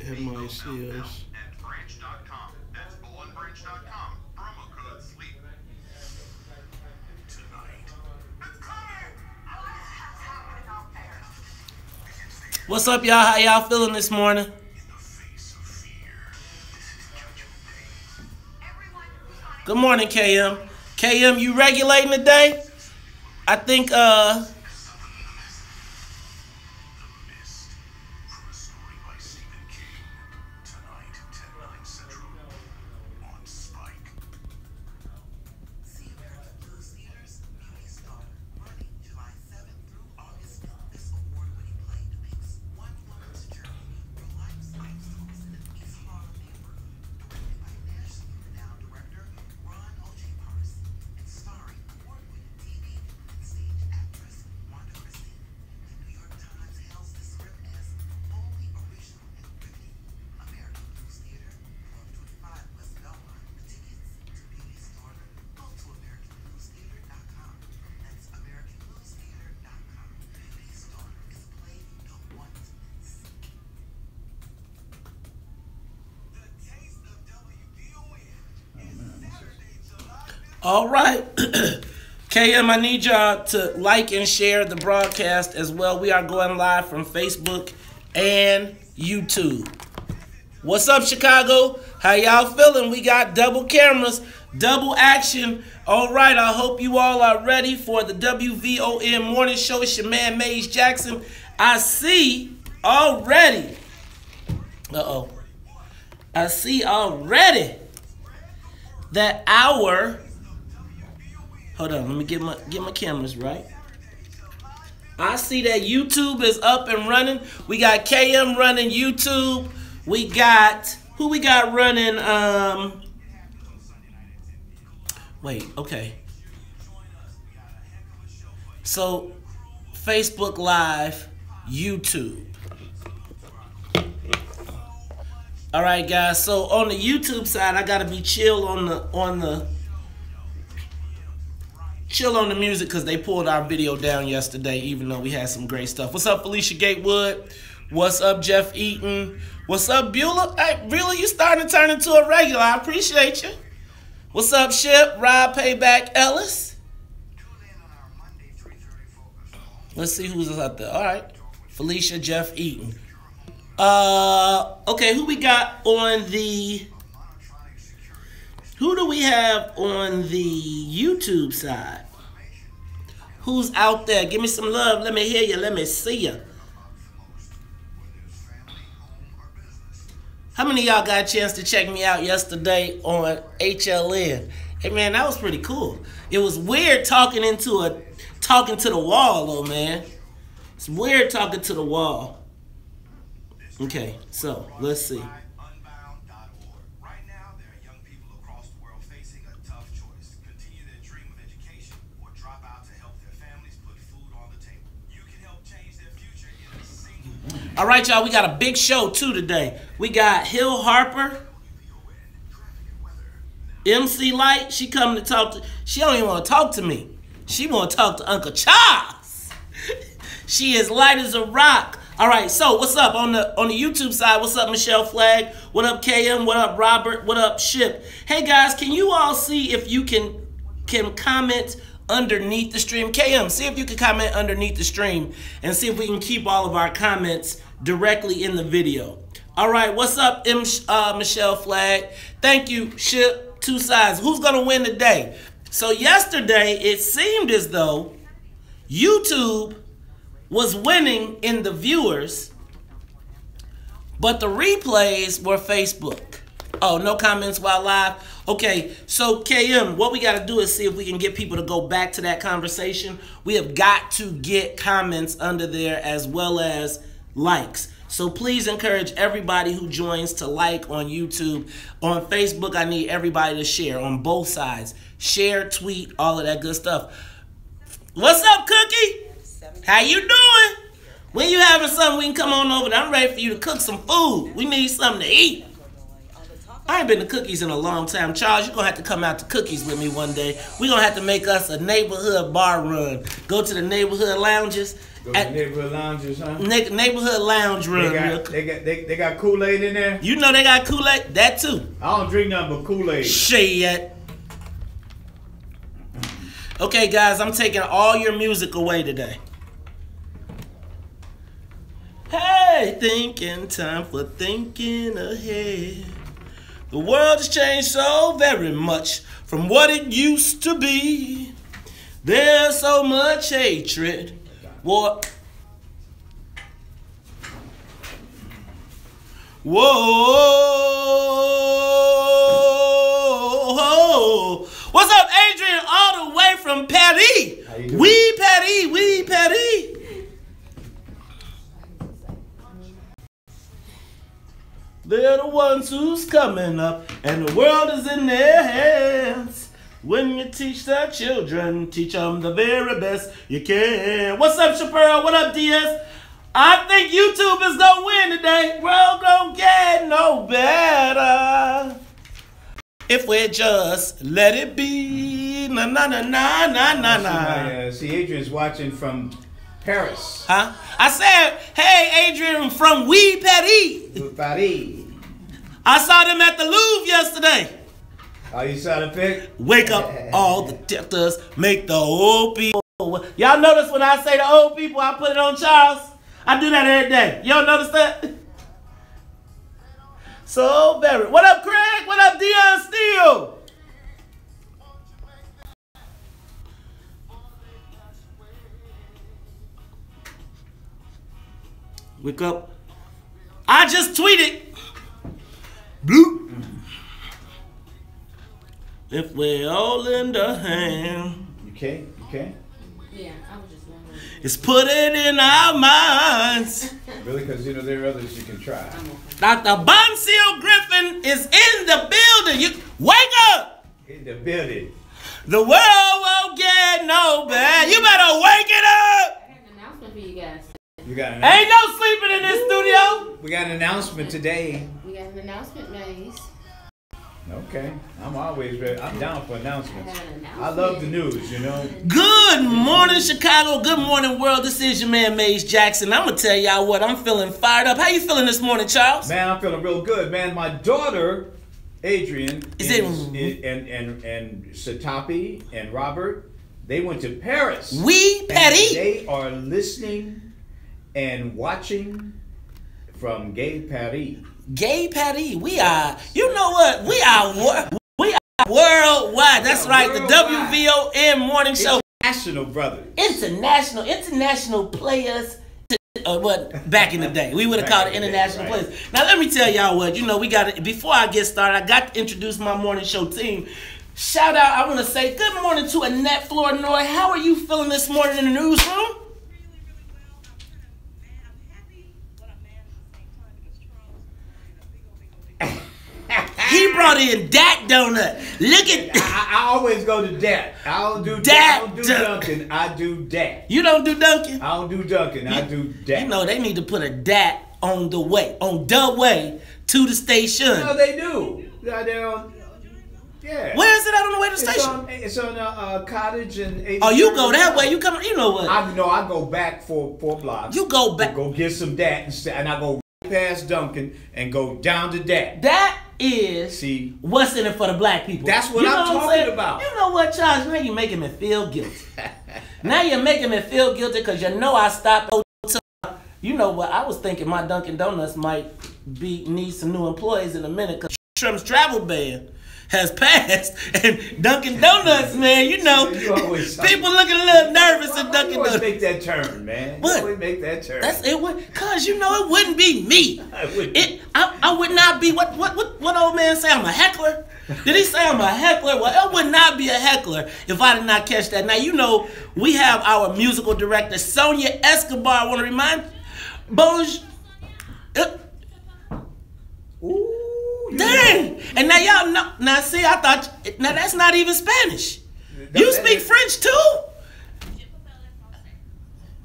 MICS. What's up, y'all? How y'all feeling this morning? Good morning, KM. KM, you regulating today? I think, all right. KM, I need y'all to like and share the broadcast as well. We are going live from Facebook and YouTube. What's up, Chicago? How y'all feeling? We got double cameras, double action. All right, I hope you all are ready for the WVON morning show. It's your man, Maze Jackson. I see already. I see already that our... Hold on, let me get my cameras right. I see that YouTube is up and running. We got KM running YouTube. We got... Who we got running? Wait, okay. So, Facebook Live, YouTube. All right, guys. So on the YouTube side, I gotta be chill on the music because they pulled our video down yesterday, even though we had some great stuff. What's up, Felicia Gatewood? What's up, Jeff Eaton? What's up, Beulah? Hey, really, you starting to turn into a regular. I appreciate you. What's up, Ship? Rob Payback Ellis. Let's see who's out there. All right. Felicia, Jeff Eaton. Okay, who we got on the... Who do we have on the YouTube side? Who's out there? Give me some love. Let me hear you. Let me see you. How many of y'all got a chance to check me out yesterday on HLN? Hey, man, that was pretty cool. It was weird talking to the wall, though, man. It's weird talking to the wall. Okay, so let's see. All right, y'all, we got a big show, too, today. We got Harper, MC Lyte. She coming to talk to... She don't even want to talk to me. She want to talk to Uncle Charles. She is light as a rock. All right, so what's up on the YouTube side? What's up, Michelle Flagg? What up, KM? What up, Robert? What up, Ship? Hey, guys, can you all see if you can comment underneath the stream? KM, see if you can comment underneath the stream and see if we can keep all of our comments directly in the video. All right, what's up, Michelle Flagg? Thank you, Ship. Two sides. Who's going to win today? So yesterday, it seemed as though YouTube was winning in the viewers, but the replays were Facebook. Oh, no comments while live? Okay, so KM, what we got to do is see if we can get people to go back to that conversation. We have got to get comments under there as well as likes. So please encourage everybody who joins to like on YouTube. On Facebook, I need everybody to share on both sides. Share, tweet, all of that good stuff. What's up, Cookie? How you doing? When you having something, we can come on over there. I'm ready for you to cook some food. We need something to eat. I ain't been to Cookies in a long time. Charles, you're going to have to come out to Cookies with me one day. We're going to have to make us a neighborhood bar run. Go to the neighborhood lounges. Go to neighborhood lounges, huh? Neighborhood lounge run. They got Kool-Aid in there? You know they got Kool-Aid? That too. I don't drink nothing but Kool-Aid. Shit. Okay, guys, I'm taking all your music away today. Hey, thinking time for thinking ahead. The world has changed so very much from what it used to be. There's so much hatred. War. Whoa. What's up, Adrian? All the way from Paris. Oui, Paris. Oui, Paris. They're the ones who's coming up, and the world is in their hands. When you teach the children, teach them the very best you can. What's up, Chappelle? What up, Diaz? I think YouTube is going to win today. World don't get no better if we just let it be. Na na na na na na na. See, Adrian's watching from Paris. Huh? I said, hey, Adrian from Oui Paris. Paris. I saw them at the Louvre yesterday. Oh, you saw the pic? Wake up all the tempters, make the old people. Y'all notice when I say the old people, I put it on Charles? I do that every day. Y'all notice that? So very. What up, Craig? What up, Dion Steele? Wake up. I just tweeted. Bloop. If we're all in the hand. You can't? Yeah, I was just wondering. It's put it in our minds. Really? Because, you know, there are others you can try. Dr. Bonsil Griffin is in the building. You wake up. In the building. The world won't get no better. You better wake it up. I have an announcement for you guys. You got an Ain't no sleeping in this studio. We got an announcement today. We got an announcement, Maze. Okay. I'm always ready. I'm down for announcements. I have an announcement. I love the news, you know. Good morning, Chicago. Good morning, world. This is your man, Maze Jackson. I'm going to tell y'all what. I'm feeling fired up. How you feeling this morning, Charles? Man, I'm feeling real good, man. My daughter, Adrian, and Satapi and Robert, they went to Paris. Oui, Paris. They are listening and watching from Gay Paris. Gay Paris. We are, you know what? We are worldwide. That's right. The WVON morning show. International, brother. International players. What back in the day we would have called it international players. Now let me tell y'all what, you know, we got to, before I get started, I got to introduce my morning show team. Shout out, I want to say good morning to Annette Flournoy. How are you feeling this morning in the newsroom? He brought in Dat Donut. Look at I always go to Dat. I don't do Dunkin'. I do Dat. You don't do Dunkin'? I don't do Dunkin'. I do Dat. You know they need to put a Dat on the way to the station. No, they do. They're on. Yeah. Where is it at on the way to the station? It's on Cottage and 83rd. Oh, you go that way. You come. You know what? I go back 4 blocks. You go back. Go get some Dat and I go past Dunkin' and go down to Dat. That is what's in it for the black people. That's what I'm talking about. You know what, Charles? Now you're making me feel guilty. Now you're making me feel guilty because you know I stopped. You know what? I was thinking my Dunkin' Donuts might need some new employees in a minute because Trump's travel ban has passed, and Dunkin' Donuts, man, you know, people looking a little nervous at Dunkin' Donuts. You always make that turn, man. What? You always make that turn. That's it. Cause you know it wouldn't be me. I would not be what old man say? I'm a heckler. Did he say I'm a heckler? Well, I would not be a heckler if I did not catch that. Now you know we have our musical director Sonia Escobar. I want to remind Ooh. Dang! And now y'all know. Now see, I thought. Now that's not even Spanish. You speak French too?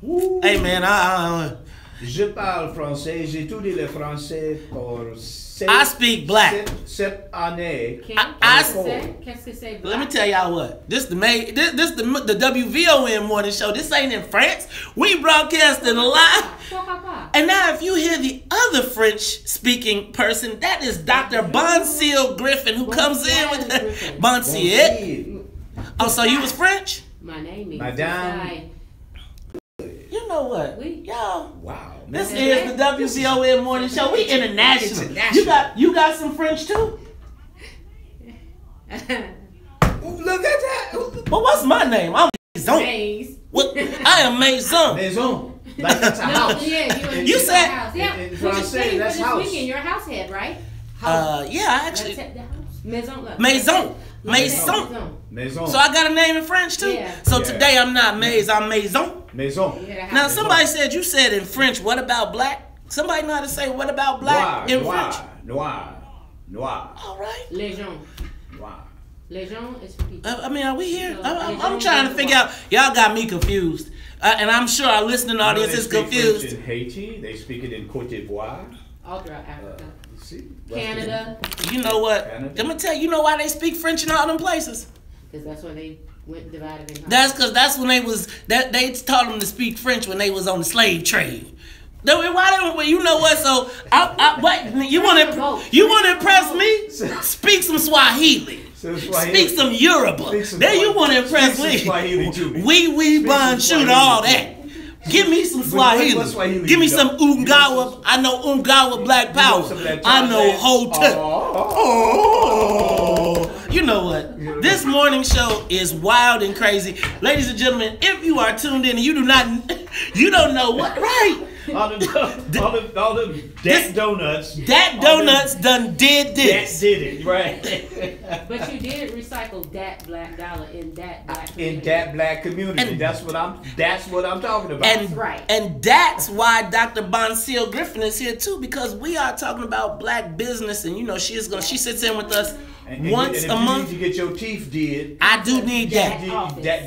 Ooh. Hey man, Je parle français. J'ai étudié le français pour I speak black. sept années. Qu'est-ce que c'est? Let me tell y'all what. This the WVON morning show. This ain't in France. We broadcasting live. And now if you hear the other French-speaking person, that is Dr. Bonsiel Griffin, who comes in with the Bonsiel. Oh, so you was French? My name is Madame. You know what? Y'all. Wow. This is the WVON morning show. We international. You got some French too? Look at that. Well, what's my name? I'm Maison. What? I am Maison. Maison. Like that's a house. You said. In Francais, that's house. Weekend, you're a house head, right? Yeah, actually. Maison. Maison. So I got a name in French too. Yeah. So today I'm not Maze, I'm Maison. Maison. Now somebody said you said in French. What about black? Somebody know how to say what about black in French? Noir. Les All right. gens. Noir. Les gens is people. I mean, are we here? I'm trying to figure out. Y'all got me confused, and I'm sure our listening audience is confused. French in Haiti, they speak it in Côte d'Ivoire. All throughout Africa. See, Canada. You know what? I'm gonna tell you. You know why they speak French in all them places? Because that's when they went divided and conquered. That's because that's when they taught them to speak French when they was on the slave trade. Why don't you know what? So what you want to impress me? Speak some Swahili. Speak some Yoruba. Then you want to impress me? We bonjour all that. Give me some Swahili. Give me some Ungawa. I know Ungawa Black Power. I know Hotel. Oh. You know what? This morning show is wild and crazy. Ladies and gentlemen, if you are tuned in and you don't know what, right? All them donuts. Dat Donuts done did this. That did it, right. But you did recycle that black dollar in that black community. In that black community. And that's what I'm talking about. And, and that's why Dr. Bonsiel Griffin is here too, because we are talking about black business, and you know she sits in with us once a month. You need to get your teeth did. I do need that.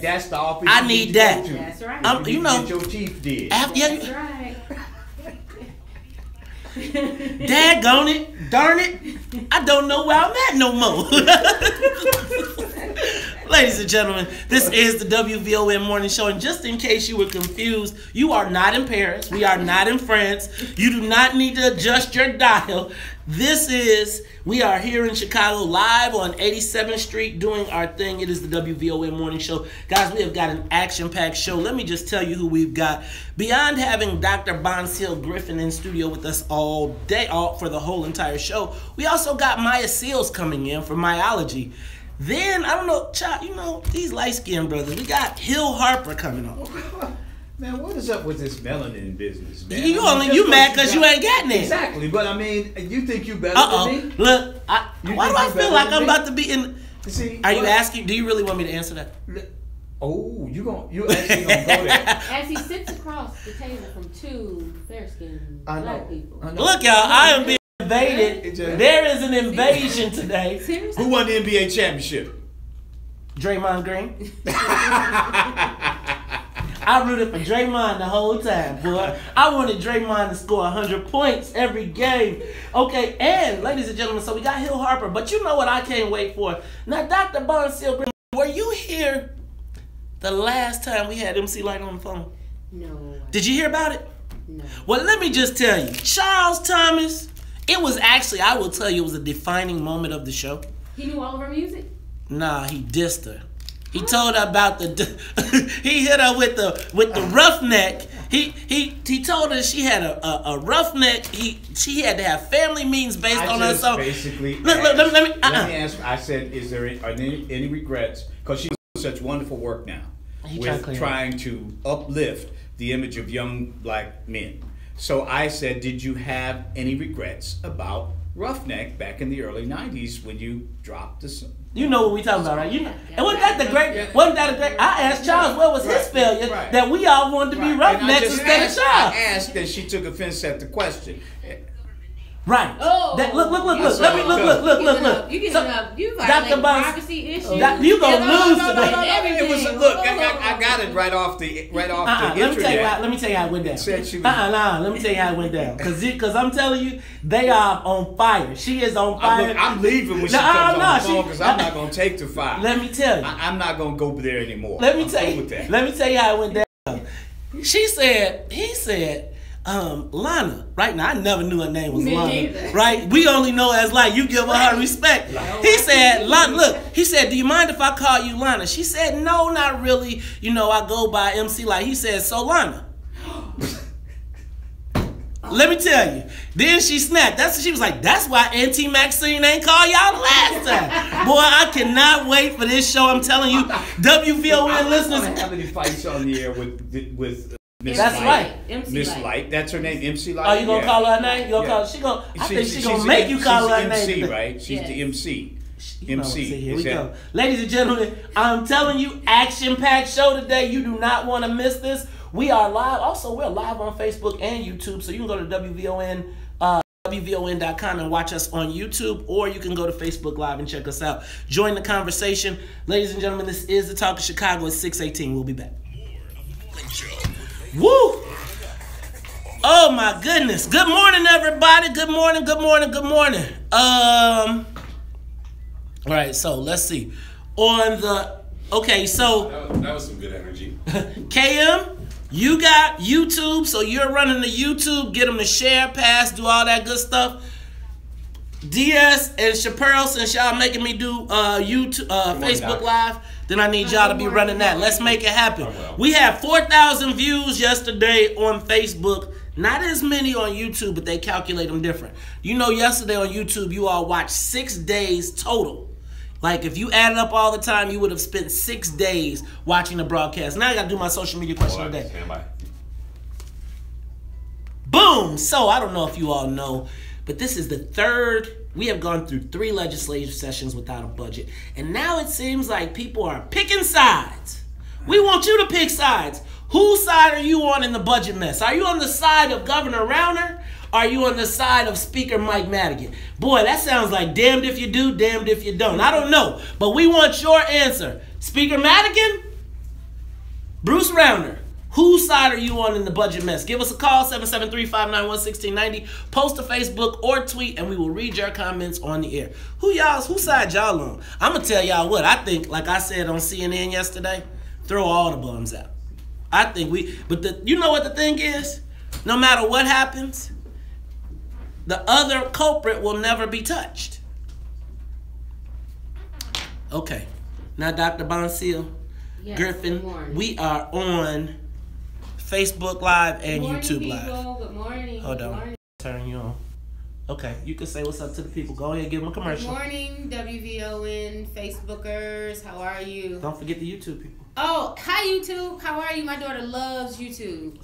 That's the office. I need that. That's right. You know, get your teeth did. That's right. Daggone it, darn it, I don't know where I'm at no more. Ladies and gentlemen, this is the WVON morning show, and just in case you were confused, you are not in Paris, we are not in France, you do not need to adjust your dial. We are here in Chicago live on 87th Street doing our thing. It is the WVON morning show. Guys, we have got an action-packed show. Let me just tell you who we've got. Beyond having Dr. Bonsiel Griffin in studio with us all day, for the whole entire show, we also got Maya Seals coming in for myology. Then, I don't know, these light-skinned brothers, we got Hill Harper coming on. Man, what is up with this melanin business, man? You mad because you ain't getting it. Exactly, but I mean, you think you better than me? Look, why do I feel like I'm about to be in? See, are you asking? Do you really want me to answer that? Oh, you actually gonna go there? As he sits across the table from two fair-skinned black people. Look, y'all, I am being invaded. There is an invasion today. Seriously? Who won the NBA championship? Draymond Green. I rooted for Draymond the whole time, boy. I wanted Draymond to score 100 points every game. Okay, and ladies and gentlemen, so we got Hill Harper, but you know what I can't wait for? Now, Dr. Bonsiel, were you here the last time we had MC Lyte on the phone? No. Did you hear about it? No. Well, let me just tell you. Charles Thomas, it was actually, I will tell you, it was a defining moment of the show. He knew all of her music? Nah, he dissed her. He told her about he hit her with the roughneck. He told her she had a roughneck. She had to have family meetings based on her. So basically, let me ask. I said, are there any regrets? Because she does such wonderful work now with trying to uplift the image of young black men. So I said, did you have any regrets about Roughneck back in the early '90s when you dropped the? You know what we talking about, right? And wasn't that a great? I asked Charles what was his failure that we all wanted to be Roughnecks instead of Charles. I asked, and she took offense at the question. Right. Oh. Look. Let me look. You getting up. You Dr. violate privacy issues. You gonna lose today. It was I got it right off the internet. Let me tell you how it went down. Let me tell you how it went down. Cause I'm telling you, they are on fire. She is on fire. I'm leaving when she comes on the phone because I'm not gonna take the fire. Let me tell you. I'm not gonna go there anymore. Let me tell you how it went down. He said, Lana, right now I never knew her name was Lana, right? We only know as like you give her respect. He said, Lana, look, he said, do you mind if I call you Lana? She said, no, not really. You know, I go by MC Lyte. He said, so Lana. Let me tell you. Then she snapped. She was like, that's why Auntie Maxine ain't call y'all the last time. Boy, I cannot wait for this show. I'm telling you, WVON listeners. I don't have any fights on the air with Miss That's Lyte. right. Miss Lyte. That's her name, MC Lyte. Oh, you gonna call her name? You gonna call her? I think she's gonna make you call her name. She's the MC, right? She's the MC. MC. Here we go. Ladies and gentlemen, I'm telling you, action-packed show today. You do not want to miss this. We are live. Also, we're live on Facebook and YouTube, so you can go to WVON, WVON.com and watch us on YouTube, or you can go to Facebook Live and check us out. Join the conversation. Ladies and gentlemen, this is The Talk of Chicago at 6:18. We'll be back. Woo! Oh my goodness. Good morning, everybody. Good morning. All right, so let's see. That was some good energy. KM, you got YouTube, so you're running the YouTube. Get them to share, pass, do all that good stuff. DS and Chappelle, since y'all making me do YouTube, Facebook Live, then I need y'all to be running that. Let's make it happen. We had 4,000 views yesterday on Facebook. Not as many on YouTube, but they calculate them different. You know, yesterday on YouTube, you all watched 6 days total. Like, if you added up all the time, you would have spent 6 days watching the broadcast. Now I got to do my social media question of the day. Stand by. Boom! So, I don't know if you all know, but this is the third. We have gone through 3 legislative sessions without a budget. And now it seems like people are picking sides. We want you to pick sides. Whose side are you on in the budget mess? Are you on the side of Governor Rauner? Are you on the side of Speaker Mike Madigan? Boy, that sounds like damned if you do, damned if you don't. I don't know, but we want your answer. Speaker Madigan? Bruce Rauner? Whose side are you on in the budget mess? Give us a call, 773-591-1690. Post to Facebook or tweet, and we will read your comments on the air. Whose side y'all on? I'm going to tell y'all what. I think, like I said on CNN yesterday, throw all the bums out. I think you know what the thing is? No matter what happens, the other culprit will never be touched. Okay. Now, Dr. Bonseal, yes, Griffin, we are on Facebook Live and YouTube Live. Good morning. Hold on. Turn you on. Okay, you can say what's up to the people. Go ahead, give them a commercial. Good morning, WVON Facebookers. How are you? Don't forget the YouTube people. Oh, hi YouTube. How are you? My daughter loves YouTube.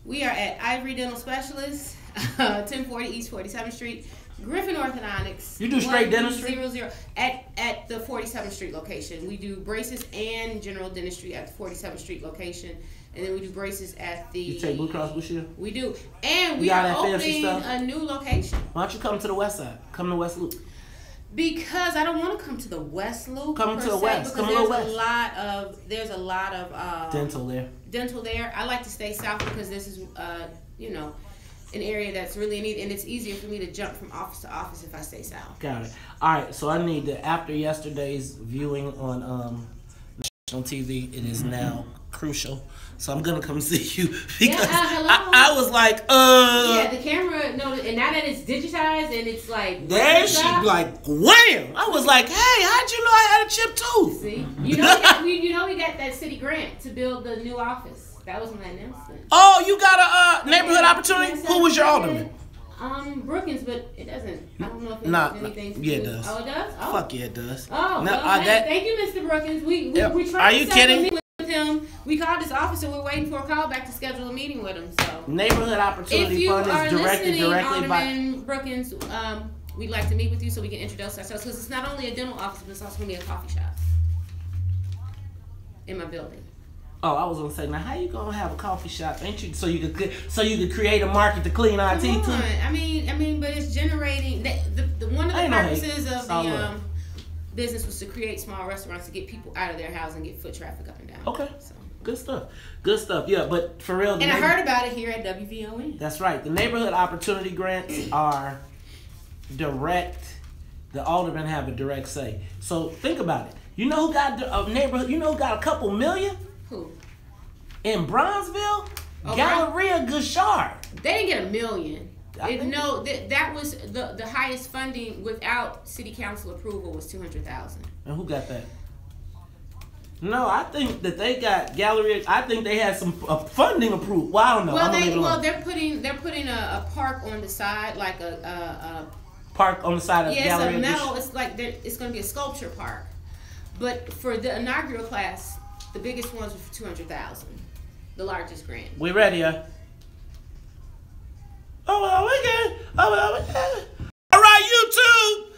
We are at Ivory Dental Specialists, 1040 East 47th Street, Griffin Orthodontics. You do straight dentistry? 00 at the 47th Street location. We do braces and general dentistry at the 47th Street location. And then we do braces at the... You take Blue Cross Blue Shield? We do. And we are opening a new location. Why don't you come to the west side? Come to West Loop. Because I don't want to come to the West Loop. Come to the west. Come to the west. There's a lot of dental there. I like to stay south because this is an area that's really neat, and it's easier for me to jump from office to office if I stay south. Got it. All right, so I need to, after yesterday's viewing on national TV, it is now crucial. So I'm gonna come see you because I was like, yeah, the camera, and now that it's digitized and it's like, there she like, wham! I was like, hey, how'd you know I had a chipped tooth? See, we got that city grant to build the new office. That was my announcement. Oh, you got a neighborhood opportunity? Who was your alderman? Brookings, but it doesn't. I don't know if it has anything to do. Yeah, it does. Oh, it does? Oh. Fuck yeah, it does. Oh, thank you, Mr. Brookings. We tried Are you kidding? With him. We called his office and we're waiting for a call back to schedule a meeting with him. So neighborhood opportunity fund is directed directly by Brookings. We'd like to meet with you so we can introduce ourselves, because it's not only a dental office, but it's also going to be a coffee shop in my building. Oh, I was gonna say, now how you gonna have a coffee shop? Ain't you so you could create a market to clean our teeth too? I mean, but it's generating. The one of the purposes of the business was to create small restaurants to get people out of their house and get foot traffic up and down. Okay, so. Good stuff. Yeah, but for real. And I heard about it here at WVON. That's right. The neighborhood opportunity grants are direct. The aldermen have a direct say. So think about it. You know who got a neighborhood? You know who got a couple million? Who? In Bronzeville, Galleria Gouchard. They didn't get $1 million. That was the highest funding without city council approval was $200,000. And who got that? No, I think that they got Galleria. I think they had some funding approved. Well, I don't know. Well, they're putting a park on the side, like a park on the side of Galleria. Yeah, it's a metal. It's like it's going to be a sculpture park. But for the inaugural class, the biggest ones were for $200,000, the largest grant. We ready, yeah? Oh, well, we good. All right, YouTube.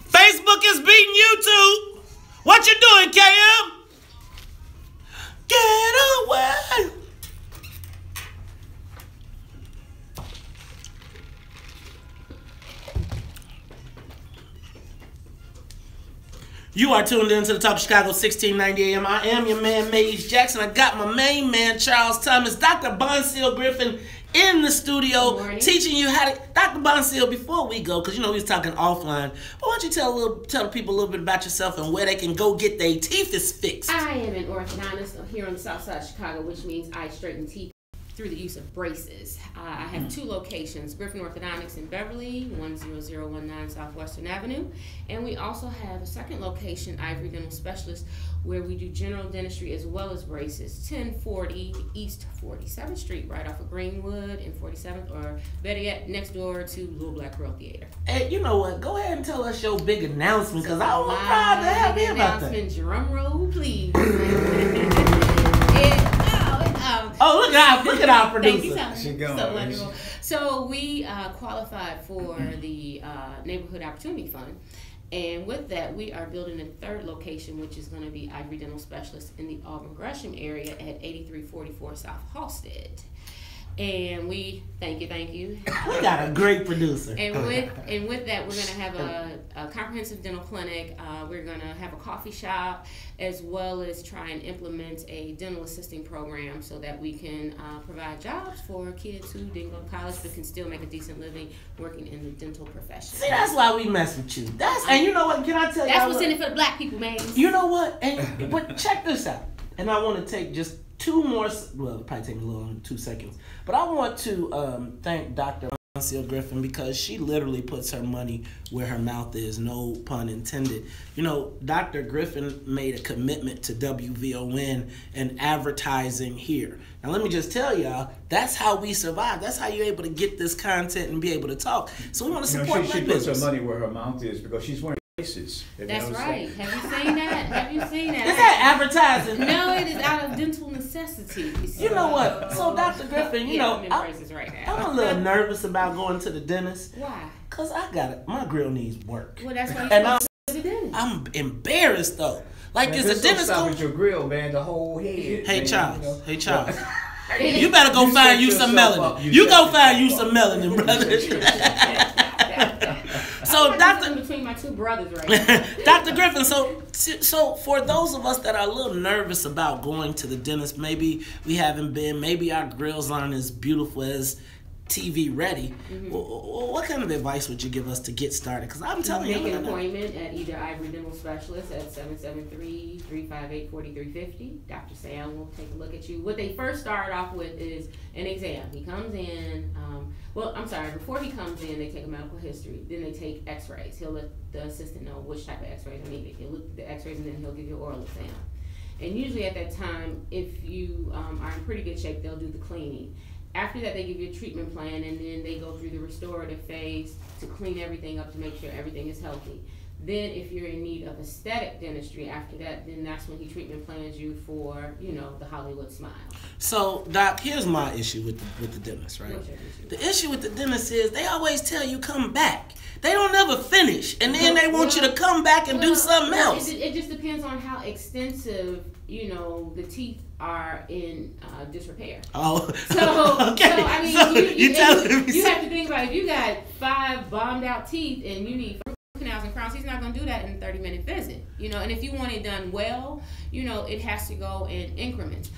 Facebook is beating YouTube. What you doing, KM? Get away. You are tuned in to the Top of Chicago, 1690 AM. I am your man, Maze Jackson. I got my main man, Charles Thomas, Dr. Bonsil Griffin in the studio teaching you how to... Dr. Bonsil, before we go, because you know we was talking offline, but why don't you tell people a little bit about yourself and where they can go get their teeth fixed? I am an orthodontist here on the south side of Chicago, which means I straighten teeth through the use of braces. I have 2 locations, Griffin Orthodontics in Beverly, 10019 Southwestern Avenue, and we also have a second location, Ivory Dental Specialist, where we do general dentistry as well as braces, 1040 East 47th Street, right off of Greenwood and 47th, or better yet, next door to Little Black Girl Theater. Hey, you know what? Go ahead and tell us your big announcement, because I was proud to have you about that. Drum roll, please. Look at our producer. Thank you so wonderful. So we qualified for the Neighborhood Opportunity Fund. And with that, we are building a 3rd location, which is going to be Ivory Dental Specialist in the Auburn Gresham area at 8344 South Halstead. And we thank you. We got a great producer. And with that, we're going to have a comprehensive dental clinic. We're going to have a coffee shop, as well as try and implement a dental assisting program so that we can provide jobs for kids who didn't go to college but can still make a decent living working in the dental profession. See, that's why we mess with you. And you know what? Can I tell you? That's what's in it for the black people, man. You know what? But check this out. And I want to take just 2 more. Well, it'll probably take me a little 2 seconds. But I want to thank Dr. Bonsil Griffin, because she literally puts her money where her mouth is, no pun intended. You know, Dr. Griffin made a commitment to WVON and advertising here. Now, let me just tell y'all, that's how we survive. That's how you're able to get this content and be able to talk. So we want to support she puts her money where her mouth is because she's wearing braces. That's right. Have you seen that? Is that advertising? No, it is out of dental necessity. You know what? So, Dr. Griffin, you know, I'm in braces right now. I'm a little nervous about going to the dentist. Why? Because my grill needs work. Well, that's why you're supposed to the dentist. I'm embarrassed, though. Like, man, is the dentist going with your grill, man, the whole head. Hey, Charles. Hey, Charles. You better go find you some melanin. You go find you some melanin, brother. So, Dr. between my 2 brothers right now. Dr. Griffin, so for those of us that are a little nervous about going to the dentist, maybe we haven't been, maybe our grills aren't as beautiful as TV ready. What kind of advice would you give us to get started? Because I'm telling you, make an appointment at either Ivory Dental Specialist at 773-358-4350. Dr. Sam will take a look at you. What they first start off with is an exam. He comes in. Before he comes in, they take a medical history. Then they take x-rays. He'll let the assistant know which type of x-rays are needed. He'll look at the x-rays and then he'll give you an oral exam. And usually at that time, if you are in pretty good shape, they'll do the cleaning. After that, they give you a treatment plan, and then they go through the restorative phase to clean everything up to make sure everything is healthy. Then if you're in need of aesthetic dentistry after that, then that's when he treatment plans you for, the Hollywood smile. So, Doc, here's my issue with the dentist, right? What's your issue? The issue with the dentist is they always tell you come back. They don't ever finish, and then they want you to come back and do something else. It just depends on how extensive you know, the teeth are in disrepair. Oh, so okay. So I mean, so you have to think about, if you got 5 bombed out teeth and you need root canals and crowns, he's not going to do that in a 30-minute visit. You know, and if you want it done well, you know, it has to go in increments.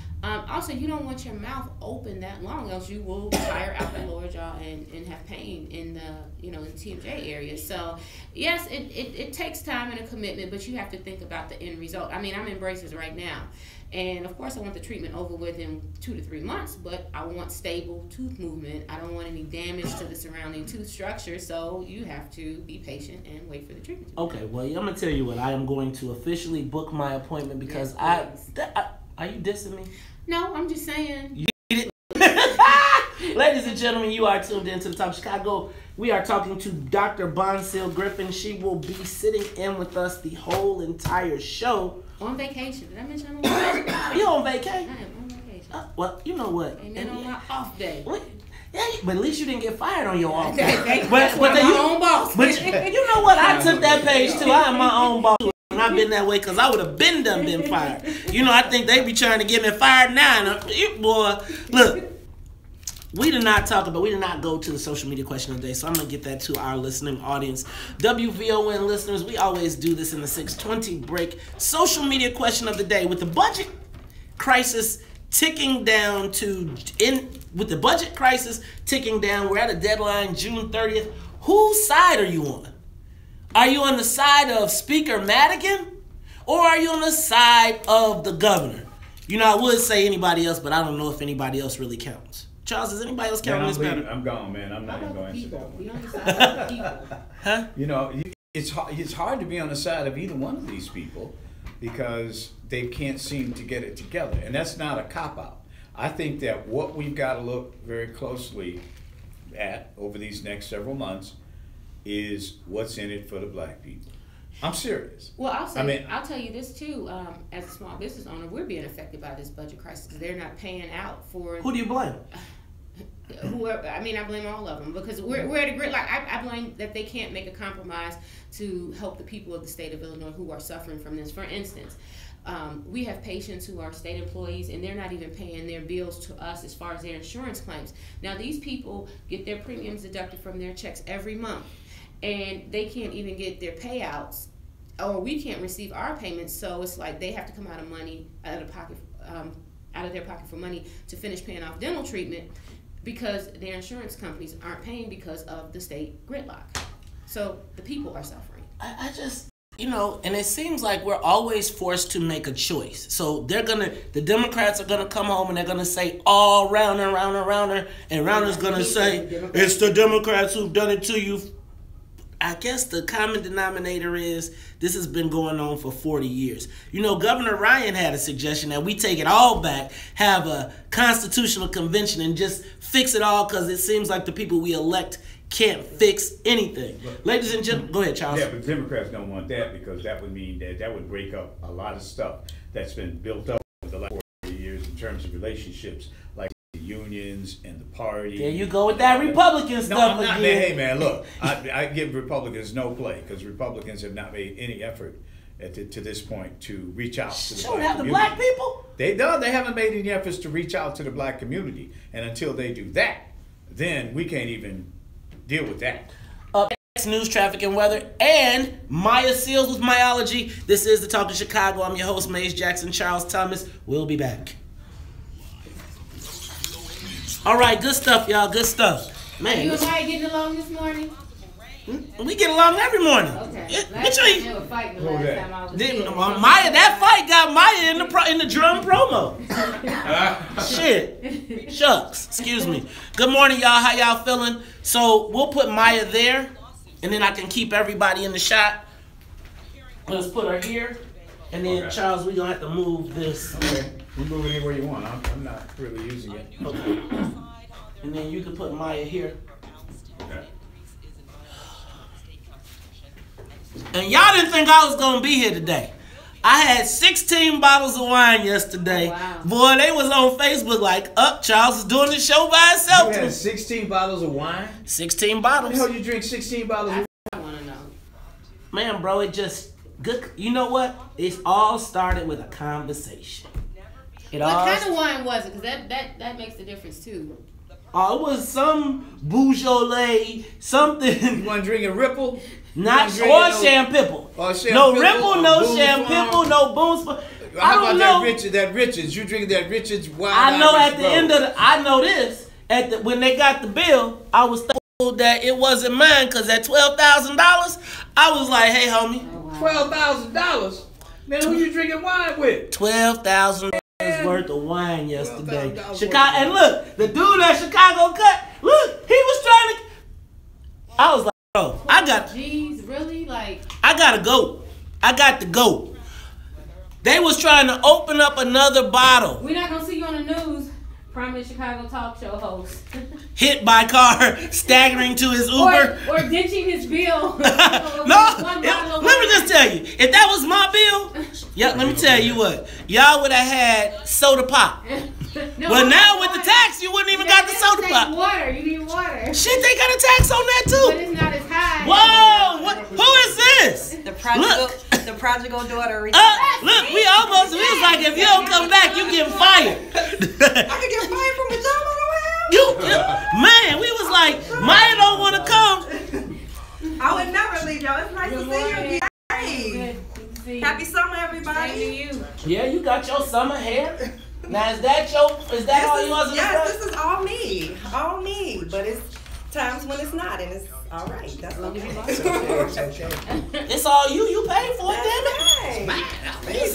Also, you don't want your mouth open that long, else you will tire out the lower jaw and have pain in the, you know, the TMJ area. So, yes, it takes time and a commitment, but you have to think about the end result. I mean, I'm in braces right now, and of course, I want the treatment over with in 2 to 3 months, but I want stable tooth movement. I don't want any damage to the surrounding tooth structure, so you have to be patient and wait for the treatment. Okay, well, I'm going to tell you what. I am going to officially book my appointment because are you dissing me? No, I'm just saying. Ladies and gentlemen, you are tuned into the Top of Chicago. We are talking to Dr. Bonsil Griffin. She will be sitting in with us the whole entire show. On vacation. Did I mention I'm on vacation? Are you on vacation? I am on vacation. Well, you know what? And then on my off day. What? Yeah, but at least you didn't get fired on your off day. day. But I'm my own boss. But you know what? I took that page too. I am my own boss. And I've been that way because I would have been fired. You know, I think they be trying to get me fired now. Boy, look, we did not go to the social media question of the day, so I'm going to get that to our listening audience. WVON listeners, we always do this in the 6:20 break. Social media question of the day. With the budget crisis ticking down, we're at a deadline, June 30th. Whose side are you on? Are you on the side of Speaker Madigan, or are you on the side of the governor? You know, I would say anybody else, but I don't know if anybody else really counts. Charles, does anybody else count on this matter? I'm gone, man. I'm not even going to answer that one. We don't decide about the people. Huh? You know, it's hard to be on the side of either one of these people because they can't seem to get it together, and that's not a cop-out. I think that what we've got to look very closely at over these next several months is what's in it for the black people. I'm serious. Well, I'll tell you this too. As a small business owner, we're being affected by this budget crisis. They're not paying out for. Who do you blame? Whoever. I mean, I blame all of them because we're at a grid. Like I blame that they can't make a compromise to help the people of the state of Illinois who are suffering from this. For instance, we have patients who are state employees and they're not even paying their bills to us as far as their insurance claims. Now, these people get their premiums deducted from their checks every month. And they can't even get their payouts, or we can't receive our payments. So it's like they have to come out of their pocket for money to finish paying off dental treatment because their insurance companies aren't paying because of the state gridlock. So the people are suffering. I just, you know, and it seems like we're always forced to make a choice. So the Democrats are gonna come home and they're gonna say, "Oh, Rauner," and Rauner's gonna say, "It's the Democrats who've done it to you." I guess the common denominator is this has been going on for 40 years. You know, Governor Ryan had a suggestion that we take it all back, have a constitutional convention, and just fix it all because it seems like the people we elect can't fix anything. Ladies and gentlemen, go ahead, Charles. Yeah, but Democrats don't want that because that would mean that would break up a lot of stuff that's been built up over the last 40 years in terms of relationships, like the unions and the party. There you go with that Republican stuff again. Hey, man, look, I give Republicans no play because Republicans have not made any effort to this point to reach out to the black community. The black people? They haven't made any efforts to reach out to the black community. And until they do that, then we can't even deal with that. News, traffic, and weather, and Maya Seals with Myology. This is the Talk of Chicago. I'm your host, Maze Jackson. Charles Thomas. We'll be back. All right, good stuff, y'all. Good stuff. Man, you and Maya getting along this morning? We get along every morning. Okay. Last time they were fighting the last time I was here. Maya, that fight got Maya in the drum promo. Shit. Shucks. Excuse me. Good morning, y'all. How y'all feeling? So we'll put Maya there, and then I can keep everybody in the shot. Let's put her here, and then Charles, we're gonna have to move this. Okay. You move it anywhere you want. I'm not really using it. Okay. And then you can put Maya here. Okay. And y'all didn't think I was gonna be here today. I had 16 bottles of wine yesterday. Wow. Boy, they was on Facebook like, Charles is doing the show by himself. You had 16 bottles of wine? 16 bottles. How the hell you drink 16 bottles of wine? I want to know. Man, bro, it just, good. You know what? It all started with a conversation. What kind of wine was it? Because that makes the difference too. Oh, it was some Beaujolais, something. You want to drink a Ripple? Not or Champipple. No Ripple, no Champipple, no Boone. How about that Richards? You drinking that Richards wine? I know at the end of I know this. When they got the bill, I was told that it wasn't mine because at $12,000, I was like, hey, homie. $12,000? Man, who you drinking wine with? $12,000 worth of wine yesterday. Chicago, and look, the dude at Chicago cut, look, he was trying to. I was like, bro, I got. Jeez, really? Like. I gotta go. I got to go. They was trying to open up another bottle. We're not gonna see you on the news. Prominent Chicago talk show host. Hit by car, staggering to his Uber. Or ditching his bill. Let me just tell you, if that was my bill, yeah, let me tell you what, y'all would have had soda pop. But now with the tax, you wouldn't even got the soda pop. Water, you need water. Shit, they got a tax on that too. But it's not as high. Whoa, who is this? The prodigal daughter. Look, we was like, if you don't come back, you get fired. I could get fired from the job I don't have. Man, we was like, Maya don't want to come. I would never leave y'all. It's nice to see you again. Hey. Happy summer, everybody. Yeah, you got your summer hair. Now is that all yours? Yes, this is all me. But it's times when it's not, and it's all right. That's what It's all you. You paid for it, damn it.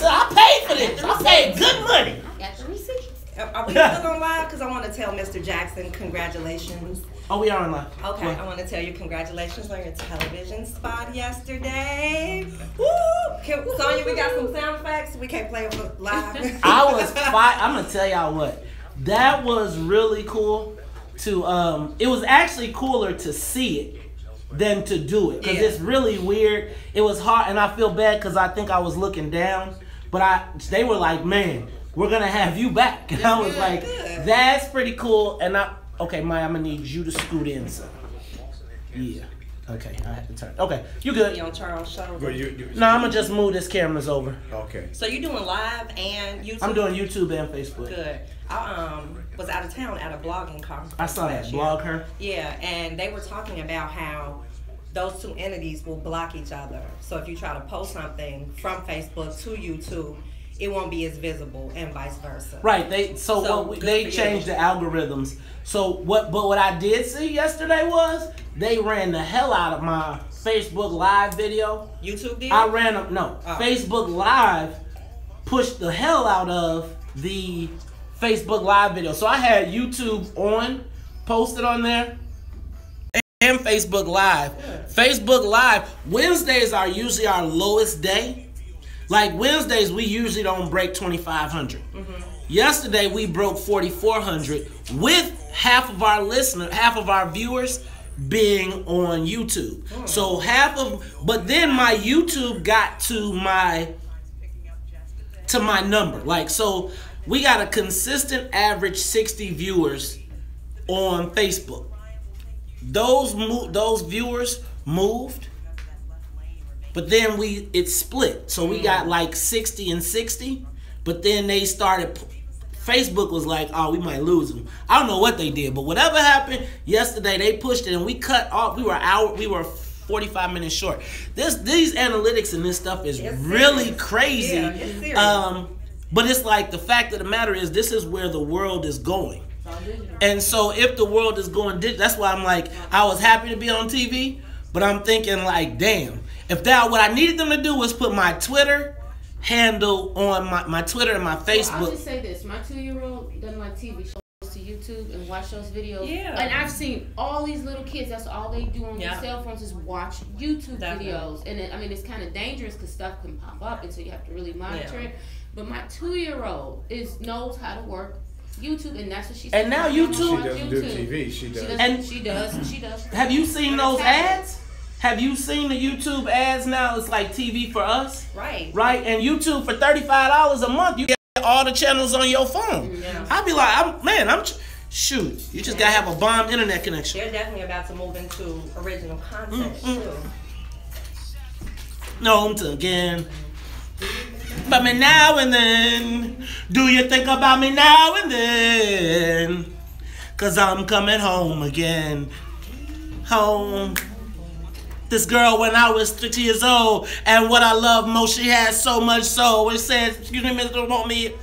I paid for this. I paid good money. Got the receipt. Are we still on live? Because I want to tell Mr. Jackson congratulations. Oh, we are on live. Okay, I want to tell you congratulations on your television spot yesterday. Woo! Sonya, we got some sound effects. We can't play them live. I'm gonna tell y'all what. That was really cool. It was actually cooler to see it than to do it because it's really weird. It was hard, and I feel bad because I think I was looking down, but they were like, "Man, we're gonna have you back," and I was like, "That's pretty cool." And okay, Maya, I'm gonna need you to scoot in, son. Yeah. Okay, I have to turn. Okay, you good? You on Charles' show? No, I'm gonna just move this cameras over. Okay. So you doing live and YouTube? I'm doing YouTube and Facebook. Good. I was out of town at a blogging conference. I saw that. Blog her. Yeah, and they were talking about how those two entities will block each other. So if you try to post something from Facebook to YouTube, it won't be as visible, and vice versa. Right. They changed the algorithms. So what I did see yesterday was they ran the hell out of my Facebook Live video. YouTube did? Facebook Live pushed the hell out of the Facebook Live video. So I had YouTube posted on there, and Facebook Live. Facebook Live, Wednesdays are usually our lowest day. Like Wednesdays, we usually don't break 2,500. Yesterday, we broke 4,400 with half of our viewers being on YouTube. So but then my YouTube got to my number. Like, so we got a consistent average 60 viewers on Facebook. Those viewers moved. But then it split. So we got like 60 and 60. But then Facebook was like, oh, we might lose them. I don't know what they did. But whatever happened yesterday, they pushed it and we cut off. We were 45 minutes short. These analytics and this stuff is really crazy. Yeah, it's serious. But it's like the fact of the matter is this is where the world is going. And so if the world is going digital, that's why I'm like, I was happy to be on TV. But I'm thinking like, damn. If what I needed them to do was put my Twitter handle on my Twitter and my Facebook. Well, I'll just say this. My 2-year-old doesn't like TV shows to YouTube and watch those videos. Yeah. And I've seen all these little kids, that's all they do on their cell phones is watch YouTube videos. And it's kind of dangerous because stuff can pop up and so you have to really monitor it. But my 2-year-old knows how to work YouTube, and that's what she said. And now YouTube. She doesn't do TV. She does. She does. Have you seen those ads? Have you seen the YouTube ads now? It's like TV for us. Right. Right? And YouTube for $35 a month, you get all the channels on your phone. Yeah. I'd be like, shoot, you just gotta have a bomb internet connection. They're definitely about to move into original content too. home again. But me now and then, do you think about me now and then? 'Cause I'm coming home again. Home. This girl when I was 30 years old, and what I love most, she had so much soul. It says, excuse me, Mr. Want me.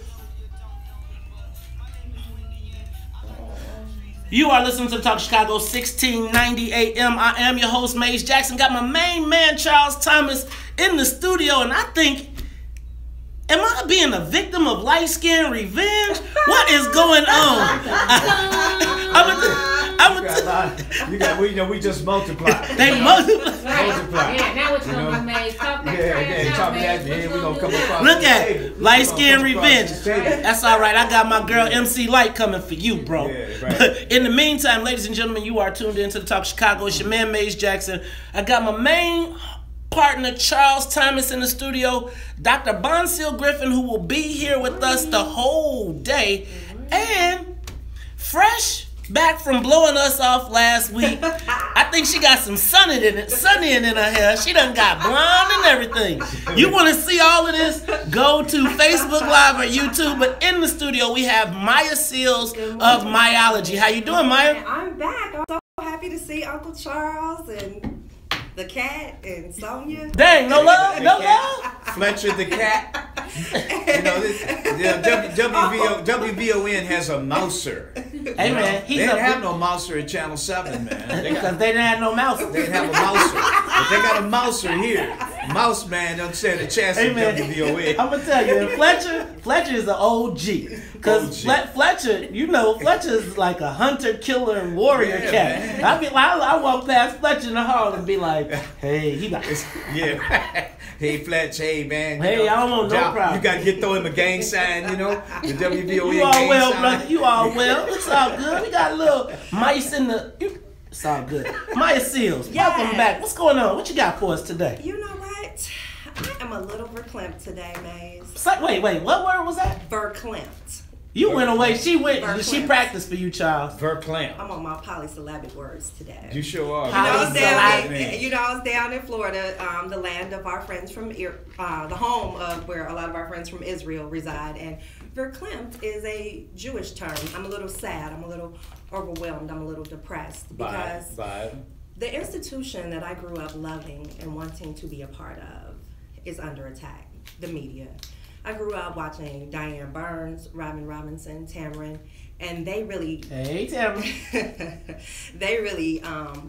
You are listening to Talk Chicago 1690 AM. I am your host, Maze Jackson. Got my main man, Charles Thomas, in the studio, and I think, am I being a victim of light skin revenge? What is going on? We just multiply. They multiply. Yeah, now what you gonna do, man? Talk that talk that. We're gonna come across. Look at it. Light skin revenge. That's all right. I got my girl MC Lyte coming for you, bro. Yeah, right. But in the meantime, ladies and gentlemen, you are tuned into the Talk Chicago. It's your man, Maze Jackson. I got my main partner, Charles Thomas, in the studio. Dr. Bonsil Griffin, who will be here with us the whole day. And fresh back from blowing us off last week. I think she got some sunny in her hair. She done got blonde and everything. You want to see all of this? Go to Facebook Live or YouTube. But in the studio, we have Maya Seals of Myology. How you doing, Maya? I'm back. I'm so happy to see Uncle Charles and the cat and Sonia. Dang, no love? No love? Fletcher the cat. You know, WVON has a mouser. Hey, man. They didn't have no mouser at Channel 7, man. Because they didn't have no mouse. They didn't have a mouser. But they got a mouser here. Mouse man don't stand a chance at WVON. I'm going to tell you, Fletcher is an OG. Because Fletcher, you know, Fletcher's like a hunter, killer, warrior cat. I walk past Fletcher in the hall and be like, hey, he like, yeah. Hey, Fletch, hey, man. Hey, I don't want no problem. You got to throw him a gang sign, you know? The WVON you all gang well, sign. brother. You all well. It's all good. We got little mice in the... It's all good. Maya Seals, welcome back. What's going on? What you got for us today? You know what? I am a little verklempt today, Maze. Wait. What word was that? Verklempt. You went away. She went. Verklempt. She practiced for you, Charles. Verklempt. I'm on my polysyllabic words today. You sure are. I was down in Florida, the land of our friends from the home of where a lot of our friends from Israel reside, and verklempt is a Jewish term. I'm a little sad. I'm a little overwhelmed. I'm a little depressed because the institution that I grew up loving and wanting to be a part of is under attack. The media. I grew up watching Diane Burns, Robin Robinson, Tamron, and they really... Hey, Tamron. they really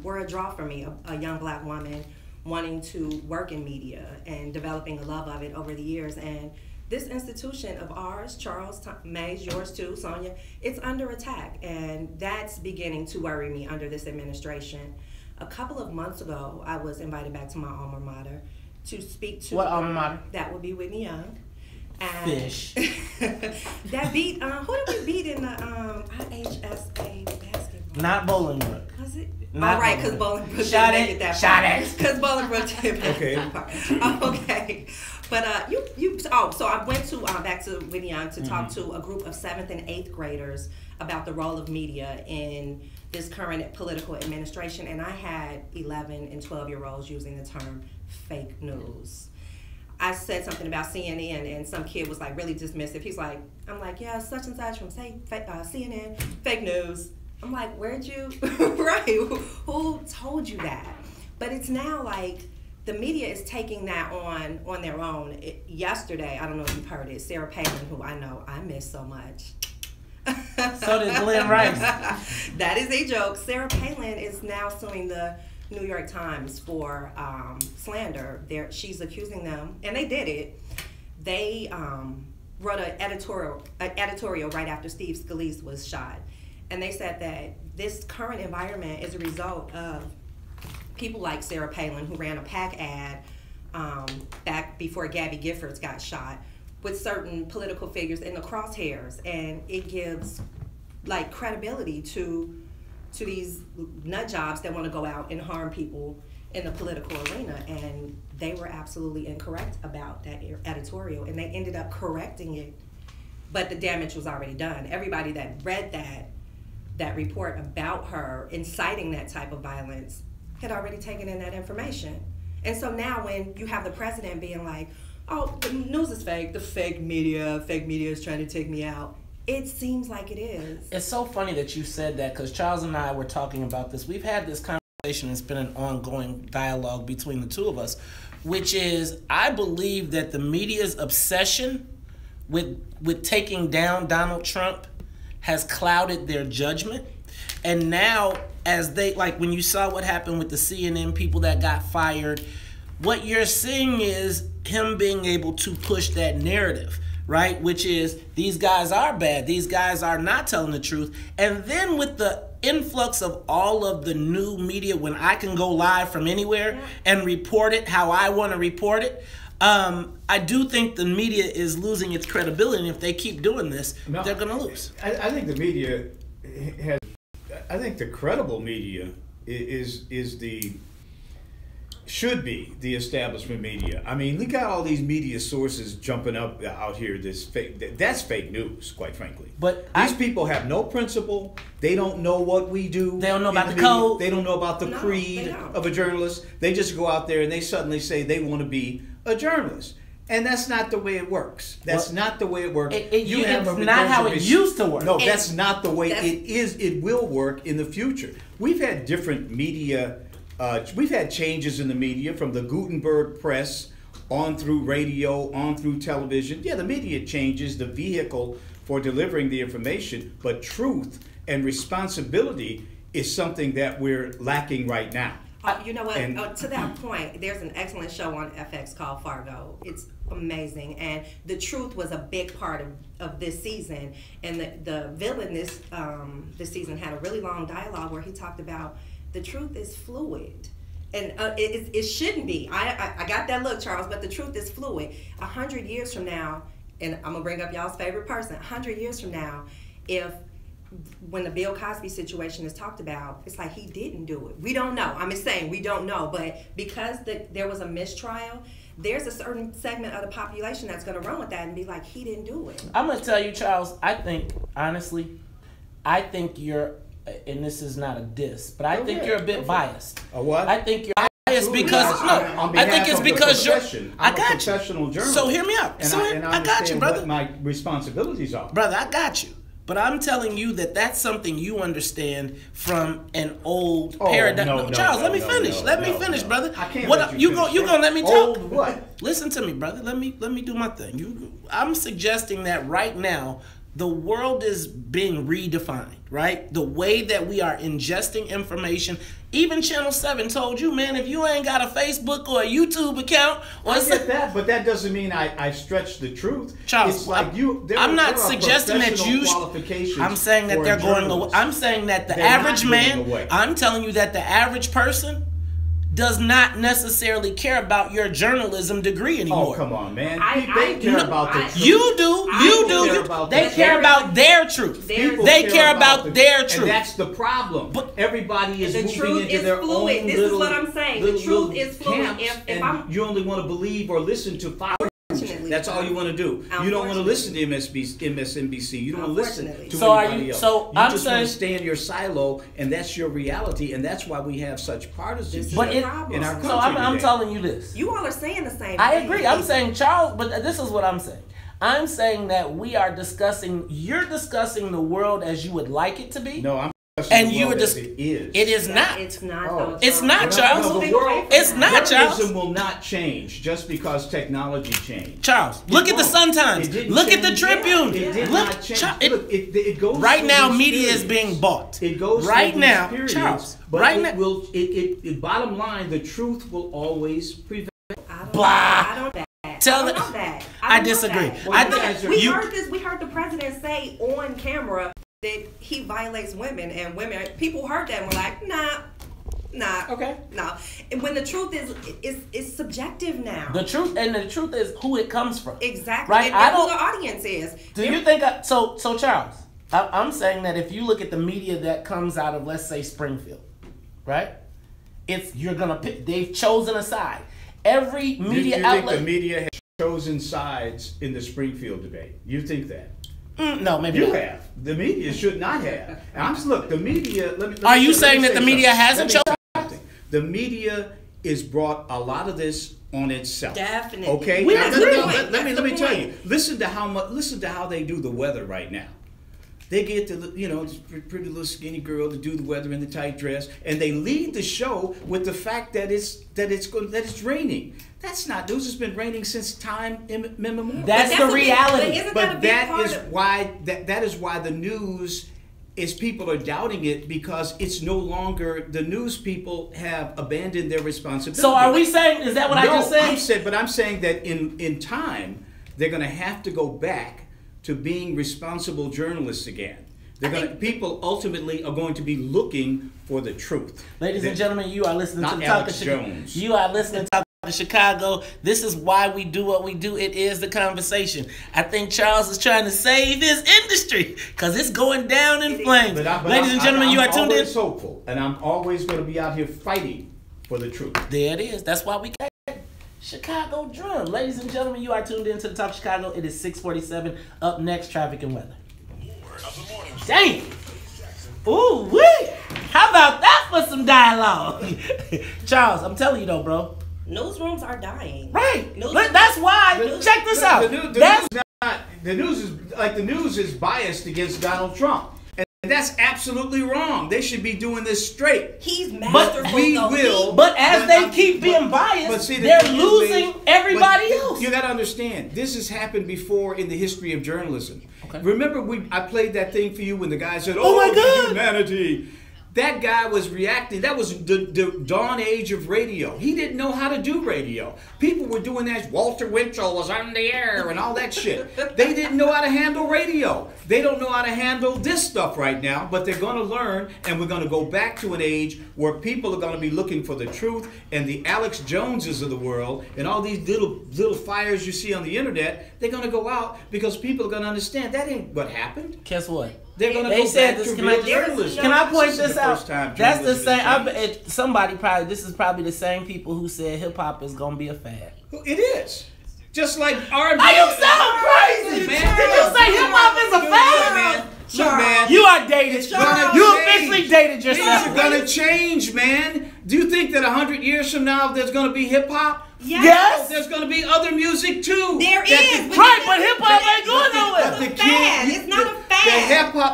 were a draw for me, a young black woman wanting to work in media and developing a love of it over the years. And this institution of ours, Charles, Maze, yours too, Sonia, it's under attack. And that's beginning to worry me under this administration. A couple of months ago, I was invited back to my alma mater to speak to... What alma mater? That would be Whitney Young. And Fish. that beat, who did we beat in the IHSA basketball? Not Bolingbrook. Was it? Not all right, because Bolingbrook Shot didn't it. make it that Shot far. it. Because Bolingbrook didn't make it that far. Okay. But so I went to back to Whitney Young to talk to a group of 7th and 8th graders about the role of media in this current political administration, and I had 11 and 12-year-olds using the term fake news. I said something about CNN, and some kid was like really dismissive. He's like, I'm like, yeah, such and such from CNN, fake news. I'm like, where'd you, right? Who told you that? But it's now like the media is taking that on their own. Yesterday, I don't know if you've heard it, Sarah Palin, who I know I miss so much. So did Glenn Rice. That is a joke. Sarah Palin is now suing the New York Times for slander. She's accusing them, and they did it. They wrote an editorial right after Steve Scalise was shot, and they said that this current environment is a result of people like Sarah Palin, who ran a PAC ad back before Gabby Giffords got shot, with certain political figures in the crosshairs, and it gives like credibility to these nut jobs that want to go out and harm people in the political arena. And they were absolutely incorrect about that editorial, and they ended up correcting it, but the damage was already done. Everybody that read that report about her inciting that type of violence had already taken in that information. And so now when you have the president being like, oh, the news is fake, the fake media is trying to take me out. It seems like it is. It's so funny that you said that, because Charles and I were talking about this. We've had this conversation. It's been an ongoing dialogue between the two of us, which is, I believe that the media's obsession with taking down Donald Trump has clouded their judgment. And now, as they, like when you saw what happened with the CNN people that got fired, what you're seeing is him being able to push that narrative, right? Which is, these guys are bad. These guys are not telling the truth. And then with the influx of all of the new media, when I can go live from anywhere and report it how I want to report it, I do think the media is losing its credibility. And if they keep doing this, they're going to lose. I think the media has, I think the credible media should be the establishment media. I mean, we got all these media sources jumping up out here. That's fake news, quite frankly. But these people have no principle. They don't know what we do. They don't know about the code. They don't know about the creed of a journalist. They just go out there and they suddenly say they want to be a journalist. And that's not the way it works. That's not the way it works. It's not how it used to work. No, that's not the way it is. It will work in the future. We've had different media. We've had changes in the media from the Gutenberg press on through radio, on through television. Yeah, the media changes the vehicle for delivering the information, but truth and responsibility is something that we're lacking right now. You know what? To that point, there's an excellent show on FX called Fargo. It's amazing, and the truth was a big part of this season. And the villain this season had a really long dialogue where he talked about the truth is fluid, and it shouldn't be. I got that look, Charles, but the truth is fluid. 100 years from now, and I'm gonna bring up y'all's favorite person. 100 years from now, when the Bill Cosby situation is talked about, it's like he didn't do it. We don't know. I'm just saying we don't know. But because there was a mistrial, there's a certain segment of the population that's going to run with that and be like, he didn't do it. I'm going to tell you, Charles, I think, honestly, you're, and this is not a diss, but I think you're a bit biased. A what? I think you're biased because, I think it's because you're, I'm a professional journalist. So hear me out. I got you, brother. What my responsibilities are. Brother, I got you. But I'm telling you that's something you understand from an old paradigm. Charles, let me finish. Let me finish, brother. I can't. You gonna let me talk? Old what? Listen to me, brother. Let me do my thing. I'm suggesting that right now the world is being redefined, right? The way that we are ingesting information. Even Channel 7 told you, man, if you ain't got a Facebook or a YouTube account, I get that, but that doesn't mean I stretch the truth. Charles, it's like I'm not suggesting that you. I'm saying that they're going away. I'm saying that the average man. I'm telling you that the average person does not necessarily care about your journalism degree anymore. Oh, come on, man. They care about the truth. You do. They care about their truth. They care about their truth. And that's the problem. But everybody is moving into their own little. This is what I'm saying. The truth is fluid. And you only want to believe or listen to Fox. That's all you want to do. You don't want to listen to MSNBC. You don't want to listen to anybody else. You just want to stay in your silo, and that's your reality, and that's why we have such partisanship in our country. So I'm telling you this. You all are saying the same thing. I agree. I'm saying, Charles, but this is what I'm saying. I'm saying that you're discussing the world as you would like it to be. No, I'm and you were just it is. It is not. It's not. It's not, Charles. It's not, Charles. Journalism will not change just because technology changed. Charles, look at the Sun Times. Look at the Tribune. It did not change. It goes right now. Media is being bought. It goes right now, Charles. But right now, bottom line, the truth will always prevail. I don't know that. I disagree. We heard the president say on camera that he violates women, and people heard that and were like, nah. Okay. No. And when the truth is subjective now. The truth is who it comes from. Exactly. Right? And who the audience is. Do you think so Charles, I'm saying that if you look at the media that comes out of, let's say, Springfield, right? You're gonna pick, they've chosen a side. Every media outlet. You think the media has chosen sides in the Springfield debate? You think that? No, maybe you not. have. The media should not have. Look, the media. Are you saying that the media hasn't chosen? The media is brought a lot of this on itself. Definitely. Okay. We Now, agree. let me tell you. Listen to how they do the weather right now. They get the this pretty little skinny girl to do the weather in the tight dress, and they lead the show with the fact that it's raining. That's not news. It's been raining since time immemorial. That's the reality. But that is why the news is people are doubting it, because it's no longer the news people have abandoned their responsibility. So are we saying, is that what I just said? I'm saying that in time they're going to have to go back to being responsible journalists again. People ultimately are going to be looking for the truth. Ladies and gentlemen, you are listening to the Talk of Chicago. Jones. You are listening to Talk of Chicago. This is why we do what we do. It is the conversation. I think Charles is trying to save his industry because it's going down in flames. Ladies and gentlemen, you are tuned in. I'm always hopeful, and I'm always going to be out here fighting for the truth. There it is. That's why we got Chicago Drum. Ladies and gentlemen, you are tuned in to the Talk of Chicago. It is 6:47. Up next, traffic and weather. Dang. Ooh, wee. How about that for some dialogue? Charles, I'm telling you though, bro. Newsrooms are dying. Right. That's why. Check this out. The news is biased against Donald Trump. And that's absolutely wrong. They should be doing this straight. He's masterful. But as they keep being biased, they're losing everybody else. You got to understand, this has happened before in the history of journalism. Okay. Remember, I played that thing for you when the guy said, "Oh my God, humanity." That guy was reacting. That was the dawn age of radio. He didn't know how to do radio. People were doing that. Walter Winchell was on the air and all that shit. They didn't know how to handle radio. They don't know how to handle this stuff right now, but they're going to learn, and we're going to go back to an age where people are going to be looking for the truth, and the Alex Joneses of the world and all these little fires you see on the internet, they're going to go out because people are going to understand that ain't what happened. Guess what? They're going to go back to real journalism. Can I point this out? That's the same. This is probably the same people who said hip hop is going to be a fad. It is. Just like R&B. You sound crazy, man. Did you say hip hop is a fad? Look, man. You are dated. You officially dated yourself. Things are going to change, man. Do you think that 100 years from now there's going to be hip hop? Yes. There's going to be other music too. There is. Right, but hip hop ain't going nowhere. It's not a fad.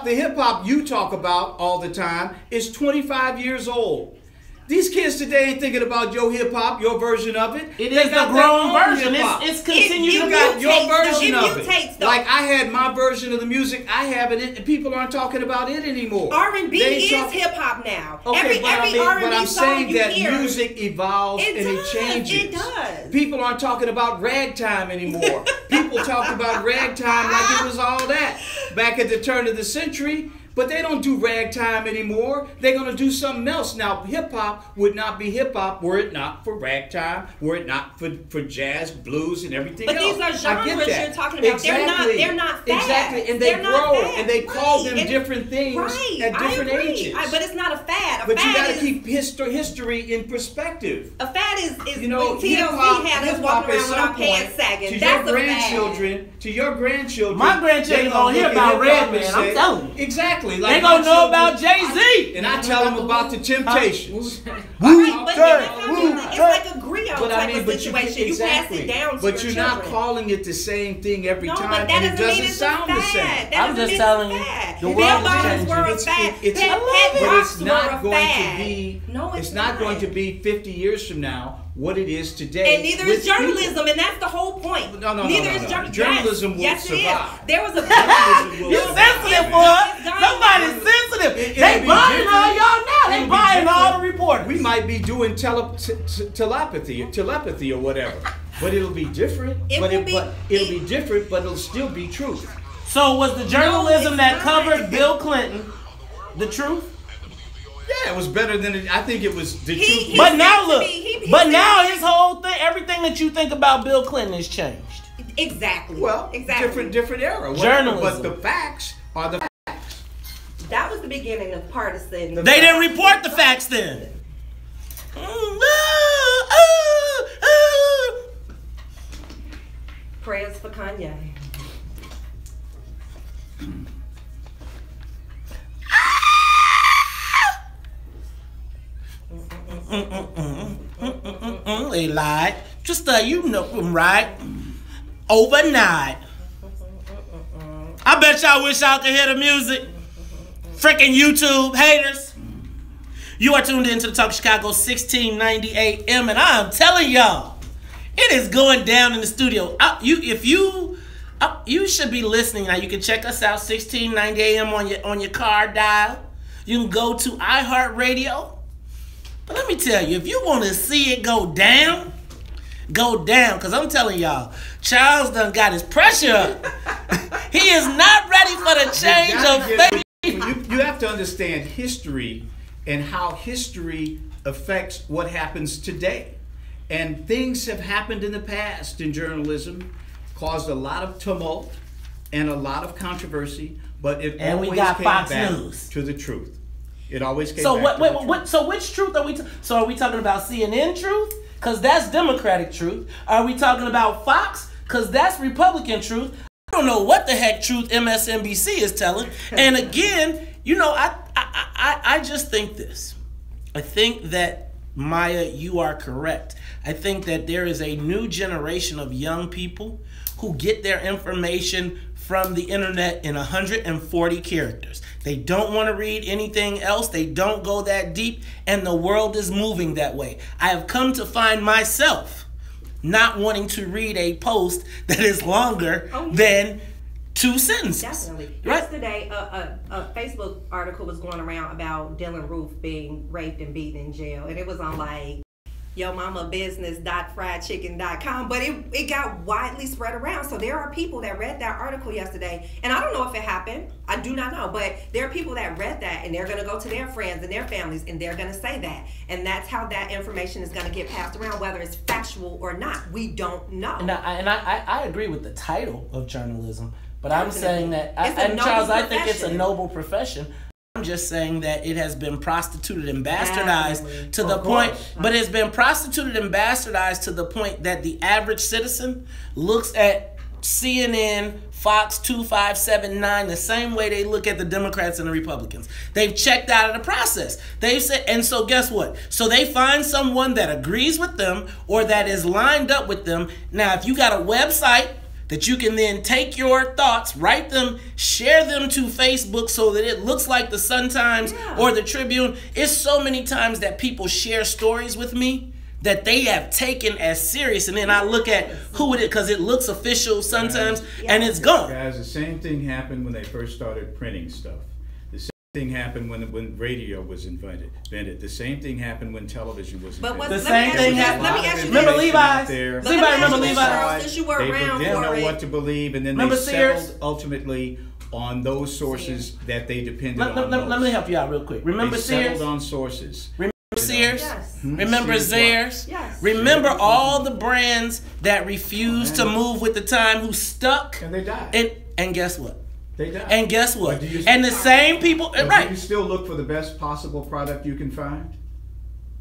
The hip hop you talk about all the time is 25 years old. These kids today ain't thinking about your hip hop, your version of it. It is the grown version. It's continued. You got your version of it. Though. Like I had my version of the music. I have it, and people aren't talking about it anymore. R&B is hip hop now. Okay, every R&B song you that hear, music evolves and it changes. It does. People aren't talking about ragtime anymore. People talk about ragtime like it was all that back at the turn of the century. But they don't do ragtime anymore. They're going to do something else. Now, hip-hop would not be hip-hop were it not for ragtime, were it not for jazz, blues, and everything else. But these are genres you're talking about. Exactly. They're not fads. Exactly, and they grow, and they call them different things at different ages. But it's not a fad. But you got to keep history in perspective. A fad is you know, when TLC had us walking around with our pants sagging. That's a fad. To your grandchildren, my grandchildren gonna hear about Redman. I'm telling you. Exactly. They gonna know about Jay-Z. And I tell them about the Temptations. It's like a griot type of situation. You pass it down to But you're not calling it the same thing every time. But that and it doesn't sound the same. I'm just telling you, the world is changing. But it's not going to be. It's not going to be 50 years from now what it is today. And neither is journalism, and that's the whole point. Neither is journalism. Journalism will survive. There was a You're sensitive, boy. Somebody's sensitive. They buying all y'all now. They buying all the reporters. We might be doing telepathy or whatever, but it'll be different. It'll be different, but it'll still be truth. So was the journalism that covered Bill Clinton the truth? Yeah, it was better than it. I think it was the truth. But now look. But now his whole thing, everything that you think about Bill Clinton has changed. Exactly. Well, different era. Journalism. But the facts are the facts. That was the beginning of partisan. They didn't report the facts then. Prayers for Kanye. they lied. Just you know them, right? Overnight. I bet y'all wish y'all could hear the music. Freaking YouTube haters. You are tuned into the Talk Chicago 1690 AM, and I'm telling y'all, it is going down in the studio. You should be listening now. You can check us out 1690 AM on your car dial. You can go to iHeartRadio. But let me tell you, if you want to see it go down. Because I'm telling y'all, Charles done got his pressure up. He is not ready for the change of faith. You have to understand history and how history affects what happens today. And things have happened in the past in journalism, caused a lot of tumult and a lot of controversy, but it always came back to the truth. It always came back to the truth. So which truth are we so are we talking about CNN truth? Because that's Democratic truth. Are we talking about Fox? Because that's Republican truth. I don't know what the heck truth MSNBC is telling. And again, you know, I just think this. I think that, Maya, you are correct. I think that there is a new generation of young people who get their information from the internet in 140 characters. They don't want to read anything else. They don't go that deep, and the world is moving that way. I have come to find myself not wanting to read a post that is longer than 2 sentences. Definitely. Right? Yesterday, a Facebook article was going around about Dylan Roof being raped and beaten in jail, and it was on like yomamabusiness.friedchicken.com, but it got widely spread around. So there are people that read that article yesterday, and I don't know if it happened. I do not know, but there are people that read that, and they're going to go to their friends and their families, and they're going to say that, and that's how that information is going to get passed around, whether it's factual or not. We don't know. And I agree with the title of journalism, but I'm saying that, and Charles, I think it's a noble profession. I'm just saying that it has been prostituted and bastardized to the point, but it's been prostituted and bastardized to the point that the average citizen looks at CNN, Fox 2579 the same way they look at the Democrats and the Republicans. They've checked out of the process. They've said, and so guess what? So they find someone that agrees with them or that is lined up with them. Now, if you got a website that you can then take your thoughts, write them, share them to Facebook so that it looks like the Sun-Times or the Tribune. It's so many times that people share stories with me that they have taken as serious, and then I look at who it is because it looks official Sun-Times, and it's gone. Guys, the same thing happened when they first started printing stuff. The same thing happened when radio was invented. The same thing happened when television was invented. The same thing happened. Let me ask you remember Levi's? Does anybody remember Levi's? Since you were around They didn't know for what to believe, and then remember they Sears? settled ultimately on those sources that they depended on. Let me help you out real quick. Remember Sears? They settled on sources. Sears? Yes. Remember Zayres? Yes. Remember all the brands that refused to move with the time, who stuck? And they died. And guess what? They died. And guess what? And the same people, right. Do you still look for the best possible product you can find?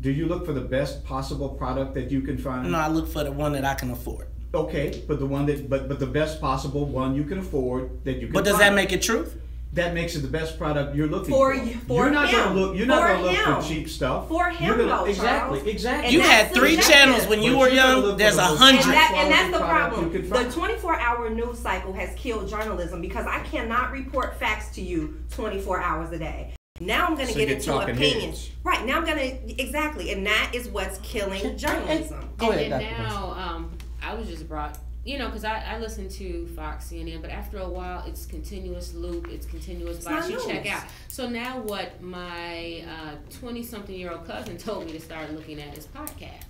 Do you look for the best possible product that you can find? No, I look for the one that I can afford. Okay, but the one that, but the best possible one you can afford that you can. But does find. that make it truth? That makes it the best product you're looking for. You're not going to look. You're not going to look for cheap stuff. For him, though, exactly. You had 3 channels when you were young. There's 100. And that's the problem. The 24-hour news cycle has killed journalism because I cannot report facts to you 24 hours a day. Now I'm going to get into opinions. Right. Now I'm going to, exactly. And that is what's killing journalism. Go ahead, and now, I was just brought, you know, because I listen to Fox, CNN, but after a while, it's continuous loop, it's continuous bias. You check out. So now what my 20-something-year-old cousin told me to start looking at is podcasts.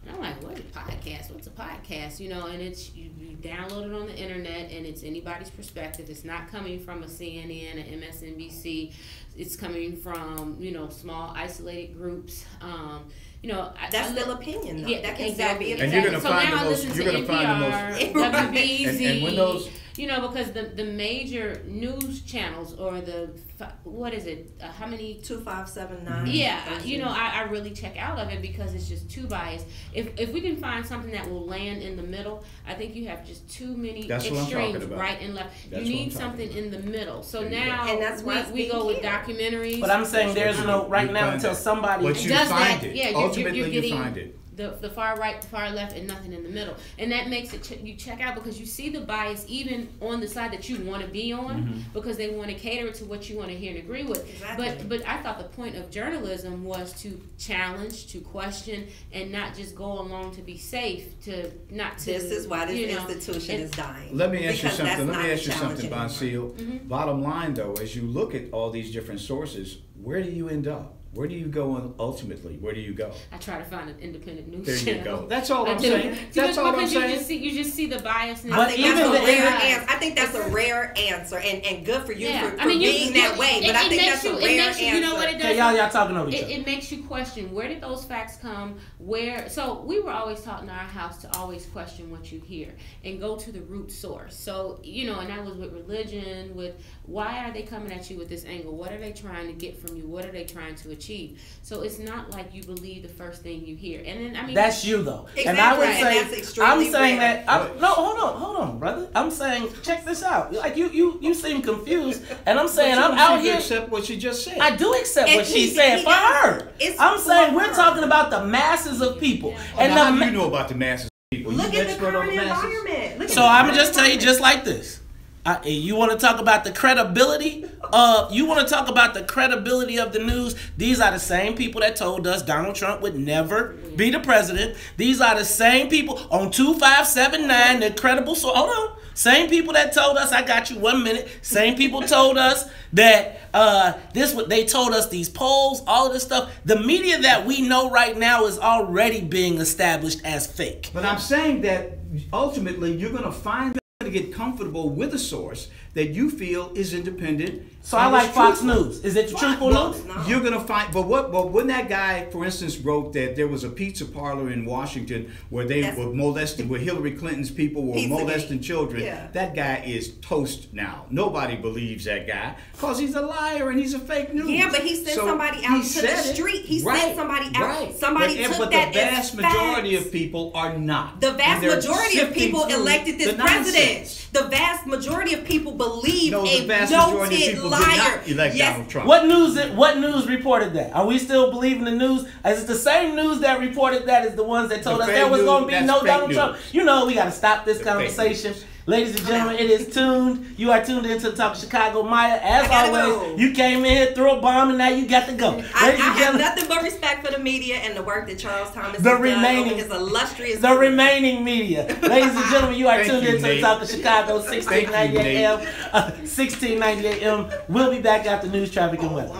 And I'm like, what is a podcast? What's a podcast? You know, and it's you download it on the internet, and it's anybody's perspective. It's not coming from a CNN, an MSNBC. It's coming from, you know, small isolated groups. You know, that's still opinion, though. Yeah, that can exactly. still be And you're going to find now the most. You're going to find the most. WVON, and when those. You know, because the major news channels or what is it? How many? 2579. Yeah, you know, I really check out of it because it's just too biased. If we can find something that will land in the middle, I think you have just too many extremes, right and left. You need something in the middle. So now and that's we go with documentaries. But I'm saying there's no right now until somebody But you does find that. it. Yeah, Ultimately, you're getting, you find it. the far right, the far left, and nothing in the middle. And that makes it you check out because you see the bias even on the side that you want to be on because they want to cater to what you want to hear and agree with. Exactly. But I thought the point of journalism was to challenge, to question, and not just go along to be safe. This is why this institution is dying. Let me ask you Because something. that's Let me not ask you something, challenging Bonseal. Bottom line, though, as you look at all these different sources, where do you end up? Where do you go ultimately? Where do you go? I try to find an independent news There channel. you go. That's all I'm saying. That's all I'm saying. You just see the biasness. I think that's a rare answer, and good for you for being that way. But I think that's a rare answer. You know what it does? Hey, y'all talking over each other. It makes you question, where did those facts come? So we were always taught in our house to always question what you hear and go to the root source. So, and that was with religion, with why are they coming at you with this angle? What are they trying to get from you? What are they trying to achieve? So it's not like you believe the first thing you hear. And then, that's you though. Exactly. And I would say, that's extremely rare. hold on, brother. I'm saying, check this out. Like you seem confused, and I'm saying but I'm out here. Accept what she just said. I do accept what she said for her. I'm saying we're talking about the masses of people, and how do you know about the masses of people? Look you at the current environment. So I'm gonna just tell you just like this. You want to talk about the credibility of the news? These are the same people that told us Donald Trump would never be the president. These are the same people on 2579, the credible. So hold on. Same people that told us, I got you 1 minute. Same people told us that they told us these polls, all of this stuff. The media that we know right now is already being established as fake. But I'm saying that ultimately you're going to find to get comfortable with a source that you feel is independent. So I like Fox News. Is it the truthful news? No. You're gonna find, but when that guy, for instance, wrote that there was a pizza parlor in Washington where they were molesting, where Hillary Clinton's people were molesting children. Yeah. That guy is toast now. Nobody believes that guy because he's a liar and he's a fake news. Yeah, but he sent somebody out to the street. He sent somebody out. Somebody took that. But the vast majority of people are not. The vast majority of people elected this president. The vast majority of people believe a noted liar. Donald Trump. What news reported that? Are we still believing the news? Is it the same news that reported that as the ones that told us there was going to be no Donald Trump? We got to stop this conversation. Ladies and gentlemen, it is tuned. You are tuned into the Talk of Chicago. Maya, as always, you came in here, threw a bomb, and now you got to go. I have nothing but respect for the media and the work that Charles Thomas has done over his illustrious career. Remaining media. Ladies and gentlemen, you are tuned into the Talk of Chicago, 1690 AM. 1690 AM. We'll be back after news, traffic, and weather.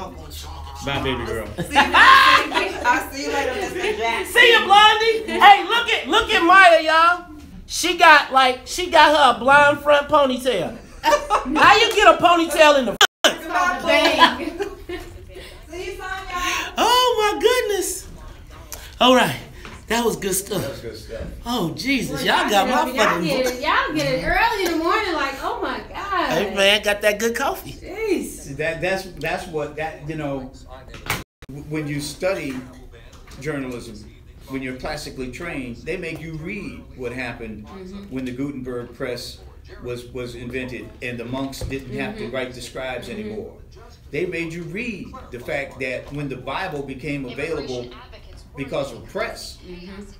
Bye, baby girl. I'll see you later, Mr. Jackson. See you, Blondie. Hey, look at Maya, y'all. She got her a blonde front ponytail. How you get a ponytail in the front? Oh my goodness. All right. That was good stuff. Oh Jesus, y'all got my fucking. Y'all get it early in the morning, like, oh my God. Hey man, got that good coffee. Jeez. That's what when you study journalism, when you're classically trained, they make you read what happened when the Gutenberg press was invented and the monks didn't have to write the scribes anymore. They made you read the fact that when the Bible became available because of press,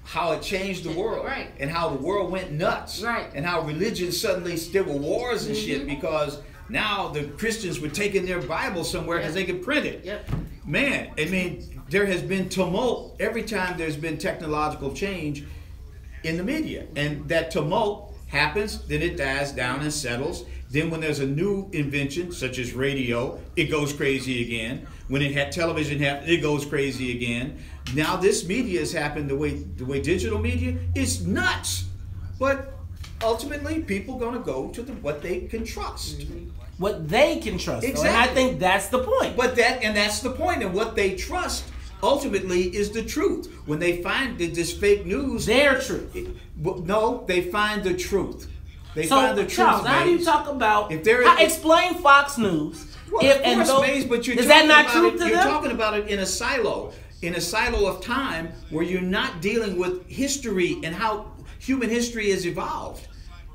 how it changed the world, and how the world went nuts, and how religion suddenly, there were wars and shit because now the Christians were taking their Bible somewhere because they could print it. Man, I mean, there has been tumult every time there's been technological change in the media. And that tumult happens, then it dies down and settles. Then when there's a new invention, such as radio, it goes crazy again. When it had television happen, it goes crazy again. Now this media has happened the way digital media is nuts. But ultimately, people going to go to what they can trust. What they can trust. Exactly. And I think that's the point. That's the point. And what they trust ultimately is the truth. When they find this fake news, their truth. No, they find the truth. They so, find the truth. Charles, how do you talk about? Explain Fox News. Well, of course, Maze, but is that not true to them? You're talking about it in a silo of time where you're not dealing with history and how human history has evolved.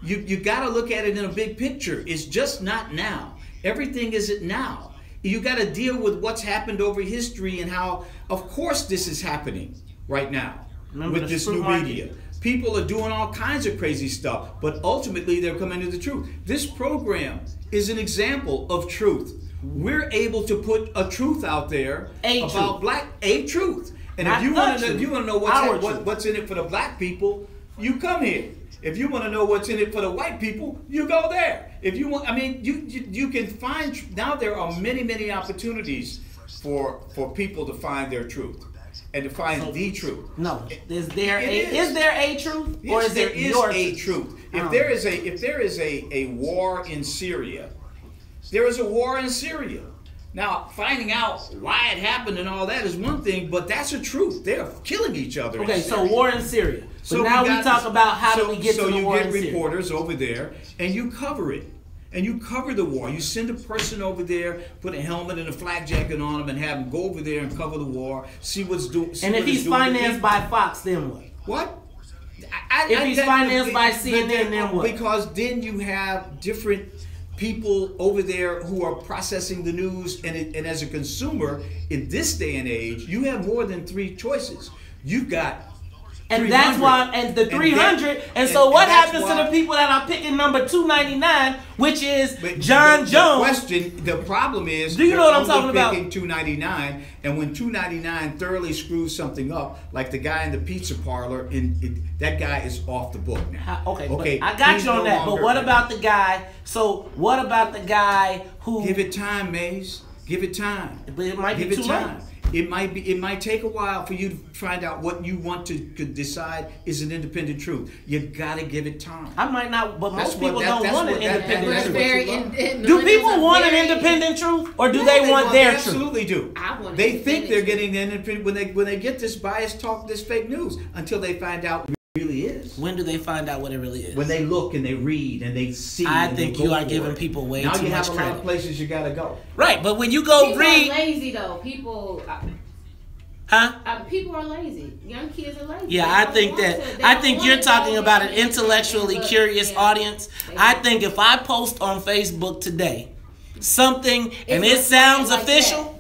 You got to look at it in a big picture. It's just not now. Everything isn't now. You got to deal with what's happened over history and how, of course, this is happening right now. with this new media. People are doing all kinds of crazy stuff, but ultimately they're coming to the truth. This program is an example of truth. We're able to put a truth out there about a truth. And if you want to know what's in it for the black people, you come here. If you want to know what's in it for the white people, you go there. If you want, I mean, you can find, now there are many opportunities for people to find their truth and to find the truth. No, is there a truth, yes, or is there it is your a truth? If there is a war in Syria, there is a war in Syria. Now, finding out why it happened and all that is one thing, but that's a truth. They're killing each other. Okay, so war in Syria. So now we talk about how do we get to the war in Syria. So you get reporters over there, and you cover it. And you cover the war. You send a person over there, put a helmet and a flak jacket on him, and have him go over there and cover the war, see what's doing. And if he's financed by Fox, then what? What? If he's financed by CNN, then what? Because then you have different people over there who are processing the news, and as a consumer in this day and age, you have more than 3 choices. You've got, and that's why, and the 300, and so what happens to the people that are picking number 299, which is John Jones? The problem is, do you know what I'm talking about? Picking 299, and when 299 thoroughly screws something up, like the guy in the pizza parlor, that guy is off the book now. Okay, I got you on that. But what about the guy? So what about the guy who? Give it time, Maze. Give it time. But it might be too late. It might take a while for you to find out what you want to decide is an independent truth. You gotta give it time. I might not, but most people don't want an independent truth. Do people want an independent truth, or do they want their truth? They absolutely do. They think they're getting the independent when they get this biased talk, this fake news, until they find out what it really is. When do they find out what it really is? When they look and they read and they see. I think you are giving people way too much credit. Now you have a lot of places you gotta go. Right, but when you go people read, are lazy though. People are lazy. Young kids are lazy. Yeah, I think you're talking about an intellectually curious audience. I think if I post on Facebook today something and it sounds official,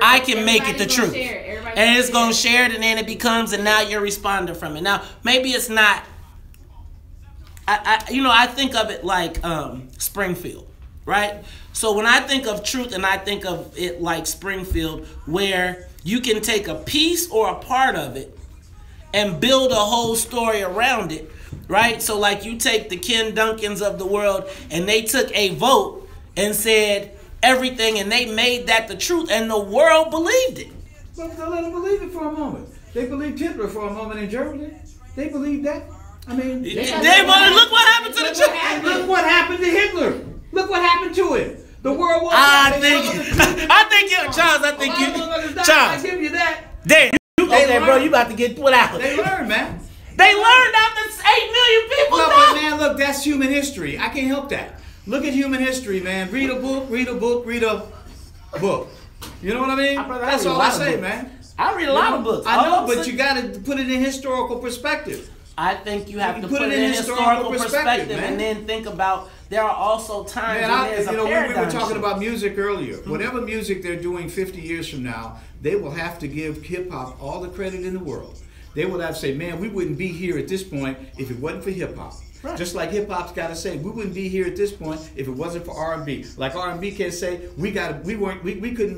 I can make it the truth. And it's going to share it, and then it becomes, and now you're responding from it. Now, maybe it's not, I think of it like Springfield, right? So when I think of truth, and I think of it like Springfield, where you can take a piece or a part of it and build a whole story around it, right? So like you take the Ken Duncans of the world, and they took a vote and said everything, and they made that the truth, and the world believed it. But they let them believe it for a moment. They believed Hitler for a moment in Germany. They believed that. I mean, look what happened to the church. Look what happened to Hitler. Look what happened to him. The World War. I think Charles. I give you that. Damn. Okay, bro, you about to get put out. They learned, man. They learned after 8 million people. No, but man, look, that's human history. I can't help that. Look at human history, man. Read a book. Read a book. You know what I mean? That's all I say, man. I read a lot of books. I know, but you got to put it in historical perspective. I think you have to put it in historical perspective, and then think about there are also times when there's a paradigm. We were talking about music earlier. Whatever music they're doing 50 years from now, they will have to give hip-hop all the credit in the world. They will have to say, man, we wouldn't be here at this point if it wasn't for hip-hop. Right. Just like hip-hop's got to say, we wouldn't be here at this point if it wasn't for R&B. Like R&B can say, we couldn't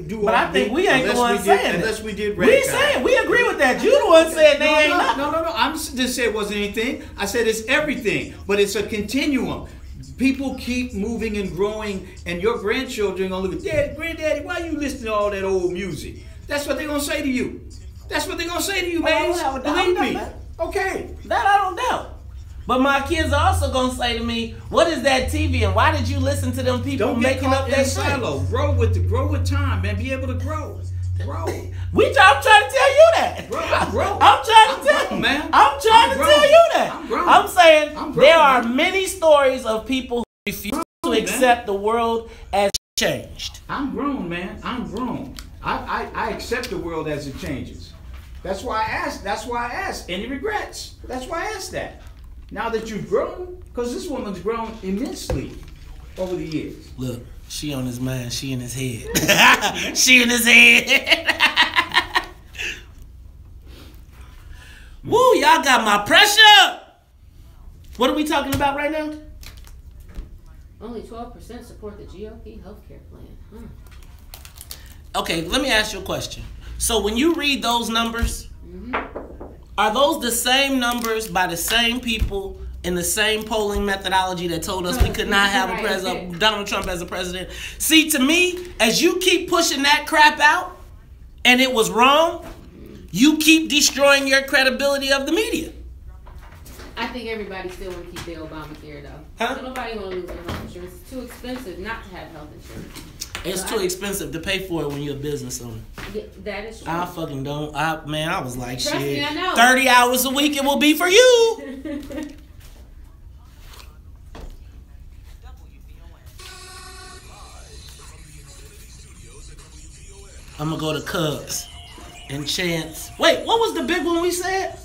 do R&B. But I think we ain't the one saying unless we did reggae. We saying, we agree with that. You the one saying they ain't nothing. No. I'm just saying it wasn't anything. I said it's everything, but it's a continuum. People keep moving and growing, and your grandchildren are going to look at, Dad, Granddaddy, why you listening to all that old music? That's what they're going to say to you. That's what they're going to say to you, man. Believe me. Okay. That I don't doubt. But my kids are also going to say to me, what is that TV, and why did you listen to them people making up that silo? Grow with time, man. Be able to grow. Grow. I'm trying to tell you that. Grow. I'm trying to tell you, man. I'm trying to tell you that. I'm saying there are many stories of people who refuse to accept the world as changed. I'm grown, man. I'm grown. I accept the world as it changes. That's why I asked. Any regrets? That's why I asked that. Now that you've grown, because this woman's grown immensely over the years. Look, she on his mind, she in his head. She in his head. Woo, y'all got my pressure. What are we talking about right now? Only 12% support the GOP healthcare plan. Okay, let me ask you a question. So when you read those numbers, are those the same numbers by the same people in the same polling methodology that told us we could not have a president, Donald Trump as a president? See, to me, as you keep pushing that crap out, and it was wrong, you keep destroying your credibility of the media. I think everybody still want to keep their Obamacare, though. Huh? So nobody want to lose their health insurance. It's too expensive not to have health insurance. It's too expensive to pay for it when you're a business owner. Yeah, that is true. I fucking don't. I was like, Trust shit. me, I know. 30 hours a week, it will be for you. I'm gonna go to Cubs and Chance. Wait, what was the big one we said?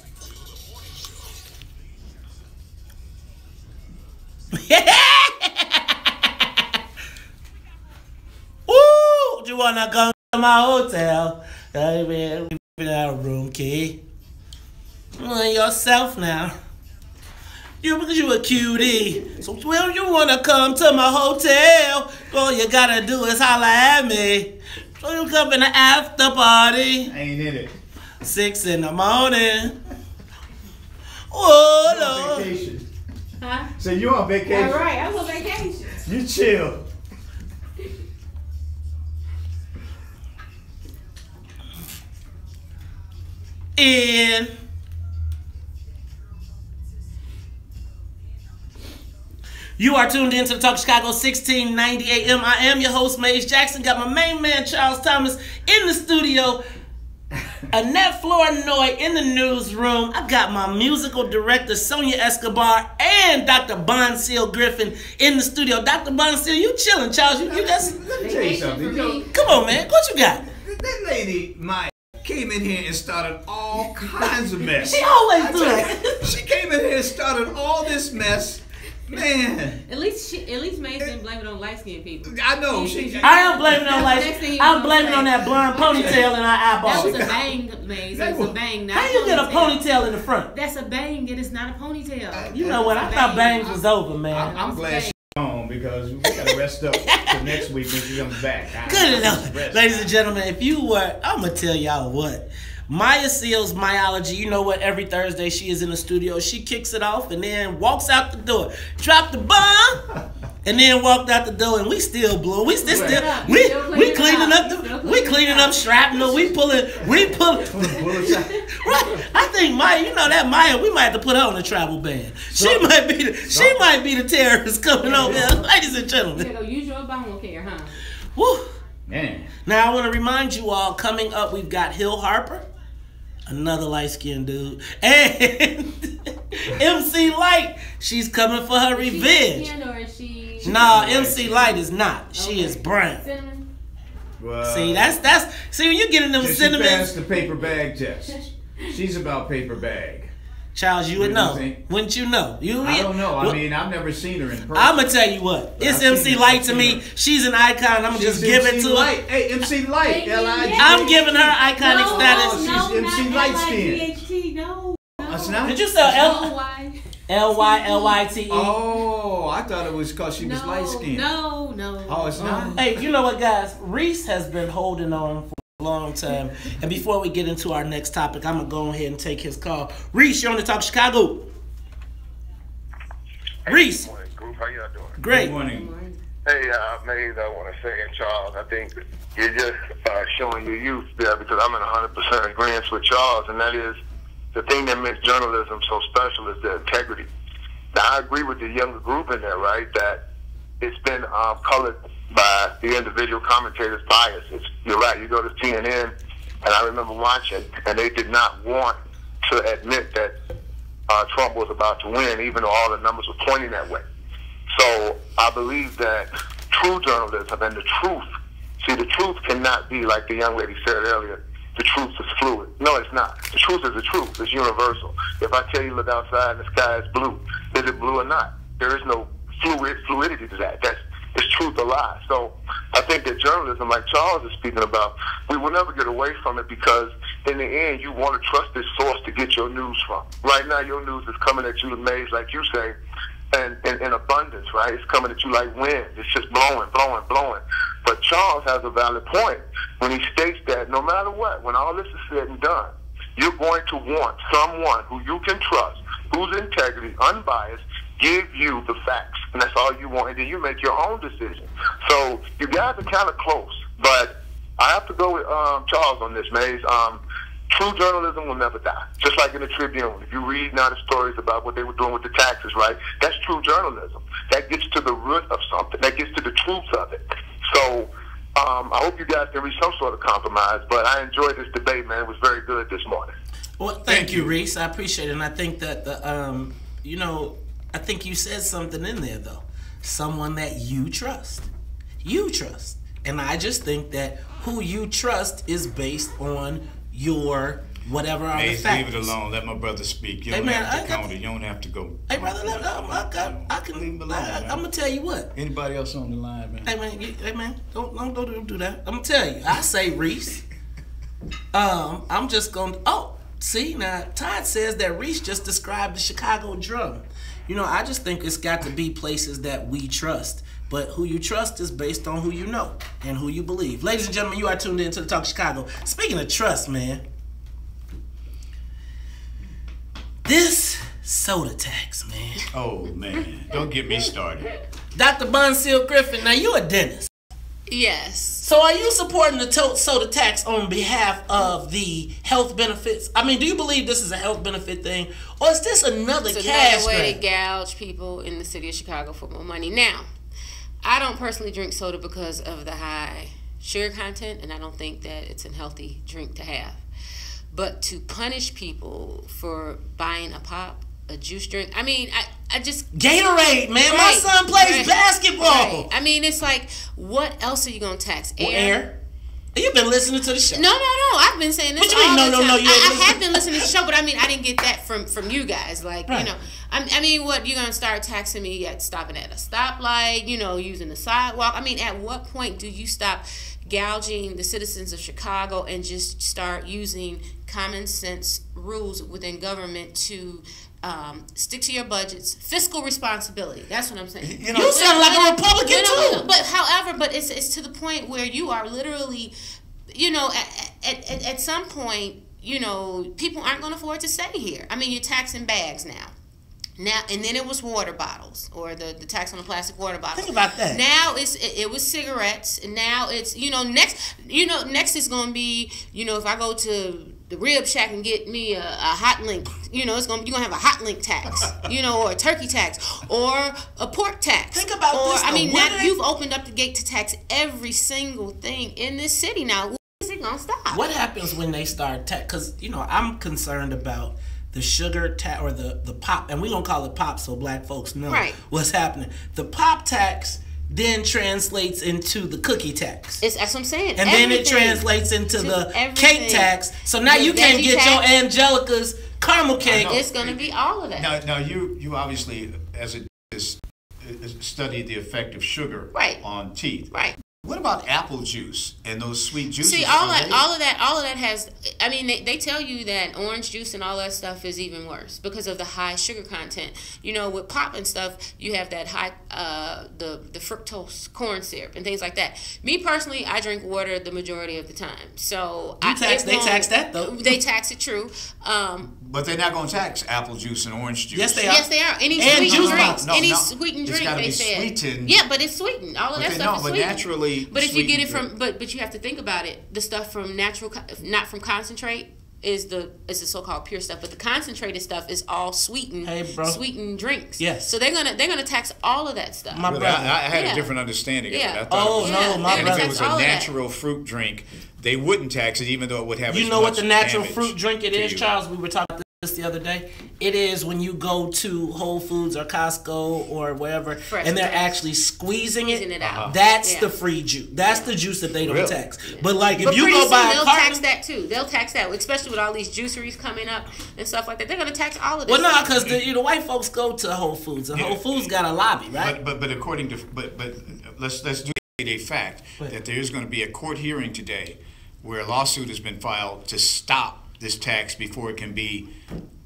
Woo! Do you wanna come to my hotel? Hey man, we got a room key. You want yourself now. Because you a cutie. So when you wanna come to my hotel, all you gotta do is holler at me. So you come in the after party. I ain't in it. 6 in the morning. Oh, Lord. Vacation. Huh? So you on vacation? All right, I'm on vacation. You chill. And you are tuned in to the Talk Chicago 1690 AM. I am your host, Maze Jackson. Got my main man, Charles Thomas, in the studio. Annette Flournoy in the newsroom. I got my musical director, Sonia Escobar, and Dr. Bonseal Griffin in the studio. Dr. Bonseal, you chilling, Charles. You just... Let me tell you something. Come on, man. What you got? That lady, Maya, came in here and started all kinds of mess. She always do that. She came in here and started all this mess. Man. At least Maze didn't blame it on light-skinned people. I know. I am blaming on I'm blaming on that blonde ponytail in our eyeballs. That was a bang, Maze. That was a bang. Not how you get a ponytail in the front? That's a bang. It is not a ponytail. You know what? I thought bangs was over, man. I'm glad she's home because we got to rest up for next week when she comes back. Good enough. Ladies and gentlemen, if you were, I'm going to tell y'all what. Maya Seals Myology, you know what? Every Thursday she is in the studio. She kicks it off and then walks out the door. Drop the bomb and then walked out the door, and we still blow. We cleaning up shrapnel. We pulling. Right. I think Maya, you know that Maya, we might have to put her on a travel ban. She might be the terrorist coming over here, ladies and gentlemen. You gotta go use your Obamacare, huh? Woo. Man. Now I want to remind you all, coming up, we've got Harper, another light-skinned dude, and MC Lyte. She's coming for her revenge. Or is she? Nah, MC Lyte is not. She is brown. Cinnamon? Well, See, that's see when you get in them cinnamon. She passed the paper bag test. She's about paper bag. Charles, you would know. Wouldn't you know? I don't know. I mean, I've never seen her in person. I'm going to tell you what. It's MC Lyte to me. She's an icon. I'm going to just give it to her. Hey, MC Lyte. L-I-G. I'm giving her iconic status. She's MC Lyte skin. No. That's not? Did you say L-Y-L-Y-T-E? Oh, I thought it was because she was light skinned. No. Oh, it's not? Hey, you know what, guys? Reese has been holding on for a long time. And before we get into our next topic, I'm going to go ahead and take his call. Reese, you're on the Talk Chicago. Reese. Good morning, group. How y'all doing? Great. Good morning. Hey, Maze, I want to say, and Charles, I think you're just showing your youth there, because I'm in 100% agreement with Charles, and that is the thing that makes journalism so special is the integrity. Now, I agree with the younger group in there, right, that it's been colored by the individual commentators' biases. You're right. You go to CNN, and I remember watching, and they did not want to admit that Trump was about to win, even though all the numbers were pointing that way. So I believe that true journalism and the truth, see, the truth cannot be like the young lady said earlier, the truth is fluid. No, it's not. The truth is the truth. It's universal. If I tell you look outside and the sky is blue, is it blue or not? There is no fluidity to that. It's truth or lie. So I think that journalism, like Charles is speaking about, we will never get away from it, because in the end, you want to trust this source to get your news from. Right now, your news is coming at you in maze, like you say, and in abundance, right? It's coming at you like wind. It's just blowing, blowing, blowing. But Charles has a valid point when he states that no matter what, when all this is said and done, you're going to want someone who you can trust, whose integrity, unbiased, give you the facts. And that's all you want. And then you make your own decision. So you guys are kind of close. But I have to go with Charles on this, Maze. True journalism will never die. Just like in the Tribune. If you read now the stories about what they were doing with the taxes, right? That's true journalism. That gets to the root of something. That gets to the truth of it. So I hope you guys can reach some sort of compromise. But I enjoyed this debate, man. It was very good this morning. Well, thank you, Reese. I appreciate it. And I think that, I think you said something in there, though. Someone that you trust. You trust. And I just think that who you trust is based on your whatever are the facts. Leave it alone. Let my brother speak. You don't have to counter. You don't have to go. Hey, brother, I can leave him alone. I'm gonna tell you what. Anybody else on the line, man? Hey, man, don't do that. I'm gonna tell you. I say Reese. I'm just gonna. Oh, see now, Todd says that Reese just described the Chicago drum. I just think it's got to be places that we trust. But who you trust is based on who you know and who you believe. Ladies and gentlemen, you are tuned in to the Talk Chicago. Speaking of trust, man, this soda tax, man. Oh, man. Don't get me started. Dr. Bonsil Griffin, now you a dentist. Yes. So are you supporting the soda tax on behalf of the health benefits? I mean, do you believe this is a health benefit thing? Or is this another cash grab? Way to gouge people in the city of Chicago for more money. Now, I don't personally drink soda because of the high sugar content, and I don't think that it's a healthy drink to have. But to punish people for buying a pop, a juice drink, I mean, I just... Gatorade, man. My son plays basketball. Right. I mean, it's like, what else are you going to tax? Air? You've been listening to the show. No. I've been saying this what you mean, all the time. I have been listening to the show, but I mean, I didn't get that from you guys. Like, right. I mean, what, you're going to start taxing me at stopping at a stoplight, using the sidewalk? I mean, at what point do you stop gouging the citizens of Chicago and just start using common sense rules within government to stick to your budgets, fiscal responsibility? That's what I'm saying. You sound like a Republican too. But it's to the point where you are literally, at some point, people aren't going to afford to stay here. I mean, you're taxing bags now. And then it was water bottles, or the tax on the plastic water bottles. Think about that. Now it was cigarettes, and now it's next is going to be if I go to the Rib Shack and get me a hot link, you're gonna have a hot link tax, or a turkey tax, or a pork tax. Think about this. I mean, now you've opened up the gate to tax every single thing in this city. Now, when is it gonna stop? What happens when they start tax? Because I'm concerned about the sugar tax or the pop, and we gonna call it pop so black folks know what's happening. The pop tax then translates into the cookie tax. That's what I'm saying. And then it translates into the cake tax. So now you can't get your Angelica's caramel cake. It's going to be all of that. Now you obviously, as a dentist, study the effect of sugar on teeth. Right. What about apple juice and those sweet juices? See, all of that has. I mean, they tell you that orange juice and all that stuff is even worse because of the high sugar content. With pop and stuff, you have that high the fructose corn syrup and things like that. Me personally, I drink water the majority of the time. So they tax that though. They tax it, true. But they're not going to tax apple juice and orange juice. Yes, they are. Yes, they are. Any sweetened drinks, sweetened drink, they said. Sweetened. Yeah, but it's sweetened. All of that stuff is sweetened. Naturally. But if you get it from, but you have to think about it. The stuff from natural, not from concentrate, is the so-called pure stuff. But the concentrated stuff is all sweetened, sweetened drinks. Yes. So they're gonna tax all of that stuff. My brother, I had a different understanding of it. I thought my brother. If it was a natural fruit drink, they wouldn't tax it, even though it would have. You know what the natural fruit drink it is, Charles? We were talking about this the other day. It is when you go to Whole Foods or Costco or wherever, and they're actually squeezing it out. That's the free juice. That's the juice that they don't tax. But like if you go buy a carton, they'll tax that too. They'll tax that, especially with all these juiceries coming up and stuff like that. They're gonna tax all of this. Well, no, because the white folks go to Whole Foods, and Whole Foods got a lobby, right? But let's do a fact that there is going to be a court hearing today where a lawsuit has been filed to stop this tax before it can be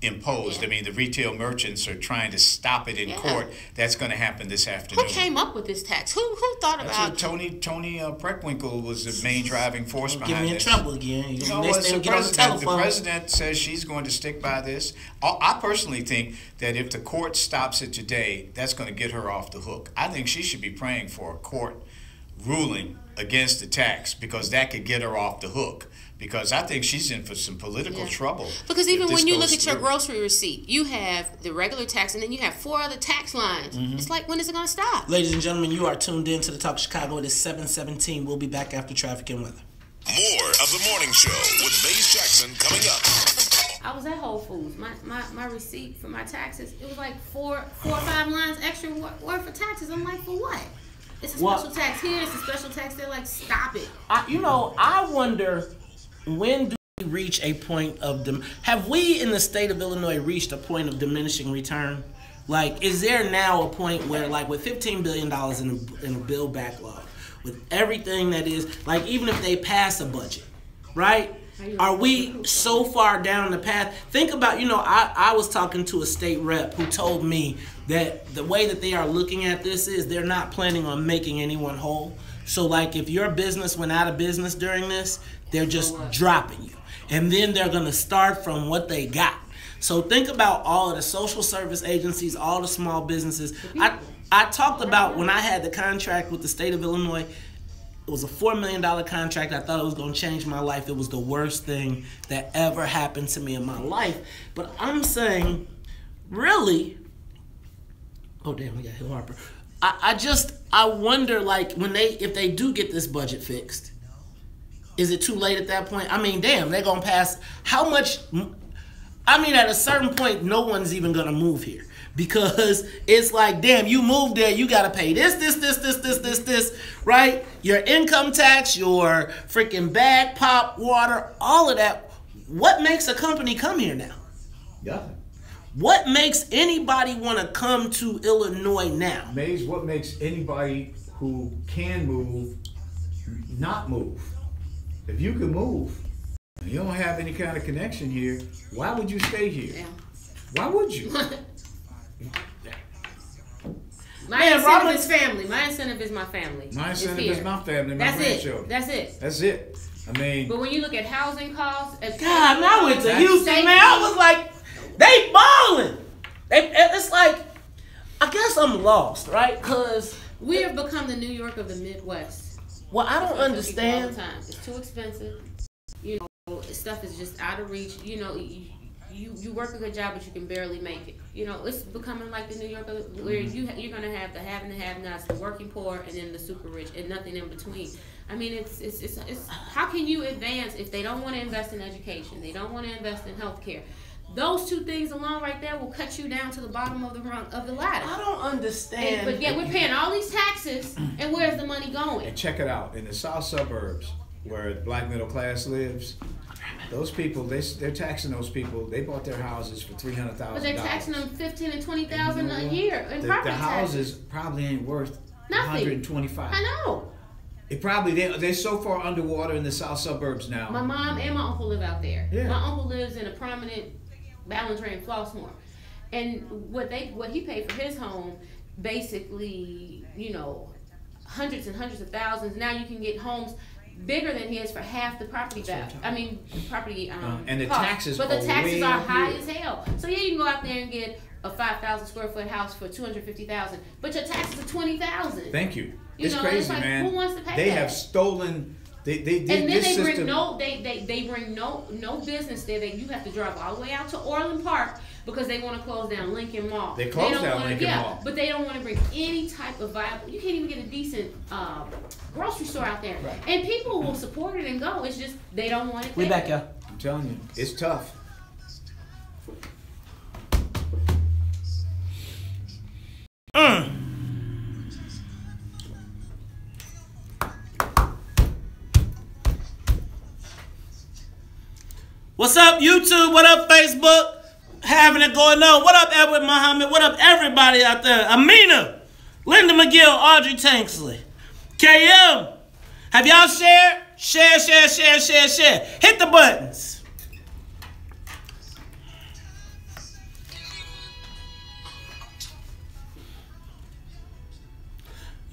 imposed. Yeah. I mean, the retail merchants are trying to stop it in court. That's going to happen this afternoon. Who came up with this tax? Who thought about Tony Preckwinkle was the main driving force behind this. Get me in trouble again. The president says she's going to stick by this. I personally think that if the court stops it today, that's going to get her off the hook. I think she should be praying for a court ruling against the tax, because that could get her off the hook. Because I think she's in for some political trouble. Because even when you look at your grocery receipt, you have the regular tax, and then you have 4 other tax lines. It's like, when is it going to stop? Ladies and gentlemen, you are tuned in to the Talk Chicago. It is 7:17. We'll be back after traffic and weather. More of the morning show with Maze Jackson coming up. I was at Whole Foods. My receipt for my taxes, it was like four or five lines extra worth of taxes. I'm like, for what? It's a special tax here, it's a special tax there. Like, stop it. I wonder, when do we reach a point of have we in the state of Illinois reached a point of diminishing return? Like, is there now a point where, like, with $15 billion in a bill backlog, with everything that is, like, even if they pass a budget, right? Are we so far down the path? Think about, I was talking to a state rep who told me that the way that they are looking at this is they're not planning on making anyone whole. So, like, if your business went out of business during this, they're just dropping you. And then they're going to start from what they got. So think about all of the social service agencies, all the small businesses. I talked about when I had the contract with the state of Illinois. It was a $4 million contract. I thought it was going to change my life. It was the worst thing that ever happened to me in my life. But I'm saying, really, oh damn, we got Hill Harper. I wonder, like, if they do get this budget fixed, is it too late at that point? I mean, damn, they're going to pass how much? I mean, at a certain point, no one's even going to move here. Because it's like, damn, you moved there, you got to pay this, right? Your income tax, your freaking bag, pop, water, all of that. What makes a company come here now? Nothing. What makes anybody want to come to Illinois now? Maze, what makes anybody who can move not move? If you can move, and you don't have any kind of connection here, why would you stay here? Yeah. Why would you? My incentive is family. My incentive is my family. My incentive is my family, my grandchildren. That's it. I mean, but when you look at housing costs, God, man, I went to Houston, man. I was like, they balling. It's like, I guess I'm lost, right? Because we have become the New York of the Midwest. Well, I don't understand. All the time. It's too expensive. Stuff is just out of reach. You work a good job, but you can barely make it. It's becoming like the New York where you're going to have the have and the have-nots, the working poor, and then the super rich, and nothing in between. I mean, it's how can you advance if they don't want to invest in education? They don't want to invest in healthcare. Those two things alone right there will cut you down to the bottom of the rung of the ladder. I don't understand. But yet we're paying all these taxes, and where's the money going? And check it out. In the south suburbs, where the black middle class lives, those people, they're taxing those people. They bought their houses for $300,000. But they're taxing them $15,000 and $20,000 a year in property the houses probably ain't worth nothing. $125,000. I know. It probably they're so far underwater in the south suburbs now. My mom and my uncle live out there. Yeah. My uncle lives in a prominent Ballantrae and Flossmoor, and what he paid for his home, basically, hundreds and hundreds of thousands. Now you can get homes bigger than his for half the property value. I mean, property and the cost. taxes, but the taxes are high here. as hell. So yeah, you can go out there and get a 5,000 square foot house for $250,000, but your taxes are $20,000. Thank you. It's crazy, it's like, man. Who wants to pay they that? have stolen. They and then this they system. bring no business there. You have to drive all the way out to Orland Park because they want to close down Lincoln Mall. They closed down Lincoln Mall. But they don't want to bring any type of viable. You can't even get a decent grocery store out there. Right. And people will support it and go. It's just they don't want it. We back, y'all. I'm telling you, it's tough. What's up, YouTube? What up, Facebook? Having it going on. What up, Edward Muhammad? What up, everybody out there? Amina, Linda McGill, Audrey Tanksley, KM. Have y'all shared? Share, share, share, share, share. Hit the buttons.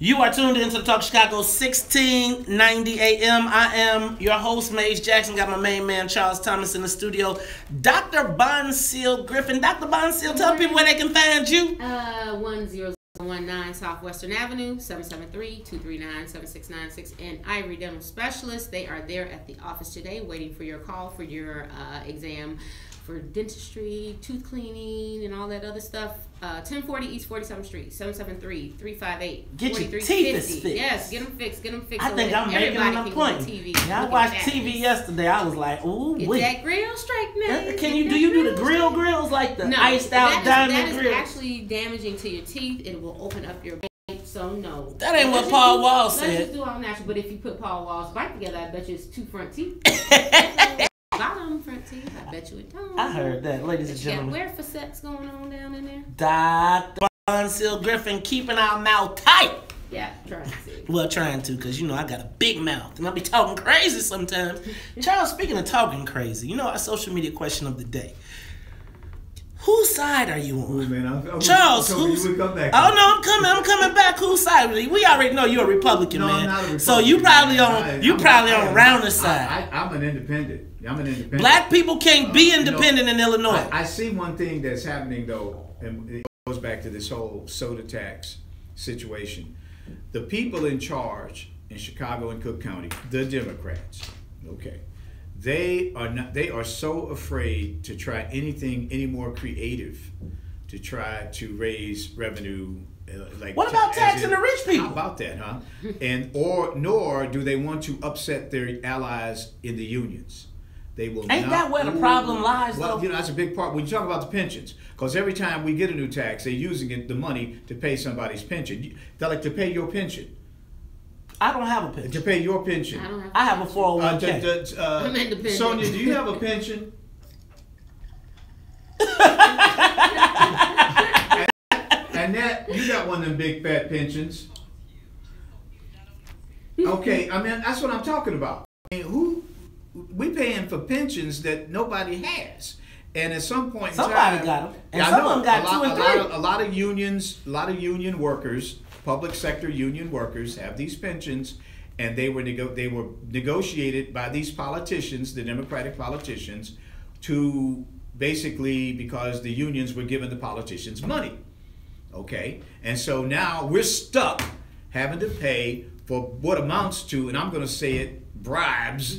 You are tuned into the Talk Chicago 1690 AM. I am your host, Maze Jackson. Got my main man, Charles Thomas, in the studio. Dr. Bonseal Griffin. Dr. Bonseal, tell people where they can find you. 10019 Southwestern Avenue, 773-239-7696. And Ivory Dental Specialists. They are there at the office today waiting for your call for your exam for dentistry, tooth cleaning, and all that other stuff. 1040 East 47th Street, 773-358-4350. Get your teeth fixed. Yes, get them fixed. Get them fixed. I think I'm making an appointment. Yeah, I watched TV yesterday. I was like, ooh, get that grill straight, man. Can you do the grills like the iced out diamond grill? That is actually damaging to your teeth. It will open up your bite. So no. That ain't what Paul Wall said. Let's just do all natural. But if you put Paul Wall's bite together, I bet you it's 2 front teeth. Bottom front teeth. I bet you it don't. I heard that, ladies and gentlemen. Where facets going on down in there? Dr. Bonseal Griffin keeping our mouth tight. Yeah, trying to. Well, trying to, because, you know, I got a big mouth. And I be talking crazy sometimes. Charles, speaking of talking crazy, you know, our social media question of the day. Whose side are you on? Ooh, man, Charles, who's... Oh, no, I'm coming back. Whose side? We already know you're a Republican, man. I'm not a Republican. So you probably on Rounder's side. I'm an independent. Black people can't be independent in Illinois. I see one thing that's happening, though, and it goes back to this whole soda tax situation. The people in charge in Chicago and Cook County, the Democrats, okay, they are so afraid to try anything any more creative to try to raise revenue. What about taxing the rich people? How about that, huh? Nor do they want to upset their allies in the unions. They will Ain't that where the problem lies, though? Well, you know, that's a big part. When you talk about the pensions, because every time we get a new tax, they're using the money to pay somebody's pension. They like to pay your pension. I don't have a pension. To pay your pension. I have a 401k. I'm independent. Sonia, do you have a pension? And that, you got one of them big fat pensions. Okay, I mean, that's what I'm talking about. I mean, we paying for pensions that nobody has, and at some point somebody in time, got them, and some of them got 2 and 3. A lot of unions, a lot of union workers, public sector union workers, have these pensions, and they were negotiated by these politicians, the Democratic politicians, to basically because the unions were giving the politicians money. Okay, and so now we're stuck having to pay for what amounts to, and I'm going to say it, bribes.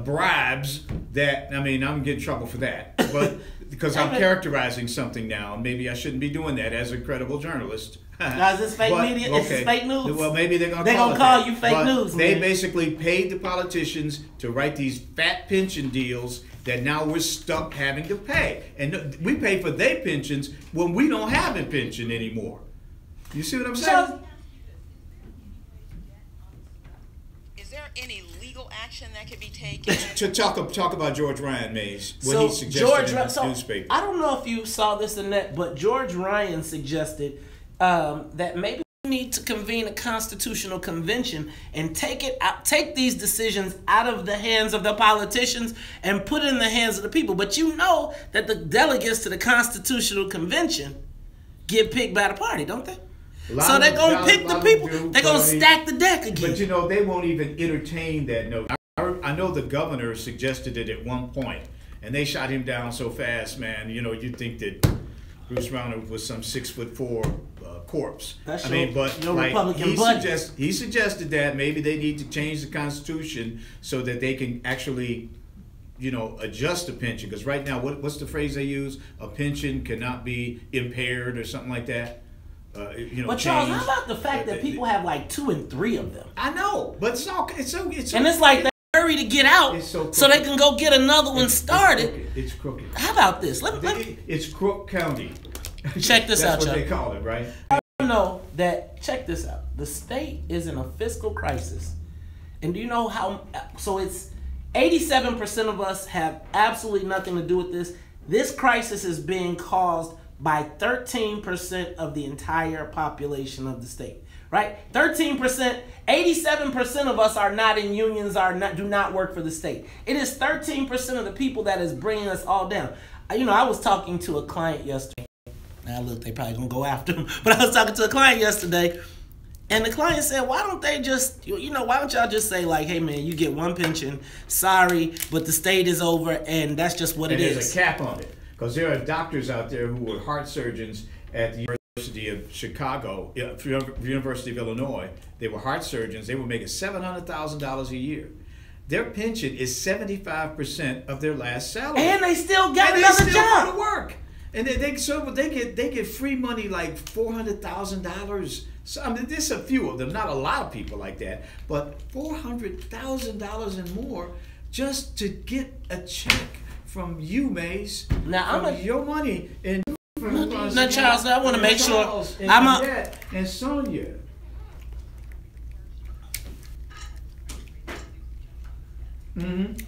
Bribes that, I mean, I'm gonna get in trouble for that, but because I'm characterizing something now, and maybe I shouldn't be doing that as a credible journalist. Now, is this fake media? Okay. Is this fake news? Well, maybe they're gonna call you fake news. They basically paid the politicians to write these fat pension deals that now we're stuck having to pay, and we pay for their pensions when we don't have a pension anymore. You see what I'm saying? Any legal action that could be taken? To talk about George Ryan, Mays, when he suggested in the newspaper. I don't know if you saw this in that, but George Ryan suggested that maybe we need to convene a constitutional convention and take these decisions out of the hands of the politicians and put it in the hands of the people. But you know that the delegates to the constitutional convention get picked by the party, don't they? So they're going to pick the people. They're going to stack the deck again. But, you know, they won't even entertain that note. I know the governor suggested it at one point, and they shot him down so fast, man. You know, you'd think that Bruce Rauner was some 6'4" corpse. That's he suggested that maybe they need to change the Constitution so that they can actually, you know, adjust the pension. Because right now, what's the phrase they use? A pension cannot be impaired or something like that. You know, but Charles, how about the fact that people have like 2 and 3 of them? I know, but it's and it's like they hurry to get out so they can go get another one started. It's crooked. How about this? It's Crook County. Check this out, That's what they call it, right? I know that. Check this out. The state is in a fiscal crisis, and do you know how? So it's 87% of us have absolutely nothing to do with this. This crisis is being caused by 13% of the entire population of the state. right? 13%, 87% of us are not in unions, do not work for the state. It is 13% of the people that is bringing us all down. You know, I was talking to a client yesterday. Now look, they probably gonna go after him, but I was talking to a client yesterday, and the client said, why don't they just, why don't y'all just say like, hey man, you get one pension, sorry, but the state is over, and that's just what it is. There's a cap on it, because there are doctors out there who were heart surgeons at the University of Chicago, University of Illinois. They were heart surgeons. They were making $700,000 a year. Their pension is 75% of their last salary, and they still got another job go to work. And they get free money like $400,000. So I mean, there's a few of them, not a lot of people like that, but $400,000 and more just to get a check from you, Mace. Now your money and now, Charles, I want to make sure and Sonia. Mm-hmm.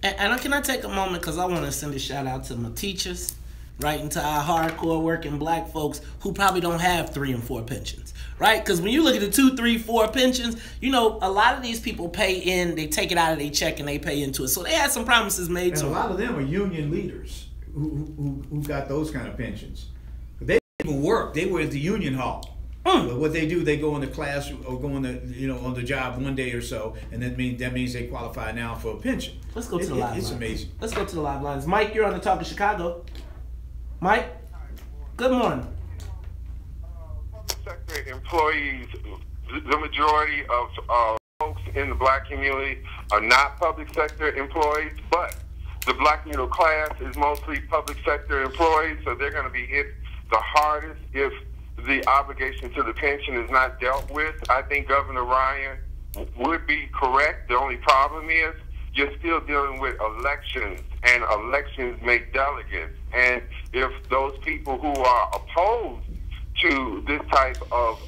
And can I take a moment, because I want to send a shout out to my teachers, right, and to our hardcore working black folks who probably don't have 3 and 4 pensions, right? Because when you look at the 2, 3, 4 pensions, a lot of these people pay in, they take it out of their check and they pay into it. So they had some promises made to them. A lot of them are union leaders who got those kind of pensions. They didn't even work. They were at the union hall. But what they do, they go into class or go on on the job one day or so, and that means they qualify now for a pension. Let's go to the live lines. It's amazing. Let's go to the live lines. Mike, you're on the Talk of Chicago. Mike, good morning. Public sector employees, the majority of folks in the black community are not public sector employees, but the black middle class is mostly public sector employees, so they're going to be hit the hardest if the obligation to the pension is not dealt with. I think Governor Ryan would be correct. The only problem is you're still dealing with elections, and elections make delegates. And if those people who are opposed to this type of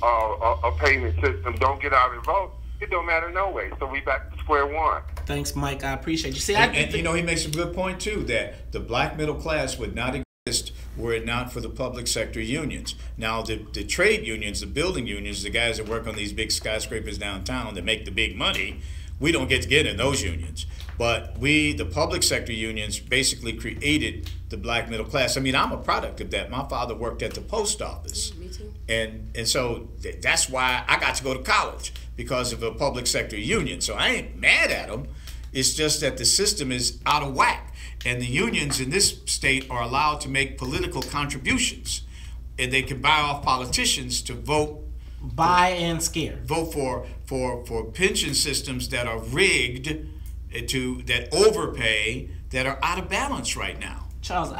a payment system don't get out and vote, it don't matter no way. So we back to square one. Thanks, Mike. I appreciate you. See, and he makes a good point too, that the black middle class would not exist were it not for the public sector unions. Now, the trade unions, the building unions, the guys that work on these big skyscrapers downtown that make the big money, we don't get to get in those unions. But the public sector unions, basically created the black middle class. I mean, I'm a product of that. My father worked at the post office. Me too. And so that's why I got to go to college, because of a public sector union. So I ain't mad at them. It's just that the system is out of whack. And the unions in this state are allowed to make political contributions, and they can buy off politicians to vote. Buy and scare. Vote for pension systems that are rigged, that overpay, that are out of balance right now. Charles,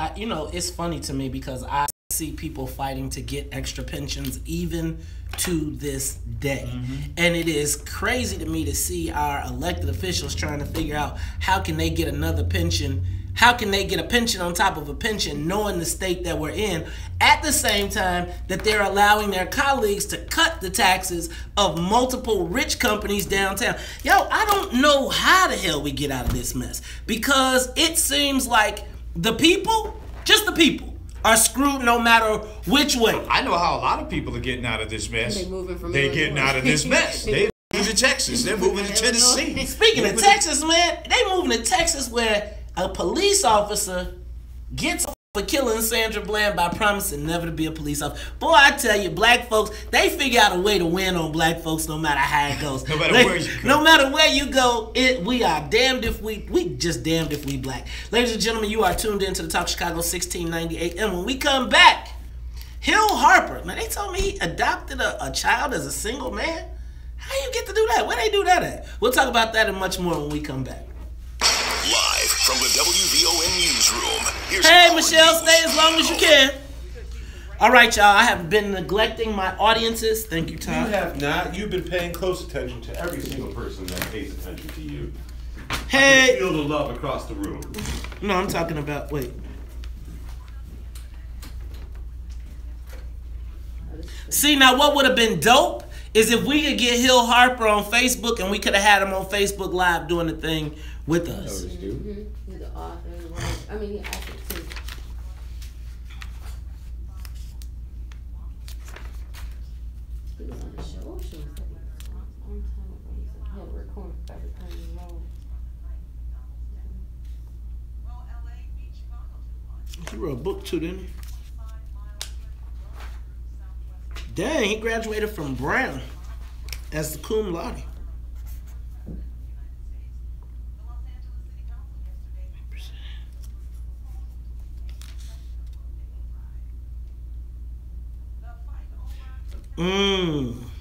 it's funny to me because I see people fighting to get extra pensions even to this day. And it is crazy to me to see our elected officials trying to figure out how can they get another pension. How can they get a pension on top of a pension, knowing the state that we're in, at the same time that they're allowing their colleagues to cut the taxes of multiple rich companies downtown? Yo, I don't know how the hell we get out of this mess, because it seems like the people, just the people, are screwed no matter which way. I know how a lot of people are getting out of this mess. They're getting out of this mess. They moving to Texas. They're moving to Tennessee. Speaking of Texas, man, they moving to Texas where a police officer gets off for killing Sandra Bland by promising never to be a police officer. Boy, I tell you, black folks, they figure out a way to win on black folks no matter how it goes. No matter where you go. No matter where you go, we are damned if we just damned if we black. Ladies and gentlemen, you are tuned into the Talk Chicago 1698. And when we come back, Hill Harper, man, they told me he adopted a child as a single man. How you get to do that? Where they do that at? We'll talk about that and much more when we come back. Live from the WVON newsroom. Hey, Michelle, stay as long as you can. All right, y'all. I have been neglecting my audiences. Thank you, Tom. You have not. You've been paying close attention to every single person that pays attention to you. Hey. I can feel the love across the room. No, I'm talking about, wait. See, now what would have been dope is if we could get Hill Harper on Facebook and we could have had him on Facebook Live doing the thing with us. He's the author, the writer. I mean, he acted too. He was on the show. What show was that? A long time ago. He was on Recording Role. He wrote a book too, didn't he? Dang, he graduated from Brown as the cum laude. I'm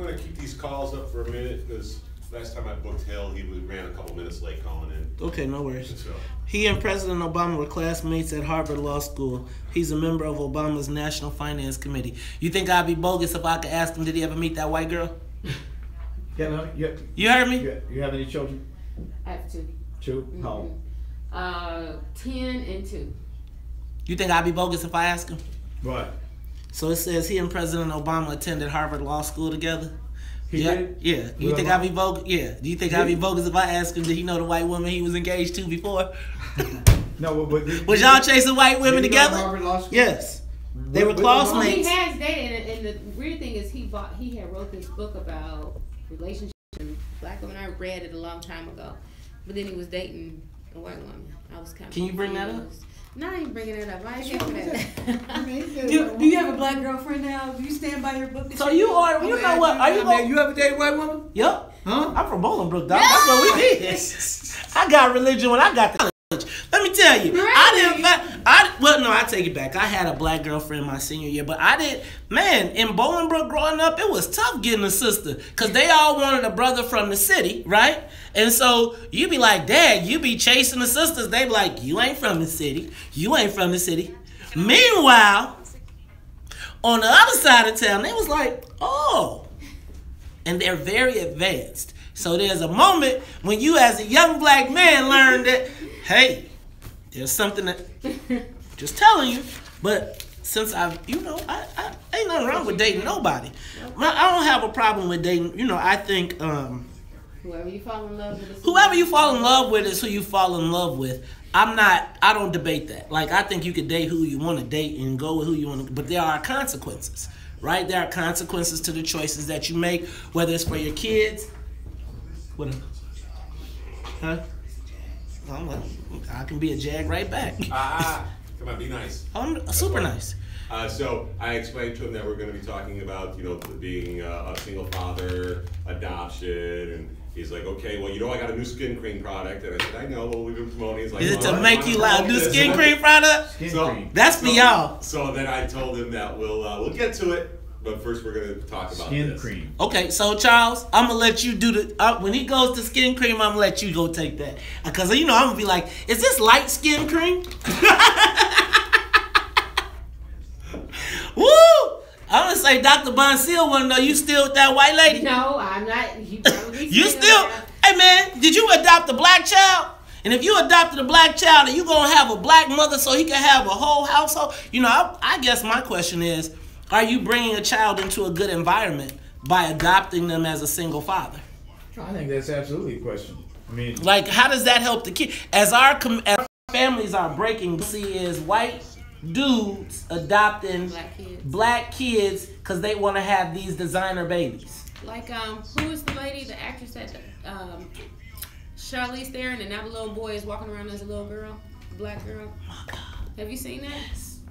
going to keep these calls up for a minute because last time I booked Hill, he ran a couple minutes late calling in. Okay, no worries. So. He and President Obama were classmates at Harper Law School. He's a member of Obama's National Finance Committee. You think I'd be bogus if I could ask him, did he ever meet that white girl? You heard me? You have any children? I have 2. 2? Mm-hmm. How old? 10 and 2. You think I'd be bogus if I ask him? What? So it says he and President Obama attended Harvard Law School together. He did? Yeah. You think I'd be bogus? Yeah. Do you think I'd be bogus if I asked him, did he know the white woman he was engaged to before? No, but was y'all chasing white women together? Harvard Law School? Yes. They were classmates. He has dated, and the weird thing is he had wrote this book about relationships and black women. I read it a long time ago, but then he was dating a white woman. I was kind of. Can you bring that up? No, I ain't bringing it up. I ain't bringing that. Do you have a black girlfriend now? Do you stand by your book? So you are. You know what? Are you? You ever dated a white woman? Yup. Huh? I'm from Bolingbrook, dog. That's what we did. I got religion when I got to college. Let me tell you, I take it back. I had a black girlfriend my senior year, but I didn't. Man, in Bolingbrook growing up, it was tough getting a sister because they all wanted a brother from the city, right? And so you be like, Dad, you be chasing the sisters. They be like, you ain't from the city. You ain't from the city. Meanwhile, on the other side of town, they was like, oh. And they're very advanced. So there's a moment when you as a young black man learn that, hey, there's something that, just telling you. But since I ain't nothing wrong with dating nobody. I don't have a problem with dating. I think whoever you fall in love with. Whoever you fall in love with is who you fall in love with. I don't debate that. Like, I think you could date who you want to date and go with who you want to, but there are consequences, right? There are consequences to the choices that you make, whether it's for your kids. What? Huh? I can be a jag right back. Come on, be nice. I'm super nice. So I explained to him that we're going to be talking about, being a single father, adoption, and he's like, okay, well, I got a new skin cream product, and I said, I know, well, we've been promoting. He's like, is it to make you like a new skin cream product? That's for y'all. So then I told him that we'll get to it. But first, we're going to talk about skin cream. Okay, so Charles, I'm going to let you do the... when he goes to skin cream, I'm going to let you go take that. Because, I'm going to be like, is this light skin cream? Woo! I'm going to say Dr. Bonseal want to know, you still with that white lady? No, I'm not. You still... Hey, man, did you adopt a black child? And if you adopted a black child and you going to have a black mother so he can have a whole household? I guess my question is, are you bringing a child into a good environment by adopting them as a single father? I think that's absolutely a question. Like, how does that help the kid? As our families are breaking, see is white dudes adopting black kids because they want to have these designer babies. Like, who is the lady, the actress that Charlize Theron, and now the little boy is walking around as a little girl, a black girl. Oh my God. Have you seen that?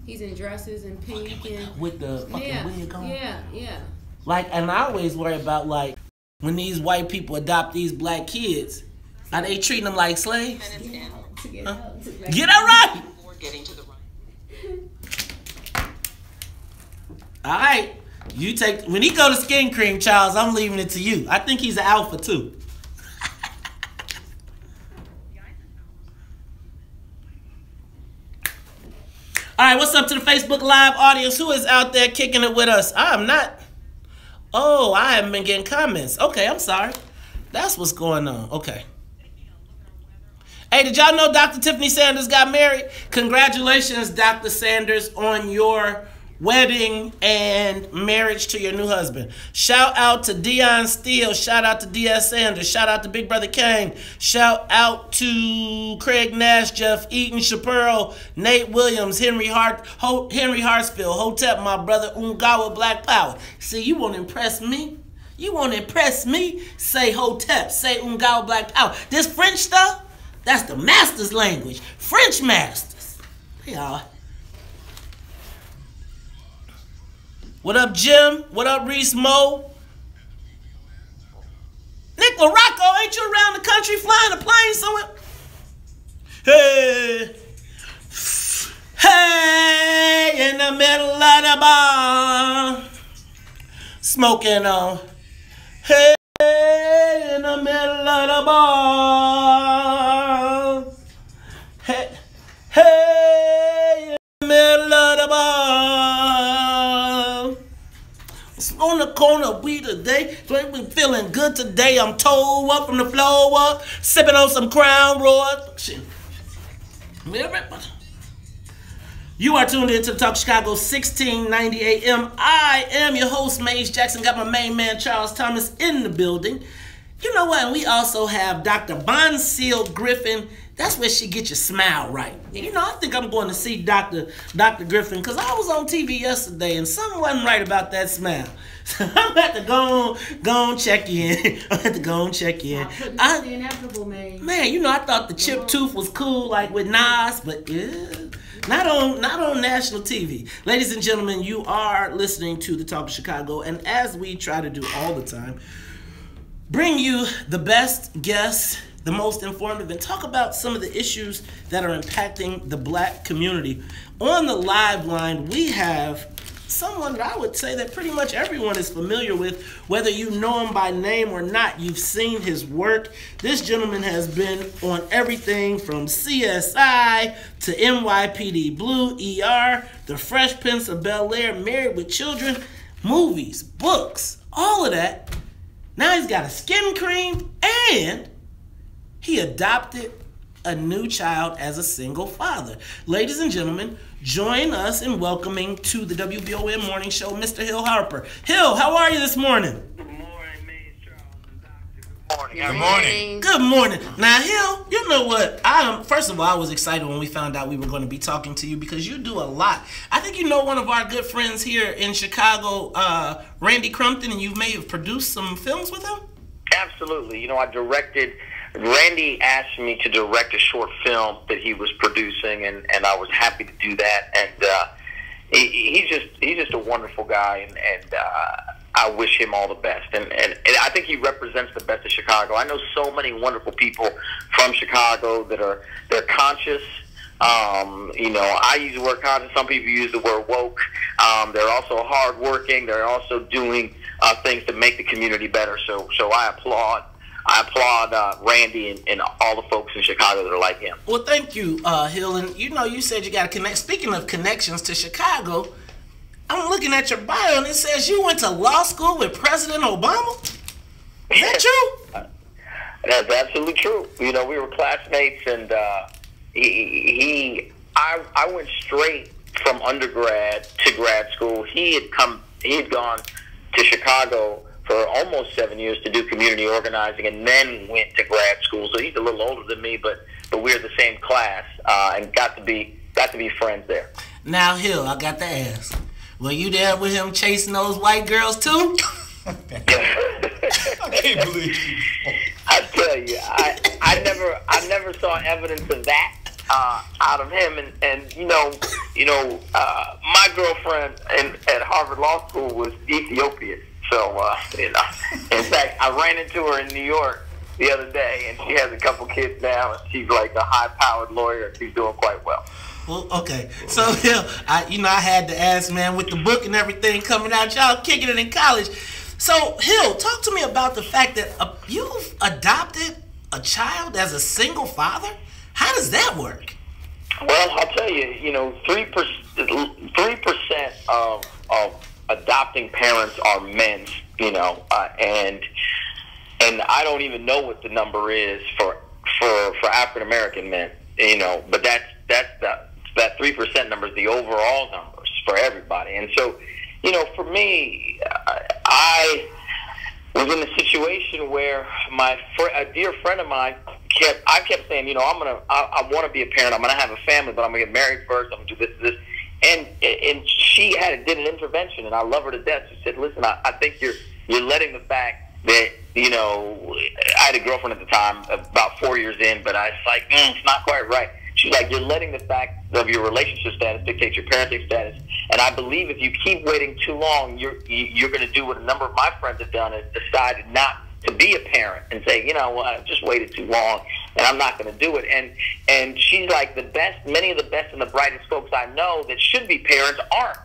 He's in dresses and pink and with the fucking wig on. Yeah. Like, and I always worry about, like, when these white people adopt these black kids, are they treating them like slaves? Get that right. All right. You take, when he go to skin cream, Charles, I'm leaving it to you. I think he's an alpha too. All right, what's up to the Facebook Live audience? Who is out there kicking it with us? I'm not. Oh, I haven't been getting comments. Okay, I'm sorry. That's what's going on. Okay. Hey, did y'all know Dr. Tiffany Sanders got married? Congratulations, Dr. Sanders, on your wedding and marriage to your new husband. Shout out to Deion Steele. Shout out to D.S. Sanders. Shout out to Big Brother Kane. Shout out to Craig Nash, Jeff Eaton, Shapiro, Nate Williams, Henry Hartsfield, Hotep, my brother, Ungawa, Black Power. See, you want to impress me? You want to impress me? Say Hotep. Say Ungawa, Black Power. This French stuff, that's the master's language. French masters. They are. What up, Jim? What up, Reese Mo? Nick LaRocco, ain't you around the country flying a plane somewhere? Hey, hey, in the middle of the bar, smoking on. Hey, in the middle of the bar. Hey, hey, in the middle of the bar. On the corner of we today, so I've been feeling good today. I'm toe up from the floor up, sipping on some Crown Royal. You are tuned in to the Talk Chicago 1690 AM. I am your host, Maze Jackson. Got my main man, Charles Thomas, in the building. You know what? And we also have Dr. Bonseal Griffin. That's where she gets your smile right. You know, I think I'm going to see Dr. Griffin because I was on TV yesterday and something wasn't right about that smile. So I'm going to have to go on check in. I have to go and check in. Man, you know, I thought the chipped tooth was cool, like with Nas, but yeah, not on national TV. Ladies and gentlemen, you are listening to the Talk of Chicago, and as we try to do all the time, bring you the best guests, the most informative, and talk about some of the issues that are impacting the black community. On the live line, we have someone that I would say that pretty much everyone is familiar with, whether you know him by name or not. You've seen his work. This gentleman has been on everything from CSI to NYPD Blue, ER, The Fresh Prince of Bel-Air, Married with Children, movies, books, all of that. Now he's got a skin cream, and he adopted a new child as a single father. Ladies and gentlemen, join us in welcoming to the WVON Morning Show, Mr. Hill Harper. Hill, how are you this morning? Good morning, Maze, Charles, and Doctor. Good morning. Good morning. Good morning. Now, Hill, you know what? First of all, I was excited when we found out we were going to be talking to you because you do a lot. I think you know one of our good friends here in Chicago, Randy Crumpton, and you may have produced some films with him? Absolutely. You know, Randy asked me to direct a short film that he was producing, and I was happy to do that. And he's just a wonderful guy, and I wish him all the best. And I think he represents the best of Chicago. I know so many wonderful people from Chicago they're conscious. You know, I use the word conscious. Some people use the word woke. They're also hardworking. They're also doing things to make the community better. So I applaud Randy and all the folks in Chicago that are like him. Well, thank you, Hill. And you know, you said you got to connect. Speaking of connections to Chicago, I'm looking at your bio and it says you went to law school with President Obama. Is that true? That's absolutely true. You know, we were classmates, and I went straight from undergrad to grad school. He had gone to Chicago for almost 7 years to do community organizing, and then went to grad school. So he's a little older than me, but we're the same class, and got to be friends there. Now, Hill, I got to ask, were you there with him chasing those white girls too? I can't believe you. I tell you, I never saw evidence of that out of him, and you know, my girlfriend at Harvard Law School was Ethiopian. So, you know, in fact, I ran into her in New York the other day, and she has a couple kids now, and she's like a high-powered lawyer, and she's doing quite well. Well, okay. So, Hill, I had to ask, man, with the book and everything coming out, y'all kicking it in college. So, Hill, talk to me about the fact that you've adopted a child as a single father. How does that work? Well, I'll tell you, 3% of adopting parents are men, and I don't even know what the number is for African American men, but that 3% number is the overall numbers for everybody. And so, you know, for me, I was in a situation where a dear friend of mine kept saying, you know, I want to be a parent. I'm going to have a family, but I'm going to get married first. I'm going to do this. And she did an intervention, and I love her to death. She said, listen, I think you're letting the fact that, you know, I had a girlfriend at the time, about 4 years in, but I was like, it's not quite right. She's like, you're letting the fact of your relationship status dictate your parenting status. And I believe if you keep waiting too long, you're going to do what a number of my friends have done, is decided not to be a parent and say, you know what, I've just waited too long and I'm not going to do it. And she's like, many of the best and the brightest folks I know that should be parents aren't.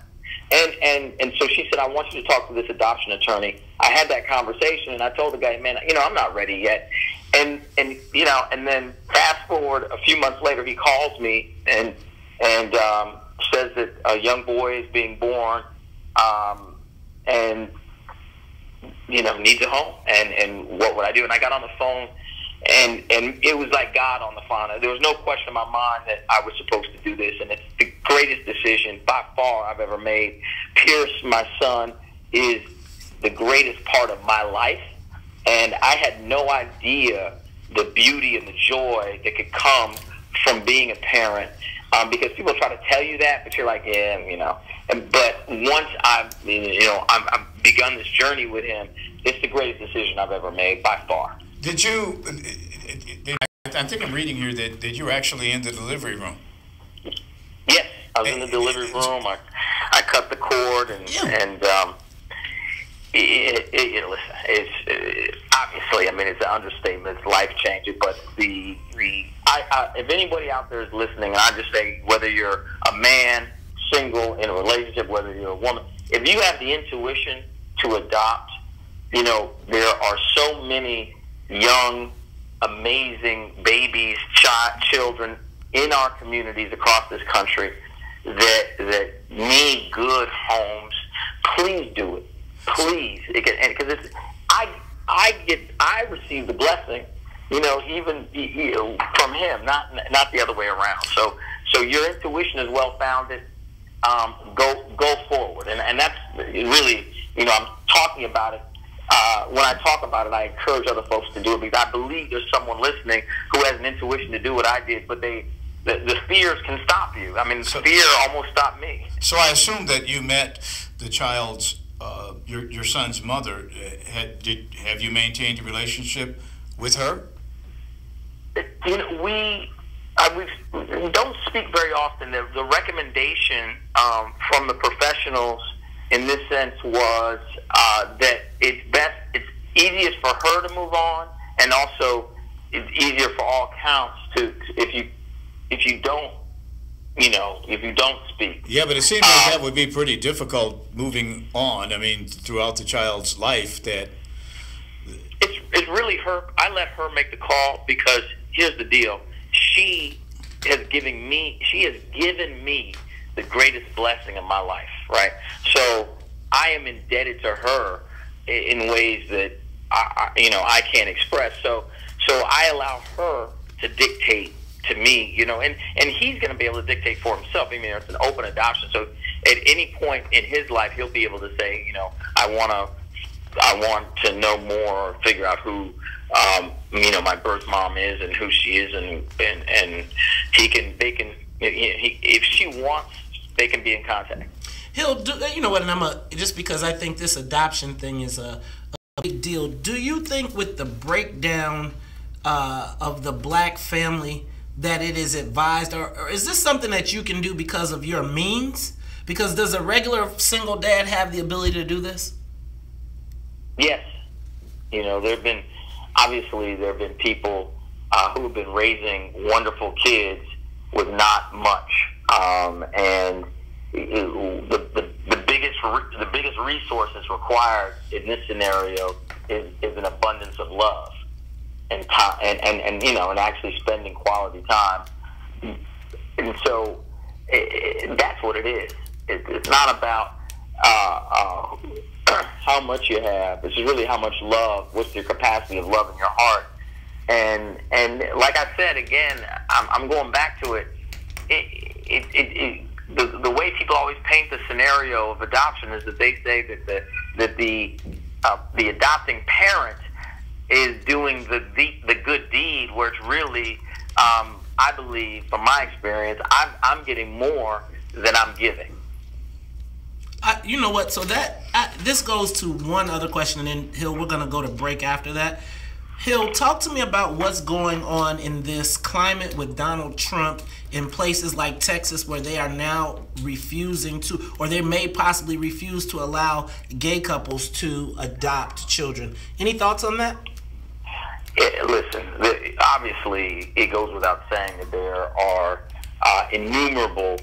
And so she said, I want you to talk to this adoption attorney. I had that conversation, and I told the guy, man, you know, I'm not ready yet. And you know, and then fast forward a few months later, he calls me and says that a young boy is being born, and you know, needs a home. And what would I do? And I got on the phone, and it was like God on the phone. There was no question in my mind that I was supposed to do this, and it's the greatest decision by far I've ever made. Pierce, my son, is the greatest part of my life, and I had no idea the beauty and the joy that could come from being a parent, because people try to tell you that, but you're like, yeah, you know. But once I've begun this journey with him, it's the greatest decision I've ever made by far. Did you? I think I'm reading here that you were actually in the delivery room. Yes, I was in the delivery room. I cut the cord, and listen, it's obviously, I mean, it's an understatement. It's life changing. But if anybody out there is listening, and I just say, whether you're a man, single, in a relationship, whether you're a woman, if you have the intuition to adopt, you know, there are so many young, amazing babies, children in our communities across this country that need good homes. Please do it. Please, because I receive the blessing, you know, even from him, not the other way around. So your intuition is well founded. Go forward, and that's really, you know, I'm talking about it. When I talk about it, I encourage other folks to do it, because I believe there's someone listening who has an intuition to do what I did, but the fears can stop you. I mean, fear almost stopped me. So I assume that you met the child's, your son's mother. Have you maintained a relationship with her? You know, we don't speak very often. The recommendation from the professionals in this sense was that it's easiest for her to move on, and also it's easier for all counts to if you don't speak. Yeah, but it seems like that would be pretty difficult moving on. I mean, throughout the child's life, that it's really her. I let her make the call, because here's the deal: she has given me the greatest blessing in my life, right? So I am indebted to her in ways that I can't express. So I allow her to dictate to me, you know, and he's going to be able to dictate for himself. I mean, it's an open adoption. So at any point in his life, he'll be able to say, you know, I want to know more, or figure out who, you know, my birth mom is and who she is, and if she wants, they can be in contact. He'll do, you know what, and just because I think this adoption thing is a big deal. Do you think with the breakdown of the black family that it is advised, or is this something that you can do because of your means? Because does a regular single dad have the ability to do this? Yes. You know, there have been people who have been raising wonderful kids with not much, and the biggest resources required in this scenario is an abundance of love and time, and you know, and actually spending quality time. And so that's what it is. It's not about how much you have. It's really how much love. What's your capacity of love in your heart? And like I said again, I'm going back to it. the way people always paint the scenario of adoption is that they say that the adopting parent is doing the good deed, where it's really, I believe, from my experience, I'm getting more than I'm giving. You know what? So this goes to one other question, and then Hill, we're gonna go to break after that. Hill, talk to me about what's going on in this climate with Donald Trump in places like Texas, where they are now refusing to, or they may possibly refuse to allow gay couples to adopt children. Any thoughts on that? Listen, obviously, it goes without saying that there are innumerable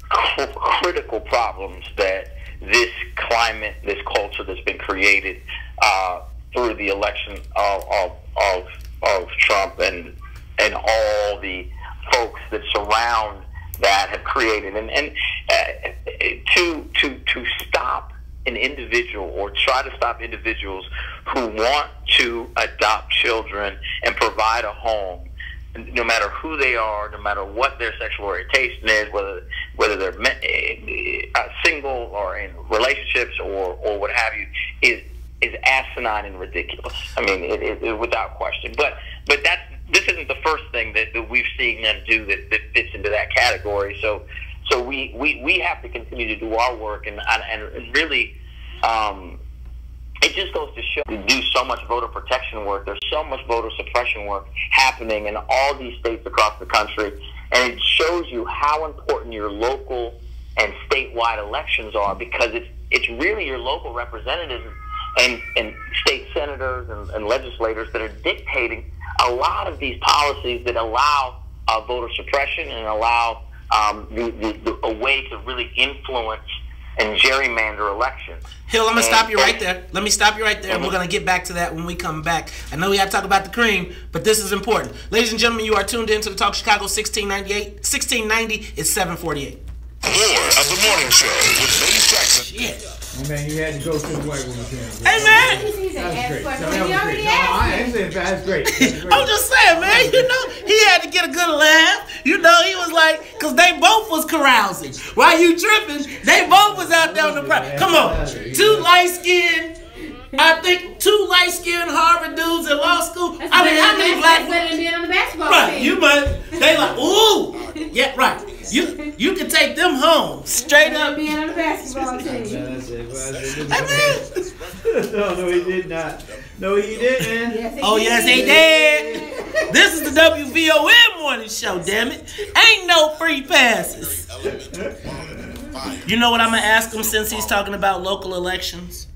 critical problems that this climate, this culture that's been created through the election of Trump and all the folks that surround that have created, and to stop an individual or try to stop individuals who want to adopt children and provide a home, no matter who they are, no matter what their sexual orientation is, whether they're single or in relationships or what have you, is asinine and ridiculous. I mean, it without question. But this isn't the first thing that we've seen them do that fits into that category. So we have to continue to do our work, and really, it just goes to show we do so much voter protection work. There's so much voter suppression work happening in all these states across the country, and it shows you how important your local and statewide elections are, because it's really your local representatives and state senators and legislators that are dictating a lot of these policies that allow voter suppression and allow a way to really influence and gerrymander elections. Hill, I'm going to stop you right there. Let me stop you right there, and we're going to get back to that when we come back. I know we have to talk about the cream, but this is important. Ladies and gentlemen, you are tuned in to the Talk Chicago 1690. It's 748. More of the morning show with Maze Jackson. Shit. Hey man, you had to go through the white woman thing. Hey man! That's great. I ain't saying that's great. I'm just saying, man, you know, he had to get a good laugh. You know, he was like, because they both was carousing. While you tripping, they both was out there on the pride. Come on. Two light-skinned Harvard dudes in law school. I mean, how many black better than on the basketball right, team. you must. They like, ooh, yeah, right. You can take them home straight up. Being on the basketball team. No, he did not. No, he didn't. Yes, he did. This is the WVON morning show. Damn it, ain't no free passes. You know what I'm gonna ask him since he's talking about local elections?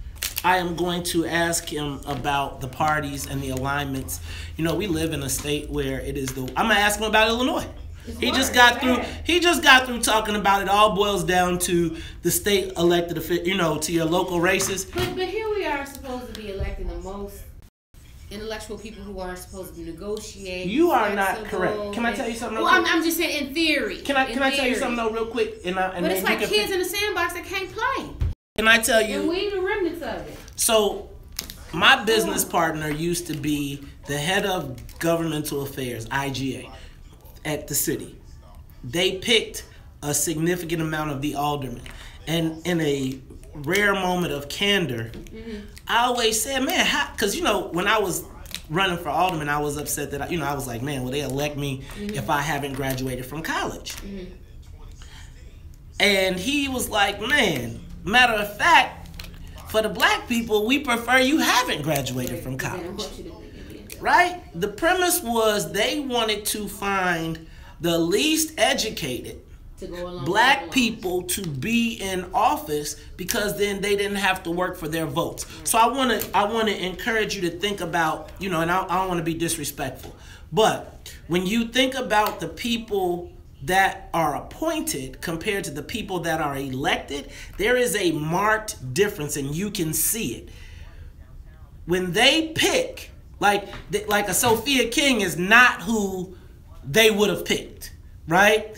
I am going to ask him about the parties and the alignments. You know, we live in a state where it is the. I'm gonna ask him about Illinois. He just got through talking about it. All boils down to the state elected, you know, to your local races. But here we are supposed to be electing the most intellectual people who are supposed to negotiate. You are not correct. Can I tell you something? Well, I'm just saying in theory. Can I tell you something though, real quick? But it's like kids in the sandbox that can't play. Can I tell you? And we the remnants of it. So, my business partner used to be the head of governmental affairs, IGA, at the city. They picked a significant amount of the aldermen. And in a rare moment of candor, I always said, man, because, you know, when I was running for alderman, I was upset that, I was like, man, will they elect me if I haven't graduated from college? And he was like, man, matter of fact, for the black people, we prefer you haven't graduated from college. Right? The premise was they wanted to find the least educated black people to be in office, because then they didn't have to work for their votes. So I want to encourage you to think about, you know, and I don't want to be disrespectful, but when you think about the people that are appointed compared to the people that are elected, there is a marked difference, and you can see it. When they pick, like a Sophia King is not who they would have picked, right?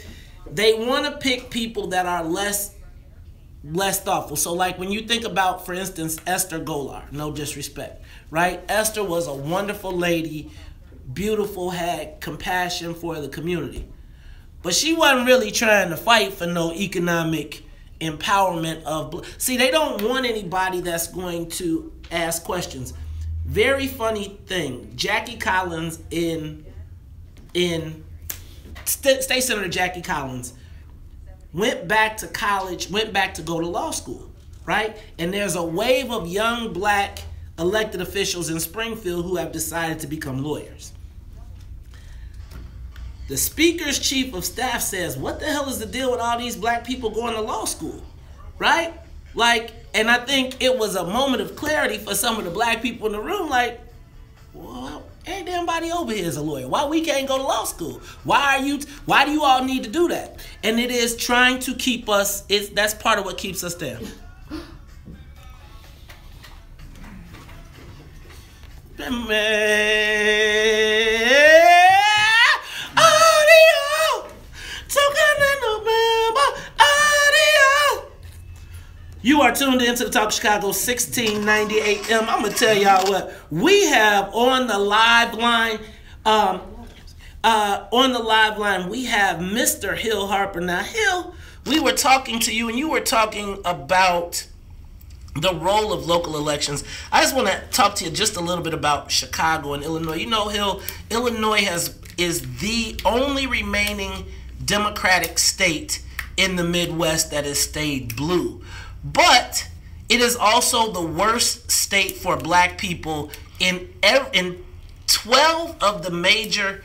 They want to pick people that are less thoughtful. So like when you think about, for instance, Esther Golar, no disrespect, right? Esther was a wonderful lady, beautiful, had compassion for the community. But she wasn't really trying to fight for no economic empowerment of. See, they don't want anybody that's going to ask questions. Very funny thing. Jackie Collins State Senator Jackie Collins went back to college, went back to go to law school, right? And there's a wave of young black elected officials in Springfield who have decided to become lawyers. The Speaker's Chief of Staff says, what the hell is the deal with all these black people going to law school, right? Like, and I think it was a moment of clarity for some of the black people in the room, like, well, ain't everybody over here is a lawyer. Why we can't go to law school? Why do you all need to do that? And it is trying to keep us, that's part of what keeps us down. You are tuned into the Talk of Chicago 1690 AM. I'm going to tell y'all what. We have on the live line, we have Mr. Hill Harper. Now, Hill, we were talking to you, and you were talking about the role of local elections. I just want to talk to you just a little bit about Chicago and Illinois. You know, Hill, Illinois is the only remaining Democratic state in the Midwest that has stayed blue. But it is also the worst state for black people in 12 of the major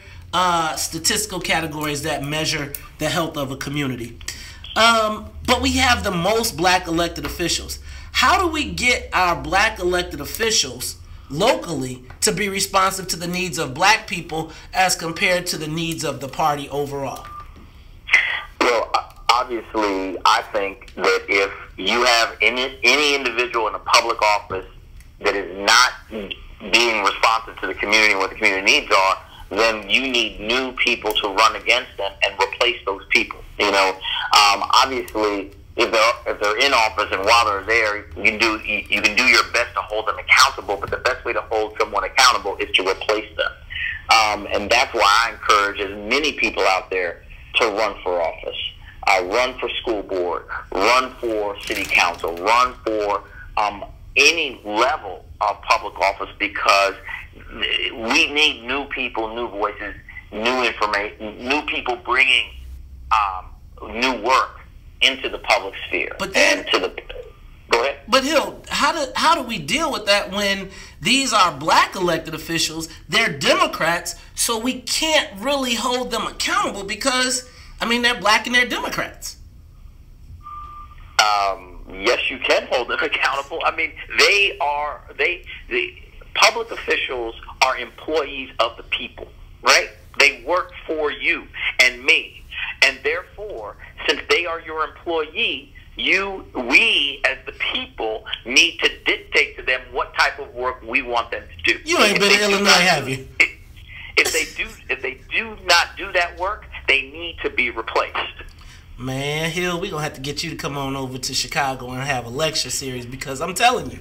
statistical categories that measure the health of a community. But we have the most black elected officials. How do we get our black elected officials locally to be responsive to the needs of black people as compared to the needs of the party overall? Well, obviously, I think that if you have any individual in a public office that is not being responsive to the community and what the community needs are, then you need new people to run against them and replace those people. You know, obviously, if they're in office and while they're there, you can do your best to hold them accountable. But the best way to hold someone accountable is to replace them, and that's why I encourage as many people out there to run for office. Run for school board, run for city council, run for any level of public office, because we need new people, new voices, new information, new people bringing new work into the public sphere. But then, go ahead. But Hill, how do we deal with that when these are black elected officials? They're Democrats, so we can't really hold them accountable because, I mean, they're black and they're Democrats. Yes, you can hold them accountable. I mean, the public officials are employees of the people, right? They work for you and me. And therefore, since they are your employee, we as the people need to dictate to them what type of work we want them to do. You ain't been in Illinois, have you? If they do not do that work, they need to be replaced. Man, Hill, we're going to have to get you to come on over to Chicago and have a lecture series, because I'm telling you,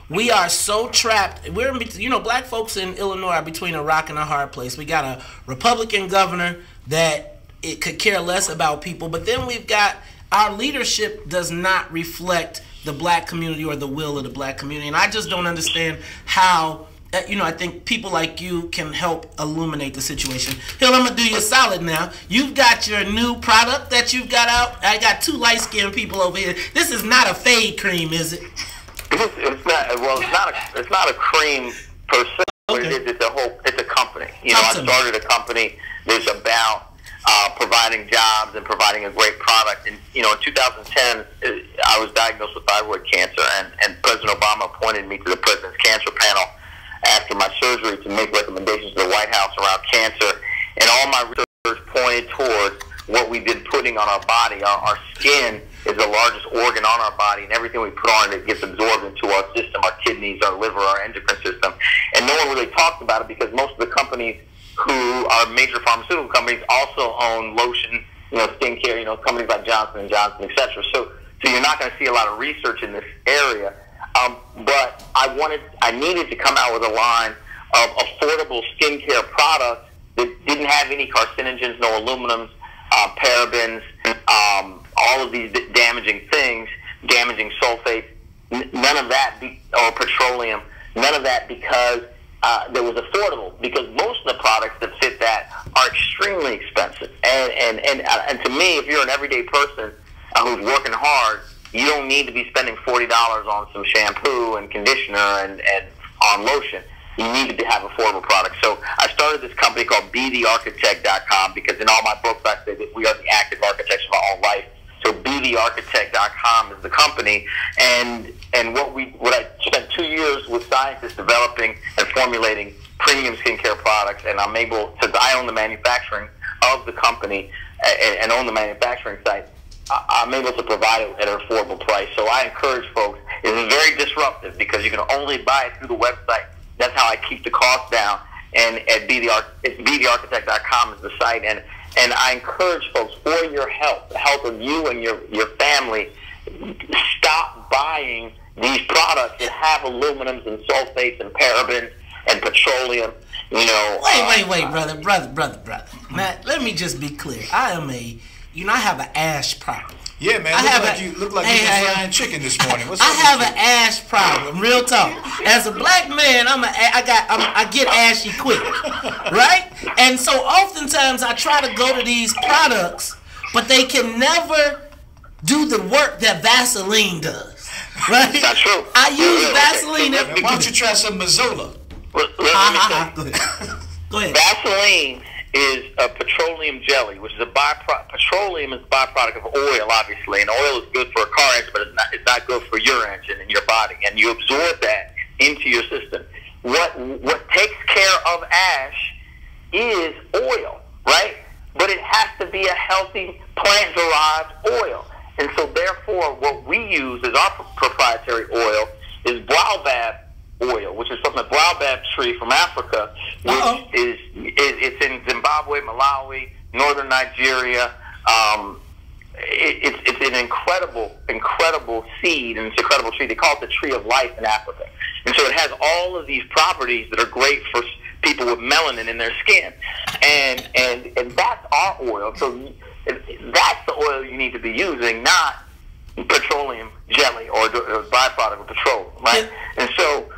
we are so trapped. Black folks in Illinois are between a rock and a hard place. We got a Republican governor that it could care less about people, but then we've got our leadership does not reflect the black community or the will of the black community. And I just don't understand how, I think people like you can help illuminate the situation. Hill, I'm going to do you a solid now. You've got your new product that you've got out. I got two light-skinned people over here. This is not a fade cream, is it? It's not. Well, it's not a cream per se. Okay. It's a company. I started a company that's about providing jobs and providing a great product. And in 2010, I was diagnosed with thyroid cancer, and President Obama appointed me to the President's Cancer Panel after my surgery to make recommendations to the White House around cancer. And all my research pointed towards what we've been putting on our body. Our skin is the largest organ on our body, and everything we put on it gets absorbed into our system, our kidneys, our liver, our endocrine system. And no one really talks about it because most of the companies who are major pharmaceutical companies also own lotion, skincare, companies like Johnson & Johnson, etc. So you're not going to see a lot of research in this area. But I needed to come out with a line of affordable skincare products that didn't have any carcinogens, no aluminums, parabens, all of these damaging things, damaging sulfates. None of that, or petroleum. None of that because that was affordable. Because most of the products that fit that are extremely expensive. And to me, if you're an everyday person who's working hard, you don't need to be spending $40 on some shampoo and conditioner and on lotion. You need to have affordable products. So I started this company called BeTheArchitect.com because in all my books I say that we are the active architects of our own life. So BeTheArchitect.com is the company, and what I spent 2 years with scientists developing and formulating premium skincare products, and I'm able, since I own the manufacturing of the company and own the manufacturing site, I'm able to provide it at an affordable price. So I encourage folks. It's very disruptive because you can only buy it through the website. That's how I keep the cost down. And at BeTheArchitect.com is the site. And I encourage folks, for your health, the health of you and your family, stop buying these products that have aluminums and sulfates and parabens and petroleum. You know. Wait, brother. Matt, let me just be clear. I have an ash problem. Yeah, man. You look like you been frying chicken this morning. What's up? I have an ash problem. Real talk. As a black man, I get ashy quick, right? And so oftentimes I try to go to these products, but they can never do the work that Vaseline does, right? That's not true. I use Vaseline. Why don't you try some Mazola? Go ahead. Vaseline is a petroleum jelly, which is a byproduct. Petroleum is a byproduct of oil, obviously, and oil is good for a car engine, but it's not good for your engine and your body, and you absorb that into your system. What takes care of ash is oil, right? But it has to be a healthy plant-derived oil, and so therefore, what we use as our proprietary oil is baobab oil, which is from the baobab tree from Africa, which it's in Zimbabwe, Malawi, northern Nigeria. It's an incredible seed, and it's an incredible tree. They call it the tree of life in Africa. And so it has all of these properties that are great for people with melanin in their skin. And that's our oil. So that's the oil you need to be using, not petroleum jelly or byproduct of petroleum, right? And so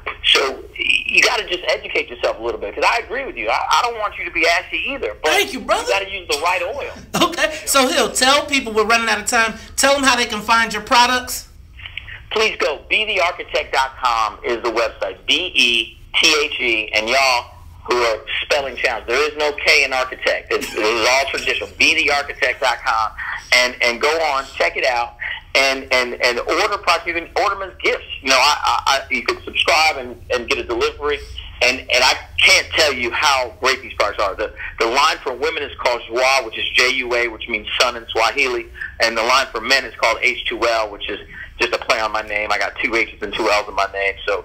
you got to just educate yourself a little bit, because I agree with you. I don't want you to be ashy either. But thank you, brother. You got to use the right oil. Okay, so Hill, tell people, we're running out of time. Tell them how they can find your products. Please go. BeTheArchitect.com is the website. BeThe, and y'all who are spelling challenged, there is no K in architect. This is all traditional. BeTheArchitect.com, and go on, check it out. And order products. You can order them as gifts. You know, you can subscribe and get a delivery. And I can't tell you how great these products are. The line for women is called Joie, which is J-U-A, which means sun in Swahili. And the line for men is called H2L, which is just a play on my name. I got 2 H's and 2 L's in my name. So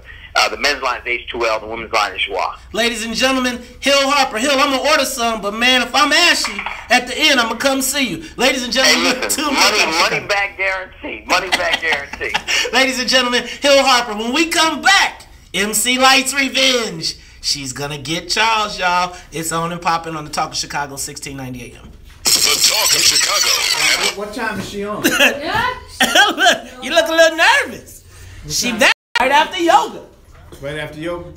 the men's line is H2L, the women's line is Joie. Ladies and gentlemen, Hill Harper. Hill, I'm going to order some, but man, if I'm ashy at the end, I'm going to come see you. Ladies and gentlemen, money back guarantee. Money back guarantee. Ladies and gentlemen, Hill Harper. When we come back, MC Lyte's Revenge. She's going to get Charles, y'all. It's on and popping on the Talk of Chicago, 1690 AM. The Talk of Chicago. What time is she on? You look a little nervous. She back right after yoga. Right after yoga?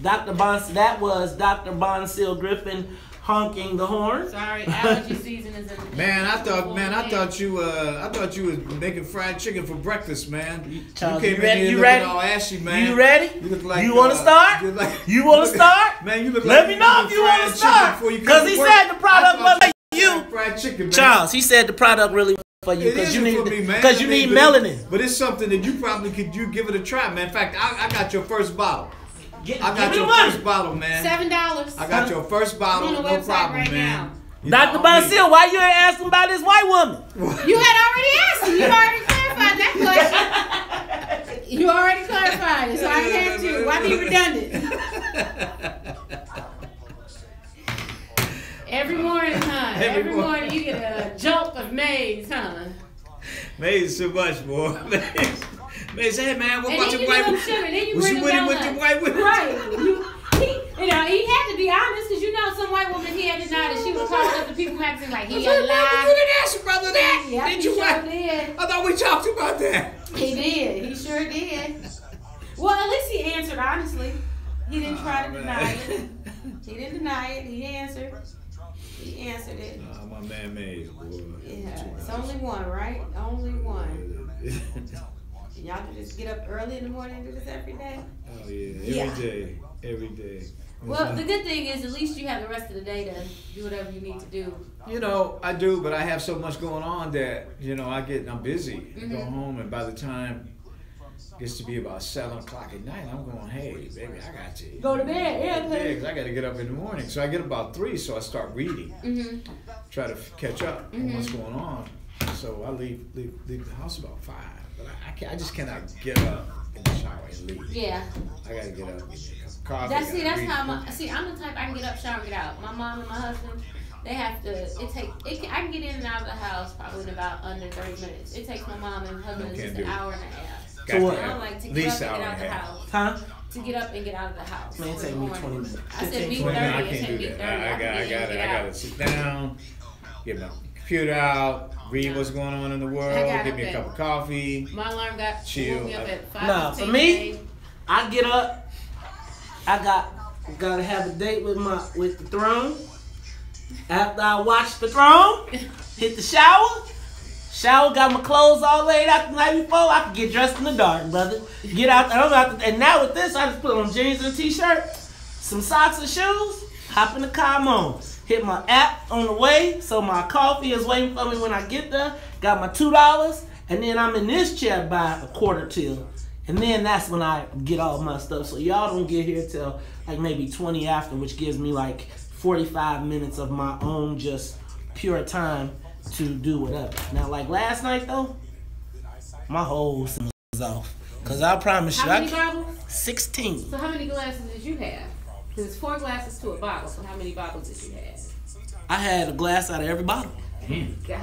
That was Dr. Bonsil Griffin honking the horn. Sorry, allergy season is in. Man, I thought you was making fried chicken for breakfast, man. Charles, you came in here looking all ashy, man. You ready? You look like you want to start? You want to start? Man, you look Let like me know if you want to start. Because he said the product was for you. Fried chicken, man. Charles, he said the product really for you because you need melanin. But it's something that you probably could give it a try, man. In fact, I got your first bottle. I got your first bottle, man. $7. I got your first bottle, no problem, right man. Dr. Bonsil, why you ain't asking about this white woman? You had already asked him. You already clarified that question. You already clarified it, so I didn't have to. Why be redundant? Every morning, huh? Every morning you get a jolt of maize, huh? Maize is too much, boy. Maize, hey man, what about your white woman? Was you with your white woman? Right. He had to be honest, because some white woman he had to denied it. She would have called up the People magazine like, he a You lie. didn't ask your brother that. Yep, Did he you? sure did. I thought we talked about that. He did. He sure did. Well, at least he answered honestly. He didn't try to deny it. He didn't deny it. He answered. He answered it. My man Maze, boy. Yeah, it's only one, right? Only one. Y'all can just get up early in the morning and do this every day? Oh, yeah. Every day. Every day. Well, the good thing is at least you have the rest of the day to do whatever you need to do. You know, I do, but I have so much going on that, you know, I'm busy. I go home, and by the time it gets to be about 7 o'clock at night, I'm going, hey, baby, I got to go to bed. Yeah, because I got to get up in the morning. So I get about 3, so I start reading, try to catch up on what's going on. So I leave the house about 5, but I just cannot get up in the shower and leave. Yeah. I got to get up and get a cup of coffee. That's how I'm the type I can get up, shower, and get out. My mom and my husband, they have to. I can get in and out of the house probably in about under 30 minutes. It takes my mom and husband just an hour and a half. So what? I don't like to get up and get out of the house. Huh? To get up and get out of the house. Man, it take me 20 minutes. I said me 20 30. I can't do that. I gotta sit down, get my computer out, read what's going on in the world, get me a cup of coffee. My alarm got chill. Me up at 5. Nah, for me, I get up. I gotta have a date with the throne. After I watch the throne, hit the shower, got my clothes all laid out the night before. I can get dressed in the dark, brother. Get out there. And now with this, I just put on jeans and a t-shirt, some socks and shoes, hop in the car, I'm on. Hit my app on the way, so my coffee is waiting for me when I get there. Got my $2, and then I'm in this chair by a quarter till. And then that's when I get all my stuff. So y'all don't get here till like maybe 20 after, which gives me like 45 minutes of my own just pure time to do whatever. Now, like last night though, my whole system was off. Cause I promise you, how many bottles? 16. So how many glasses did you have? Cause it's 4 glasses to a bottle. So how many bottles did you have? I had a glass out of every bottle. God.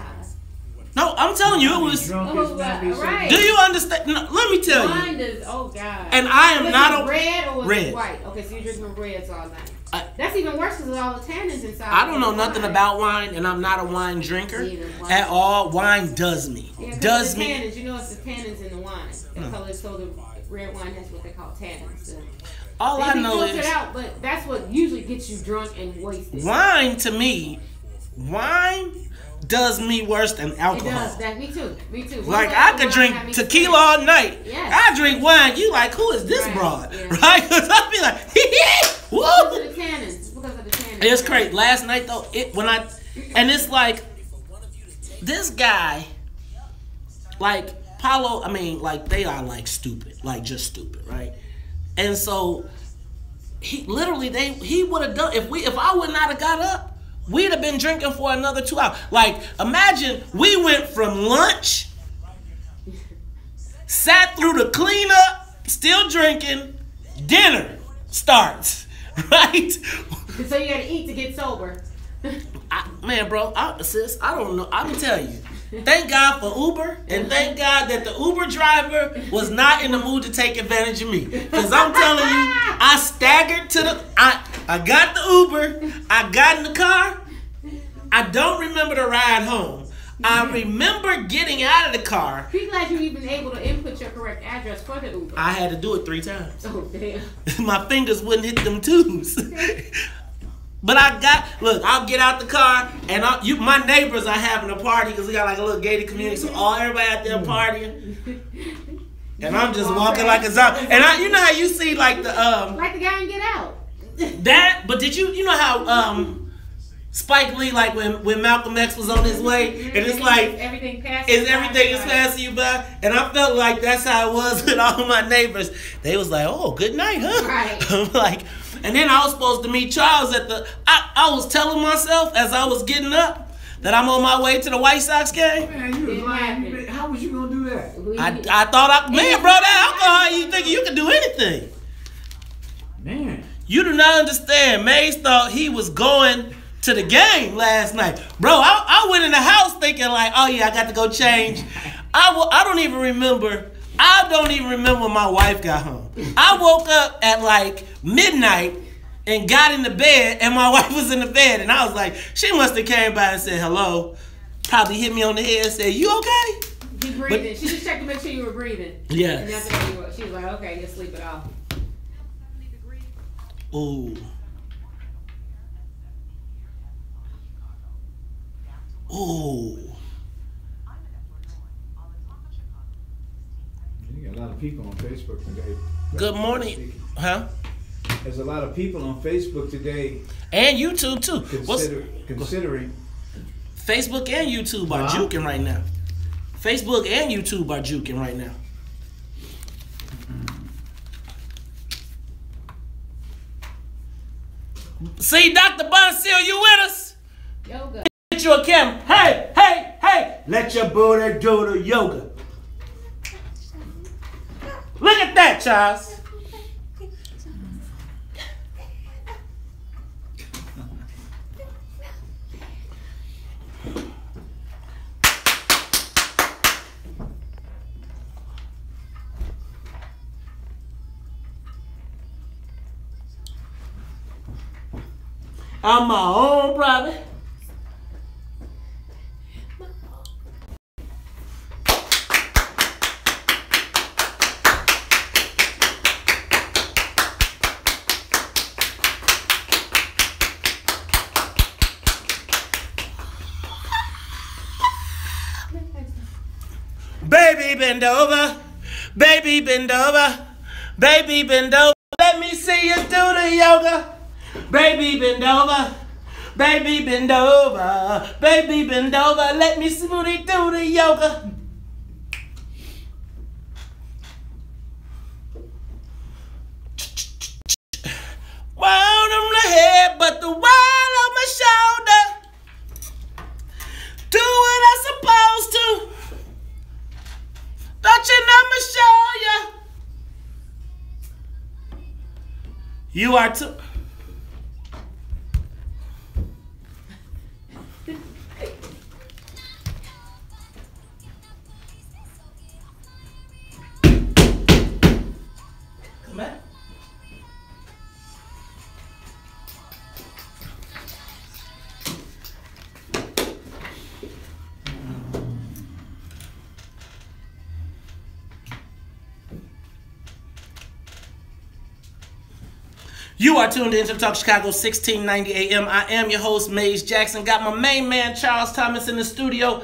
No, I'm telling you, it was. Right. Do you understand? No, let me tell Wine you. Is, oh God. And I am not a red or red. White. Okay, so you're drinking reds all night. That's even worse because of all the tannins inside. I don't know nothing about wine, and I'm not a wine drinker at all. Wine does me. Yeah, does the me. Tannins, you know, it's the tannins in the wine. The color, so the red wine has what they call tannins. So all I know is filtered out, but that's what usually gets you drunk and wasted. Wine to me, does me worse than alcohol. It does. That me too. Me too. Like I could drink tequila all night. Yes. I drink wine. You like, who is this broad? Yeah. Right? Because I be like, woo. Because of the tannins. It's crazy. Last night though, and it's like this guy, like Paulo. I mean, like they are like stupid, like just stupid, right? And so he would have done if I would not have got up. We'd have been drinking for another 2 hours. Like, imagine we went from lunch, sat through the cleanup, still drinking, dinner starts, right? So you gotta eat to get sober. Man, bro, sis, I don't know. I'm gonna tell you. Thank God for Uber, and thank God that the Uber driver was not in the mood to take advantage of me. Because I'm telling you, I staggered to I got the Uber, I got in the car. I don't remember the ride home. I remember getting out of the car. Be glad you even able to input your correct address for the Uber. I had to do it 3 times. Oh, damn. My fingers wouldn't hit them twos. But I'll get out the car, and my neighbors are having a party because we got like a little gated community, so everybody out there partying. And I'm just walking like a zombie. And you know how you see like the like the guy in Get Out. But did you know how Spike Lee, like when Malcolm X was on his way, and it's like everything is passing you by, and I felt like that's how it was with all my neighbors. They was like, "Oh, good night, huh?" Right. I'm like, and then I was supposed to meet Charles at the. I was telling myself as I was getting up that I'm on my way to the White Sox game. Man, you was lying. How was you gonna do that? I thought man, bro, that alcohol, you think you can do anything? Man, you do not understand. Maze thought he was going to the game last night. Bro, I went in the house thinking like, oh yeah, I got to go change. I don't even remember my wife got home. I woke up at like midnight and got in the bed, and my wife was in the bed, and I was like, she must have came by and said hello, probably hit me on the head and said, you okay? You breathing. She just checked to make sure you were breathing. Yes. And that's what she was like, okay, just sleep it off. Ooh. Ooh. You got a lot of people on Facebook today. Good morning. Huh? There's a lot of people on Facebook today. And YouTube too. Considering. Facebook and YouTube are juking right now. Facebook and YouTube are juking right now. See, Dr. Bonsil, you with us? Yoga. Get you a camera. Hey, hey, hey. Let your booty do the yoga. Look at that, Charles. I'm my own brother. Baby, bend over. Baby, bend over. Baby, bend over. Let me see you do the yoga. Baby, bend over. Baby, bend over. Baby, bend over. Let me smoothie do the yoga. Wild on the head, but the wild on my shoulder. Do what I'm supposed to. Don't you know me show ya? You are too. Come back. You are tuned in to Talk Chicago 1690 AM. I am your host, Maze Jackson. Got my main man, Charles Thomas, in the studio.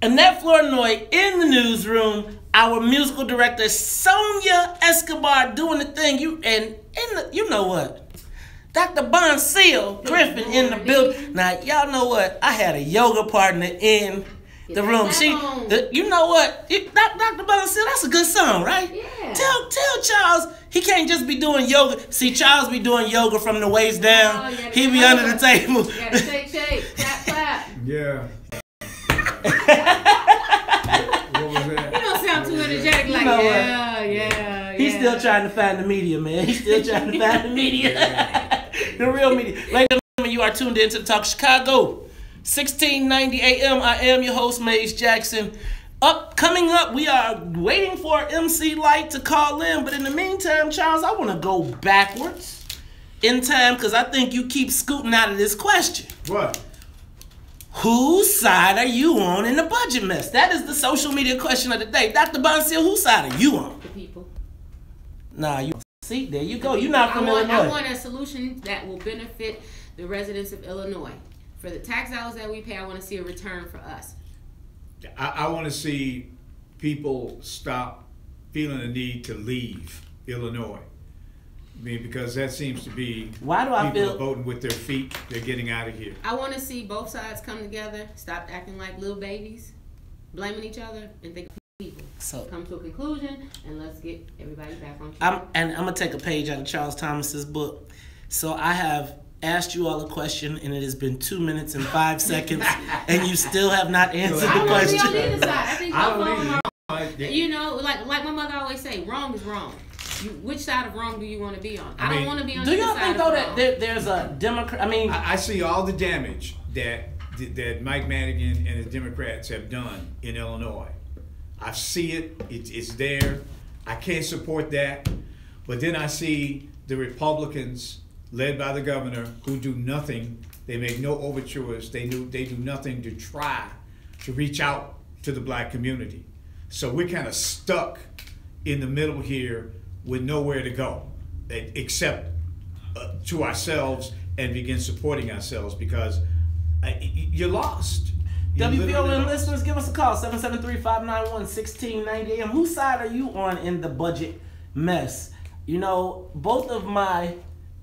Annette Flournoy in the newsroom. Our musical director, Sonia Escobar, doing the thing. You know what? Dr. Bonsil Griffin in the building. Now, y'all know what? I had a yoga partner in the room. You know what? Dr. Bonsil, that's a good song, right? Yeah. Tell Charles he can't just be doing yoga. See, Charles be doing yoga from the waist down. He be under the table. You gotta shake, clap, clap. Yeah. What was that? You don't sound too energetic, like, yeah. He's still trying to find the media, man. He's still trying to find the media. The real media. Ladies and gentlemen, you are tuned in to the Talk Chicago 1690 AM. I am your host, Maze Jackson. Coming up, we are waiting for MC Lyte to call in. But in the meantime, Charles, I want to go backwards in time because I think you keep scooting out of this question. What? Whose side are you on in the budget mess? That is the social media question of the day. Dr. Bonsil, whose side are you on? The people. Nah, you see, there you go. You're not from Illinois. I want a solution that will benefit the residents of Illinois. For the tax dollars that we pay, I want to see a return for us. I want to see people stop feeling the need to leave Illinois. I mean, because that seems to be people are voting with their feet. They're getting out of here. I want to see both sides come together, stop acting like little babies, blaming each other, and think of people. So come to a conclusion, and let's get everybody back on track. I'm going to take a page out of Charles Thomas's book. So I have asked you all a question, and it has been 2 minutes and 5 seconds, and you still have not answered the question. I want to be on either side. I think both of them are, you know, like my mother always say, wrong is wrong. Which side of wrong do you want to be on? I don't want to be on either side. Do y'all think, though, that there's a Democrat? I mean, I see all the damage that Mike Madigan and the Democrats have done in Illinois. I see it. It's there. I can't support that. But then I see the Republicans led by the governor, who do nothing. They make no overtures. They do nothing to try to reach out to the black community. So we're kind of stuck in the middle here with nowhere to go except to ourselves and begin supporting ourselves, because you're lost. WVON listeners, give us a call, 773-591-1690 AM. Whose side are you on in the budget mess? You know, both of my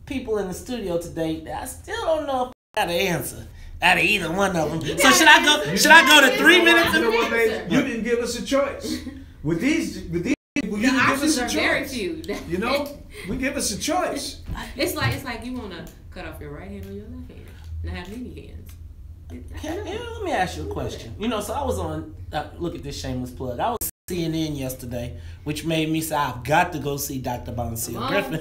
people in the studio today, I still don't know if I got an answer out of either one of them. So should I go to 3 minutes? You know what, babe? You didn't give us a choice. With these people, you didn't give us a choice. Very few. You know, we give us a choice. It's like you want to cut off your right hand or your left hand, not have any hands. Let me ask you a question. You know, so I was on, look at this shameless plug. I was on CNN yesterday, which made me say I've got to go see Dr. Bonseal Griffin.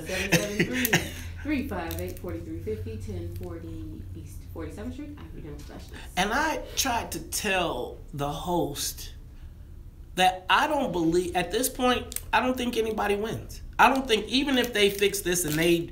358-4350, 1040 East 47th Street, academic specialist. And I tried to tell the host that I don't believe, at this point, I don't think anybody wins. I don't think, even if they fix this and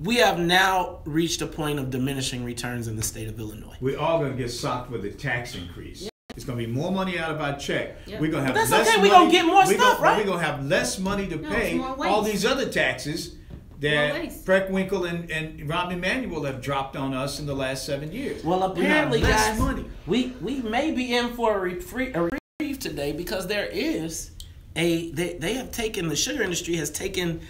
we have now reached a point of diminishing returns in the state of Illinois. We're all going to get socked with a tax increase. Yeah. It's going to be more money out of our check. Yeah. We're going to have less money. We're going to get more stuff, right? We're going to have less money to pay all these other taxes that Preckwinkle and Romney Emanuel have dropped on us in the last 7 years. Well, apparently, guys, we may be in for a reprieve today, because there is they have taken, the sugar industry has taken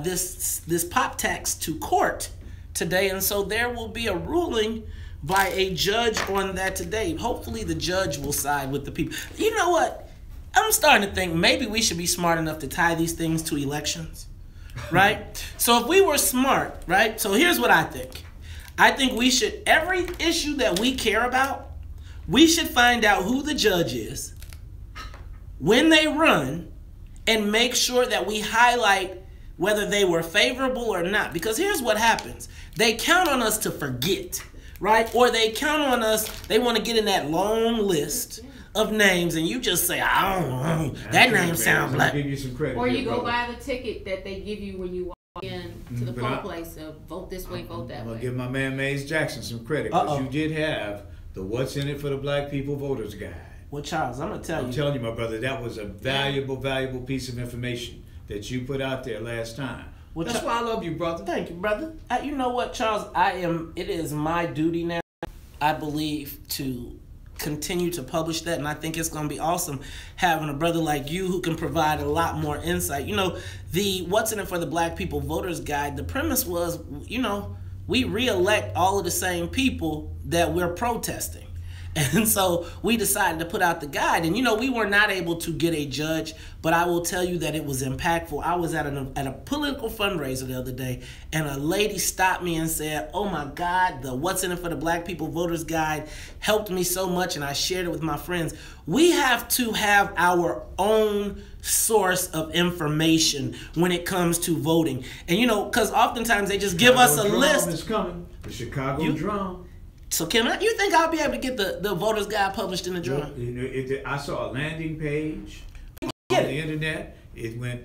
this pop tax to court today, and so there will be a ruling by a judge on that today. Hopefully the judge will side with the people. You know what? I'm starting to think maybe we should be smart enough to tie these things to elections, right? So if we were smart, right? So here's what I think. I think we should, every issue that we care about, we should find out who the judge is, when they run, and make sure that we highlight whether they were favorable or not. Because here's what happens. They count on us to forget, right? Or they count on us, they want to get in that long list of names, and you just say, I don't know, that name sounds like. Give you some credit. Or you go buy the ticket that they give you when you walk in to the poll place of vote this way, vote that way. I'm going to give my man Mays Jackson some credit, because you did have the What's in It for the Black People Voters Guide. Well, Charles, I'm going to tell you. I'm telling you, my brother, that was a valuable piece of information that you put out there last time. Well, that's why I love you, brother. Thank you, brother. You know what, Charles? It is my duty now, I believe, to continue to publish that, and I think it's going to be awesome having a brother like you who can provide a lot more insight. You know, the What's in It for the Black People Voters Guide, the premise was, you know, we re-elect all of the same people that we're protesting. And so we decided to put out the guide. And, you know, we were not able to get a judge, but I will tell you that it was impactful. I was at a political fundraiser the other day, and a lady stopped me and said, oh, my God, the What's in It for the Black People Voters Guide helped me so much, and I shared it with my friends. We have to have our own source of information when it comes to voting. And, you know, because oftentimes they just give us a list. Is coming. The Chicago Drum. So you think I'll be able to get the voters guide published in the Drum? I saw a landing page on the internet. It went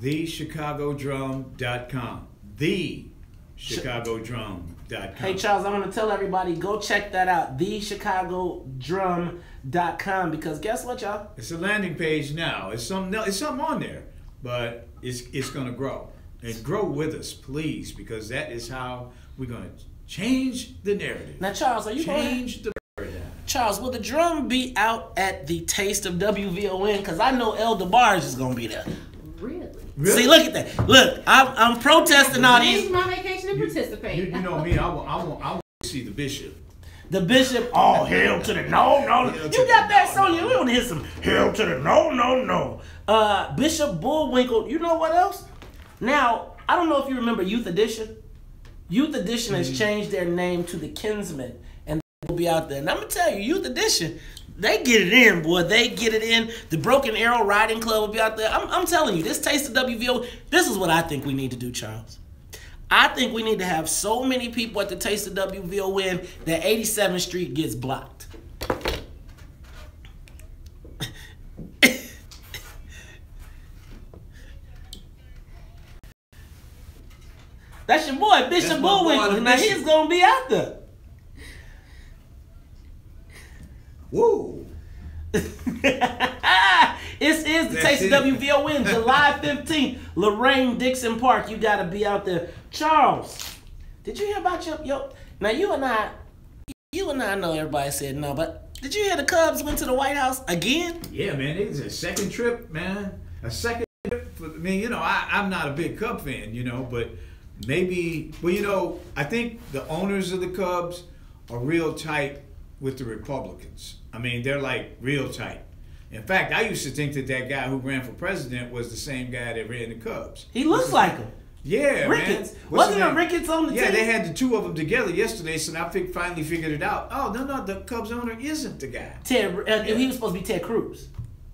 thechicagodrum.com. Thechicagodrum.com. Hey Charles, I'm gonna tell everybody, go check that out. Thechicagodrum.com, because guess what, y'all? It's a landing page now. It's something on there, but it's gonna grow. And grow with us, please, because that is how we're gonna change the narrative. Now, Charles, are you change the paradigm? Charles, will the Drum be out at the Taste of WVON? Because I know El DeBarge is going to be there. Really? See, look at that. Look, I'm protesting all these. Use my vacation and participate. You know me. I want to see the bishop. The bishop. Oh, hell to the no. You got that, Sonya? We want to hear some hell to the no. Bishop Bullwinkle. You know what else? Now, I don't know if you remember Youth Edition. Youth Edition has changed their name to the Kinsmen, and they'll be out there. And I'm going to tell you, Youth Edition, they get it in, boy. They get it in. The Broken Arrow Riding Club will be out there. I'm telling you, this Taste of WVO, this is what I think we need to do, Charles. I think we need to have so many people at the Taste of WVON that 87th Street gets blocked. That's your boy, Bishop Bullwinkle. Now he's gonna be out there. Woo! This is the Taste of WVON, July 15th, Lorraine Dixon Park. You gotta be out there. Charles, did you hear about your now you and I know everybody said no, but did you hear the Cubs went to the White House again? Yeah, man, it was a second trip, man. A second trip. I mean, you know, I'm not a big Cub fan, you know, but maybe, well, you know, I think the owners of the Cubs are real tight with the Republicans. I mean, they're like real tight. In fact, I used to think that guy who ran for president was the same guy that ran the Cubs. He looks like him. Yeah, Ricketts. Man. Wasn't there Ricketts on the team? Yeah, they had the two of them together yesterday, so I finally figured it out. Oh, no, the Cubs owner isn't the guy. He was supposed to be Ted Cruz.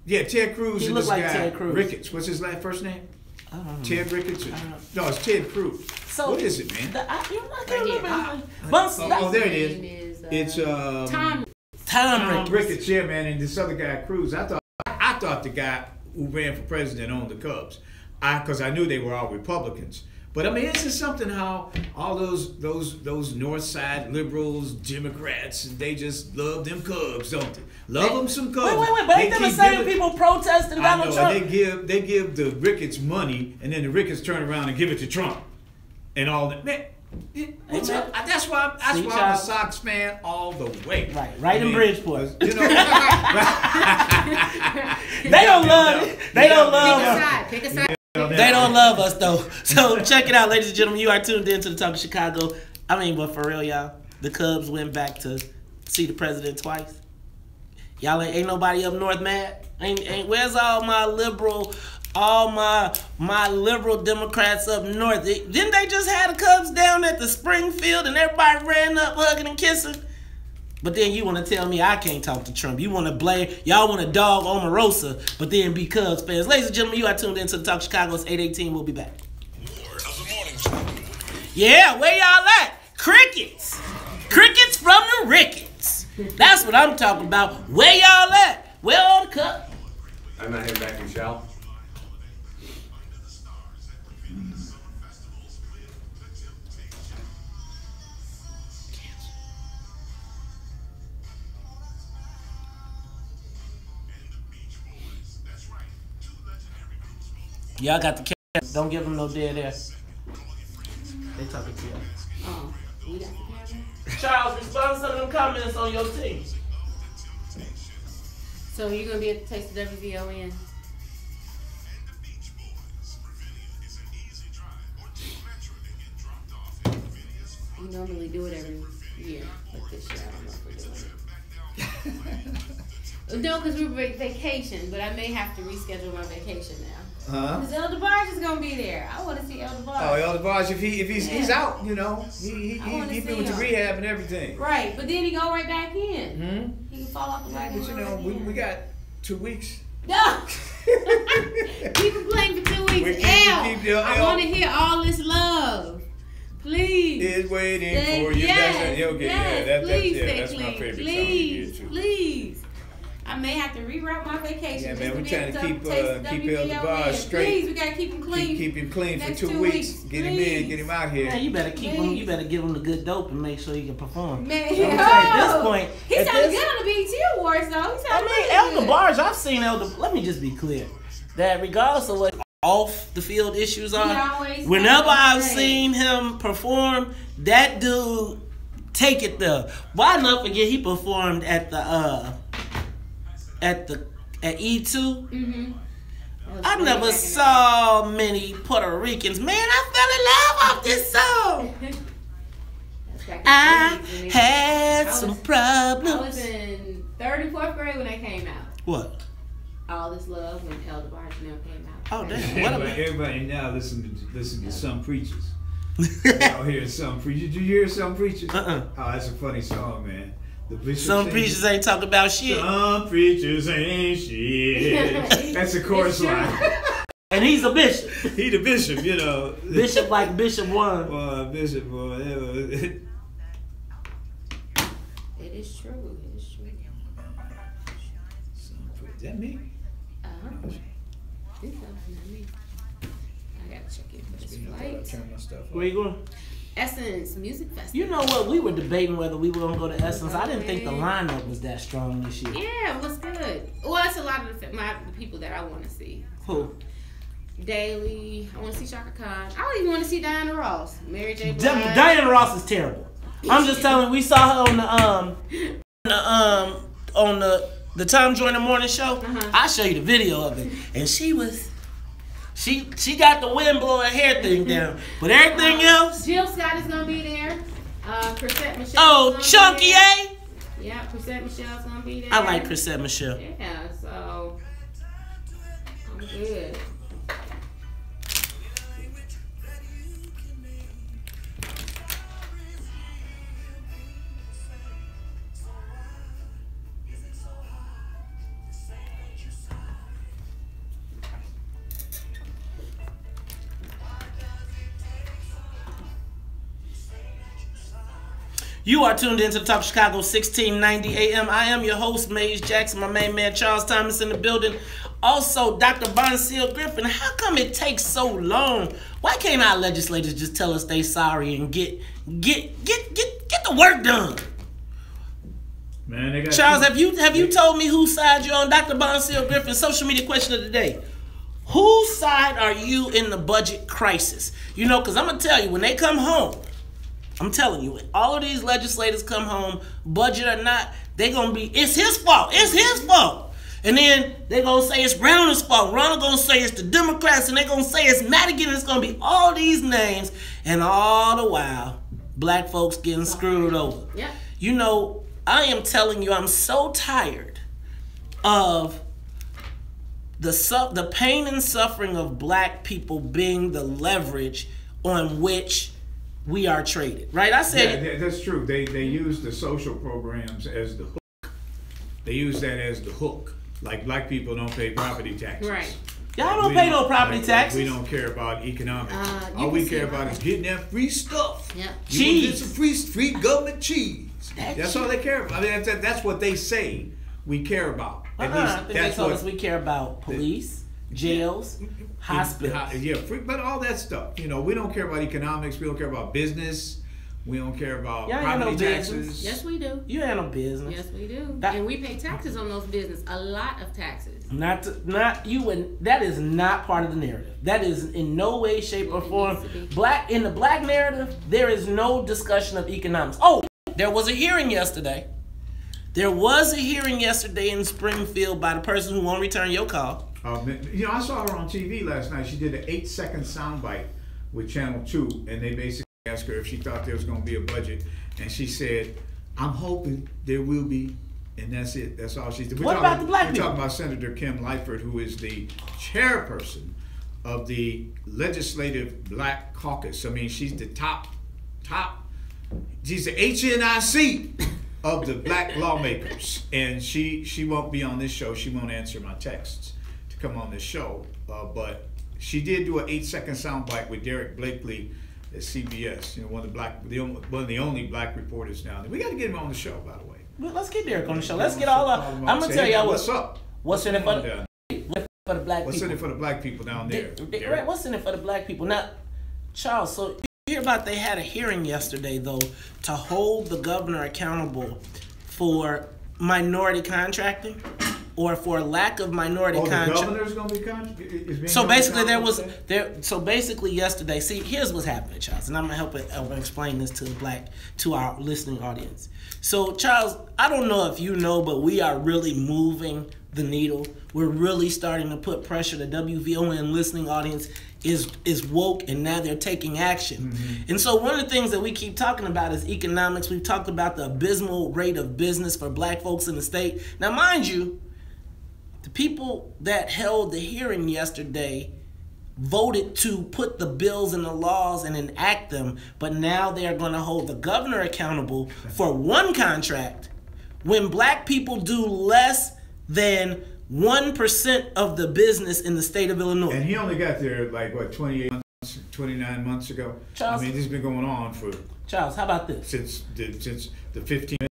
Yeah, Ted Cruz. He and looked this like guy, Ted Cruz. Ricketts. What's his first name? I don't know. Ted Ricketts? No, it's Ted Cruz. So what is it, man? I can't remember. There it is. It's Tom Ricketts. Yeah, man, and this other guy, Cruz. I thought the guy who ran for president owned the Cubs, because I knew they were all Republicans. But I mean, it's just something how all those North Side liberals, Democrats, they just love them Cubs, don't they? Love them some Cubs. Wait, but ain't them the same people protesting Donald Trump? They give the Ricketts money, and then the Ricketts turn around and give it to Trump, and all that. Man, that's why I'm a Sox fan all the way. Right in Bridgeport. You know, they don't love it. They don't love us. Pick a side. They don't love us though. So check it out, ladies and gentlemen. You are tuned in to the Talk of Chicago. I mean, but for real, y'all, the Cubs went back to see the president twice. Y'all ain't nobody up north mad. Ain't where's all my liberal Democrats up north? Didn't they just have the Cubs down at the Springfield and everybody ran up hugging and kissing? But then you want to tell me I can't talk to Trump. You want to blame, y'all want to dog Omarosa, but then be Cubs fans. Ladies and gentlemen, you are tuned into the Talk Chicago. It's 8:18. We'll be back. More of the morning show. Yeah, where y'all at? Crickets. Crickets from the Ricketts. That's what I'm talking about. Where y'all at? Where on the cup? I'm not heading back to Michelle. Y'all got the camera. Don't give them no dead air. They talking to you. Oh, we got the camera? Charles, respond to some of them comments on your team. So you're going to be at the Taste of WVON? We normally do it every year, but this year I don't know if we're doing it. No, because we're vacation, but I may have to reschedule my vacation now. Because Elder Barge is gonna be there. I want to see Elder Barge. Oh, Elder Barge, if he's out, you know, he's been with the rehab and everything. Right, but then he go right back in. He can fall off the wagon. But you know, we got 2 weeks. No. Keep him playing for 2 weeks. I want to hear all this love. Please. Is waiting for you. That's my favorite song. Please. I may have to reroute my vacation. Yeah, man, we're trying to keep Elder Barge straight. Please, we gotta keep him clean. Keep him clean for 2 weeks. Get him in, get him out here. Yeah, you better keep him. You better give him the good dope and make sure he can perform. Man, at this point, he sounded good on the BET Awards, though. Elder Barge. I've seen Elder. Let me just be clear that regardless of what off the field issues are, whenever I've seen him perform, that dude take it there. Why not forget he performed at the at E2. I never saw many Puerto Ricans. Man, I fell in love off this song. I had some problems. I was in 3rd and 4th grade when that came out. What? All This Love when Elder Barge came out. Oh, damn. Everybody now listen to some preachers. Y'all hear some preachers. Did you hear some preachers? Oh, that's a funny song, man. Some preachers ain't talking about shit. Some preachers ain't shit. That's the chorus line. And he's a bishop. He the bishop, you know. Bishop like Bishop One. Bishop One. It is true. It is true. Is that me? It's not me. I gotta check in for this flight. Turn my stuff Where you going? Essence Music Festival. You know what? We were debating whether we were gonna go to Essence. I didn't think the lineup was that strong this year. Yeah, it was good. Well, it's a lot of the people that I want to see. Who? Daily. I want to see Shaka Khan. I don't even want to see Diana Ross. Mary J. Blige. Diana Ross is terrible. I'm just telling you, we saw her on the Tom Joyner Morning Show. I'll show you the video of it, and she got the wind blowing hair thing down, but everything else. Jill Scott is gonna be there. Chrisette Michelle. Oh, Chunky A. Yeah, Chrisette Michelle's gonna be there. I like Chrisette Michelle. Yeah, so I'm good. You are tuned into the Top of Chicago, 1690 AM. I am your host, Maze Jackson. My main man, Charles Thomas, in the building. Also, Dr. Bonseal Griffin. How come it takes so long? Why can't our legislators just tell us they sorry and get the work done? Man, they got Charles, have you told me whose side you're on? Dr. Bonseal Griffin, social media question of the day. Whose side are you in the budget crisis? You know, because I'm going to tell you, when they come home, I'm telling you, all of these legislators come home, budget or not, they're going to be, it's his fault. It's his fault. And then they're going to say it's Brown's fault. Ronald going to say it's the Democrats, and they're going to say it's Madigan. It's going to be all these names. And all the while, black folks getting screwed over. Yeah. You know, I am telling you, I'm so tired of the pain and suffering of black people being the leverage on which we are traded, right? I said, yeah, that's true. They use the social programs as the hook. They use that as the hook. Like black people don't pay property taxes. Right. Y'all don't pay no property taxes. We don't care about economics. All we care about is getting that free stuff. Yeah. Cheese. It's a free government cheese. That's all they care about. I mean, that's what they say we care about. At least I think they told us we care about police, jails, hospitals. Yeah, but all that stuff. You know, we don't care about economics. We don't care about business. We don't care about property taxes. Yes, we do. You ain't no business. Yes, we do. And we pay taxes on those business. A lot of taxes. That is not part of the narrative. That is in no way, shape, or form. In the black narrative, there is no discussion of economics. Oh, there was a hearing yesterday. There was a hearing yesterday in Springfield by the person who won't return your call. You know, I saw her on TV last night. She did an 8-second soundbite with Channel 2, and they basically asked her if she thought there was going to be a budget, and she said, "I'm hoping there will be," and that's it. That's all she did. What about the black people? We're talking about Senator Kim Lyte, who is the chairperson of the Legislative Black Caucus. I mean, she's the top. She's the HNIC of the black lawmakers, and she won't be on this show. She won't answer my texts to come on this show, but she did do an 8-second soundbite with Derek Blakely at CBS. You know, one of the only black reporters now. We got to get him on the show, by the way. Well, let's get Derek on the show. Let's get all up. I'm gonna tell y'all what's up. What's in it for the black people? What's in it for the black people down there? Right. What's in it for the black people now, Charles? So you hear about they had a hearing yesterday though to hold the governor accountable for minority contracting or for lack of minority contracting. The governor's gonna be contracting. So basically, So basically, yesterday. See, here's what's happening, Charles, and I'm gonna explain this to our listening audience. So, Charles, I don't know if you know, but we are really moving the needle. We're really starting to put pressure. The WVON listening audience is woke, and now they're taking action. Mm-hmm. And so one of the things that we keep talking about is economics. We've talked about the abysmal rate of business for black folks in the state. Now, mind you, the people that held the hearing yesterday voted to put the bills and the laws and enact them, but now they are going to hold the governor accountable for one contract when black people do less than 1% of the business in the state of Illinois. And he only got there like, what, 28 months, 29 months ago? Charles, I mean, this has been going on for... Charles, how about this? Since the 15th.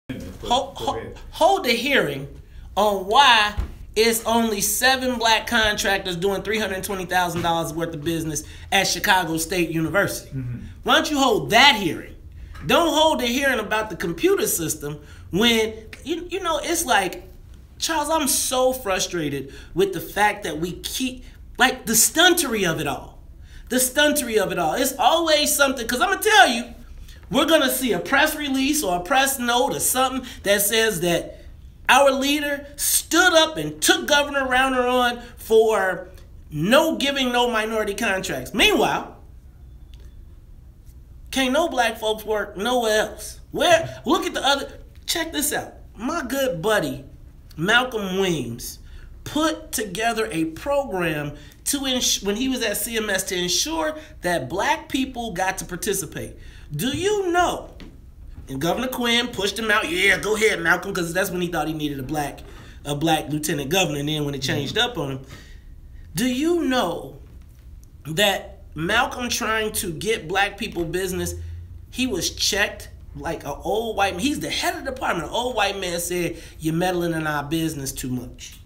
Hold the hearing on why it's only 7 black contractors doing $320,000 worth of business at Chicago State University. Why don't you hold that hearing? Don't hold the hearing about the computer system when, you know, it's like, Charles, I'm so frustrated with the fact that we keep, like, the stuntery of it all. The stuntery of it all. It's always something, because I'm going to tell you, we're going to see a press release or a press note or something that says that our leader stood up and took Governor Rauner on for giving no minority contracts. Meanwhile, can't no black folks work nowhere else. Look at the other, check this out. My good buddy, Malcolm Weems, put together a program when he was at CMS to ensure that black people got to participate. Do you know? And Governor Quinn pushed him out. Yeah, go ahead, Malcolm, because that's when he thought he needed a black lieutenant governor. And then when it changed up on him, do you know that Malcolm trying to get black people business, he was checked like an old white man. He's the head of the department. An old white man said, "You're meddling in our business too much."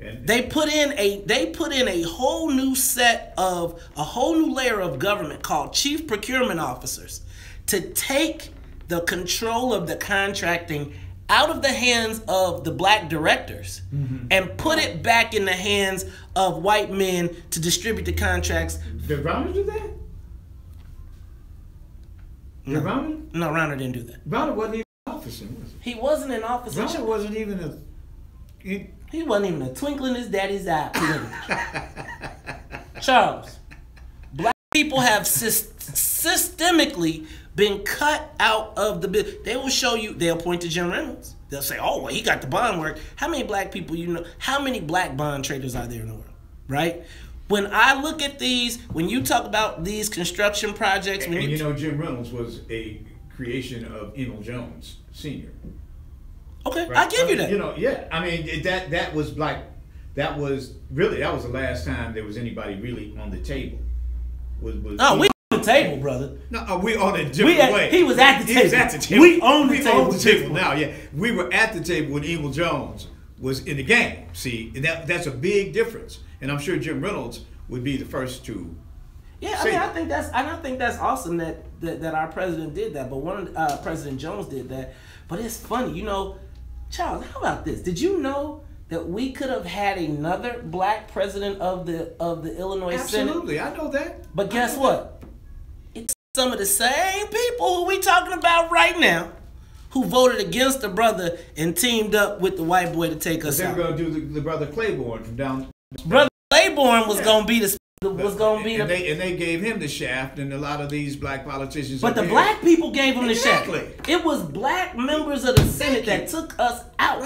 They put in a whole new layer of government called chief procurement officers to take the control of the contracting out of the hands of the black directors and put it back in the hands of white men to distribute the contracts. Did Rauner do that? No, Rauner? No, Rauner didn't do that. Rauner wasn't even an officer, was he? He wasn't an officer. Rauner wasn't even He wasn't even a twinkle in his daddy's eye. Charles, black people have systemically been cut out of the business. They will show you, they'll point to Jim Reynolds. They'll say, oh, well, he got the bond work. How many black people you know? How many black bond traders are there in the world, right? When I look at these, when you talk about these construction projects. And you know, Jim Reynolds was a creation of Emil Jones, Sr. Okay, right? I give you that. You know, yeah. I mean, that was the last time there was anybody really on the table. We on the table, brother. No, we on a different way. He was at the table. He was at the table. We own the table. We own the table now. Yeah, we were at the table when Emil Jones was in the game. See, and that's a big difference. And I'm sure Jim Reynolds would be the first to. Yeah, I mean, I think that's awesome that our president did that. But President Jones did that. But it's funny, you know, Charles. How about this? Did you know that we could have had another black president of the Illinois Senate? Absolutely, I know that. But guess what? It's some of the same people who we talking about right now who voted against the brother and teamed up with the white boy to take us out. They were going to do the brother Claiborne from down. Brother Claiborne was going to be the. And they gave him the shaft, and a lot of these black politicians. But the black people gave him the shaft. It was black members of the Senate that took us out.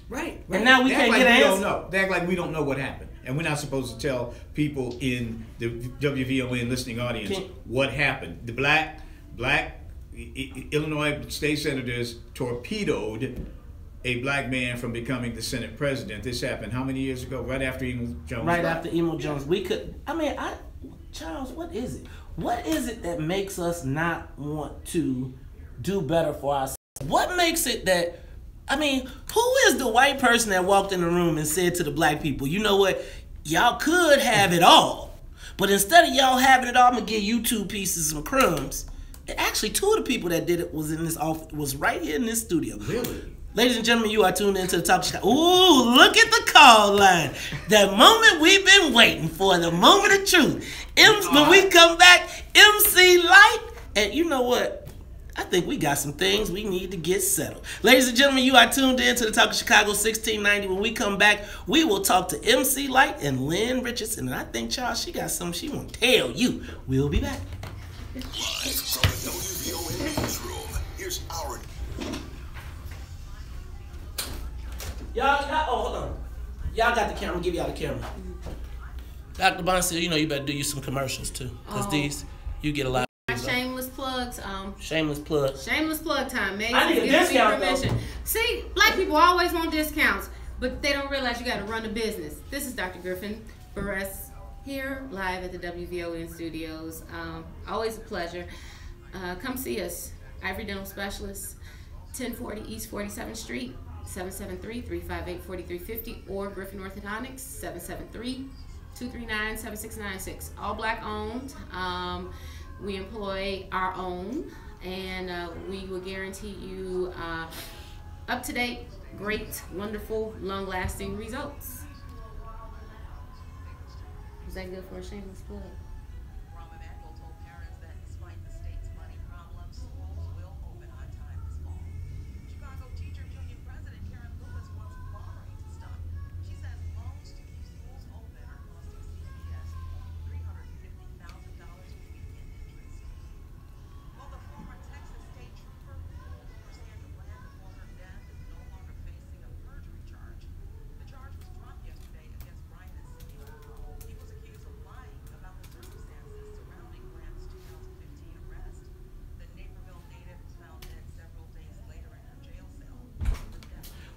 Right. And now we can't get an answer. They act like we don't know what happened, and we're not supposed to tell people in the WVON listening audience what happened. The black Illinois state senators torpedoed a black man from becoming the Senate president. This happened how many years ago? Right after Emil Jones. Right after Emil Jones. Charles, what is it? What is it that makes us not want to do better for ourselves? What makes it that, who is the white person that walked in the room and said to the black people, you know what, y'all could have it all, but instead of y'all having it all, I'm gonna give you 2 pieces of crumbs. And actually, 2 of the people that did it was in this office, was right here in this studio. Really? Ladies and gentlemen, you are tuned into the Talk of Chicago. Ooh, look at the call line. The moment we've been waiting for, the moment of truth. When we come back, MC Lyte. And you know what? I think we got some things we need to get settled. Ladies and gentlemen, you are tuned into the Talk of Chicago 1690. When we come back, we will talk to MC Lyte and Lynn Richardson. And I think, Charles, she got something she want to tell you. We'll be back. Live from the WVON newsroom, here's our... Y'all, hold on. Y'all got the camera. I'm going to give y'all the camera. Dr. Bond said, you better do you some commercials, too. Because these, you get a lot of these. Shameless plugs. Shameless plug. Shameless plug time. Maybe I need a discount, though. See, black people always want discounts, but they don't realize you got to run a business. This is Dr. Griffin Barres here, live at the WVON studios. Always a pleasure. Come see us. Ivory Dental Specialists, 1040 East 47th Street. 773-358-4350, or Griffin Orthodontics, 773-239-7696. All black owned. We employ our own, and we will guarantee you up-to-date, great, wonderful, long-lasting results. Was that good for a shameless plug?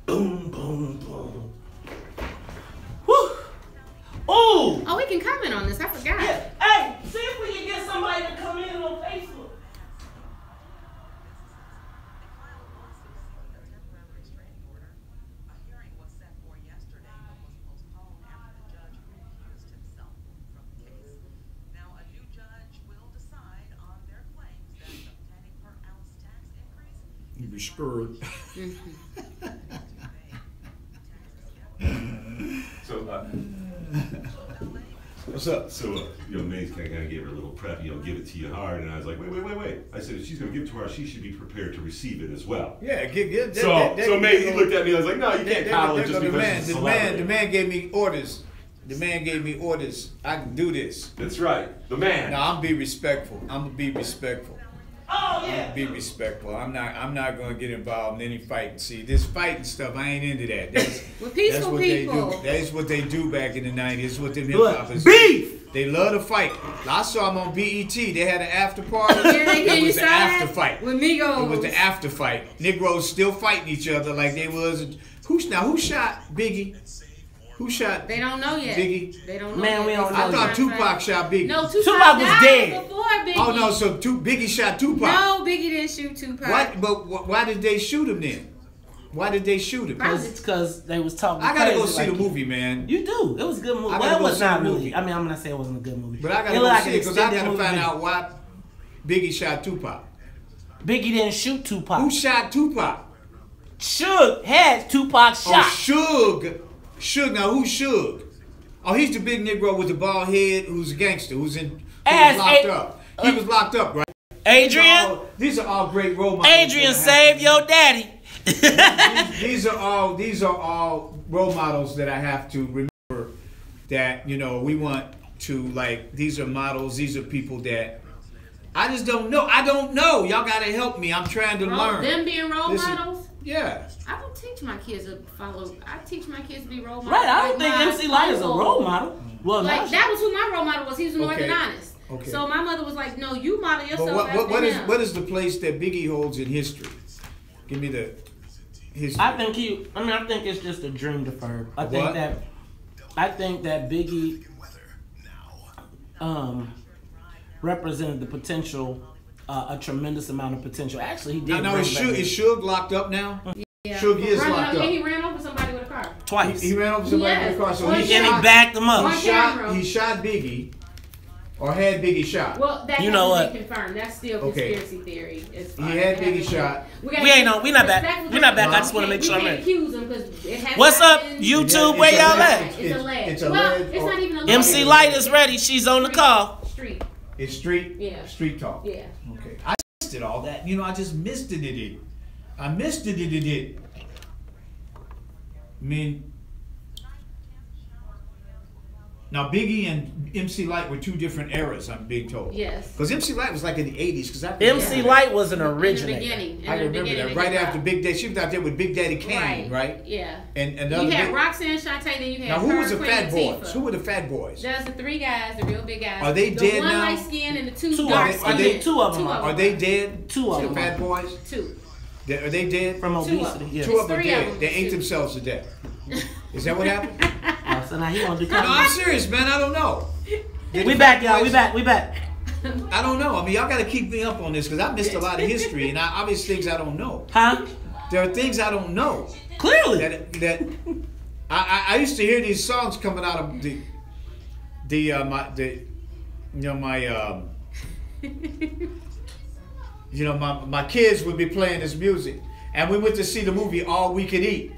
Boom, boom, boom. Woo! Oh! Oh, we can comment on this. I forgot. Yeah. Hey, see if we can get somebody to come in on Facebook. You be spurred. So, what's up? So, May's kind of gave her a little prep, give it to you hard, and I was like, wait. I said, if she's going to give it to her, she should be prepared to receive it as well. Yeah, get So May, he looked at me, I was like, no, you can't coddle it just because she's a celebrity. The man gave me orders. The man gave me orders. I can do this. That's right. The man. No, I'm be respectful. I'm gonna be respectful. Oh yeah. Be respectful. I'm not gonna get involved in any fighting. See, this fighting stuff, I ain't into that. That's We're peaceful that's what people. they do. That's what they do back in the 90s. That's what them hip Look, hoppers beef. They love to fight. I saw them on BET. They had an after party. It was the after fight. With Migos. It was the after fight. Negroes still fighting each other like they was. Who shot Biggie? Who shot? They don't know yet. Biggie. They don't know. Man, yet. we don't know. I thought Tupac shot Biggie. No, Tupac was dead before Biggie. Oh no, so Biggie shot Tupac. No, Biggie didn't shoot Tupac. What? But why did they shoot him then? Why did they shoot him? It's because they was talking. I gotta go crazy see like the movie, man. You do. It was a good movie. I Well, gotta it go was see not the really. movie. I mean, I'm gonna say it wasn't a good movie. But I gotta It go looked like see an it because I extended gotta find movie. out why Biggie shot Tupac. Biggie didn't shoot Tupac. Who shot Tupac? Suge had Tupac shot. Oh, Suge. Now who's Suge? Oh, he's the big Negro with the bald head who's a gangster, who was locked up. He was locked up, right? Adrian. These are all great role models. Adrian saved your daddy. These are all role models that I have to remember that, we want to, like, these are models, these are people that I just don't know. I don't know. Y'all gotta help me. I'm trying to learn. Them being role models? Yeah. I don't teach my kids to follow. I teach my kids to be role models. Right, I don't think MC Lyte is a role model. Well, like, that was who my role model was. He was North and Honest. Okay. So my mother was like, no, you model yourself But after him. what is the place that Biggie holds in history? Give me the history. I think it's just a dream deferred. I think that Biggie represented the potential, a tremendous amount of potential. Actually, he did. Now is Suge locked up now? Yeah. Suge is locked up. And he ran over somebody with a car. Twice. He ran over somebody with a car. So he backed him up. He shot Biggie, or had Biggie shot. Well, that you know hasn't been confirmed. That's still conspiracy theory. He had Biggie shot. We not back. We're not back. I just want to make sure I'm ready. What's up, YouTube? Yeah, where y'all at? It's alleged. It's not even alleged. MC Lyte is ready. She's on the call. Street. It's street. Yeah. Street talk. Yeah. Okay. I missed it all that. I just missed it. I missed it. I mean, now Biggie and MC Lyte were two different eras, I'm being told. Yes. Because MC Lyte was like in the 80s. MC Lyte was an originator. I remember that. Right after Big Daddy. She was out there with Big Daddy Kane, right? Yeah. And you had Roxanne Shante, then you had now, who her, was the Queen Fat Latifah. Boys? Who were the Fat Boys? There's the three guys, the real big guys. Are they dead now? The one light skin and the two Two dark of them. skin. I think two of them Are they dead? Two of them. The Fat Boys? Two. Are they dead? From obesity. Yeah. Two of them Three dead. of them. They ate themselves to death. Is that what happened? So now he want to do. No, I'm serious, man. I don't know. We back, y'all. We back. I don't know. I mean, y'all got to keep me up on this because I missed a lot of history and obvious things I don't know. Huh? there are things I don't know. Clearly. That I used to hear these songs coming out of my kids would be playing this music, and we went to see the movie All We Could Eat.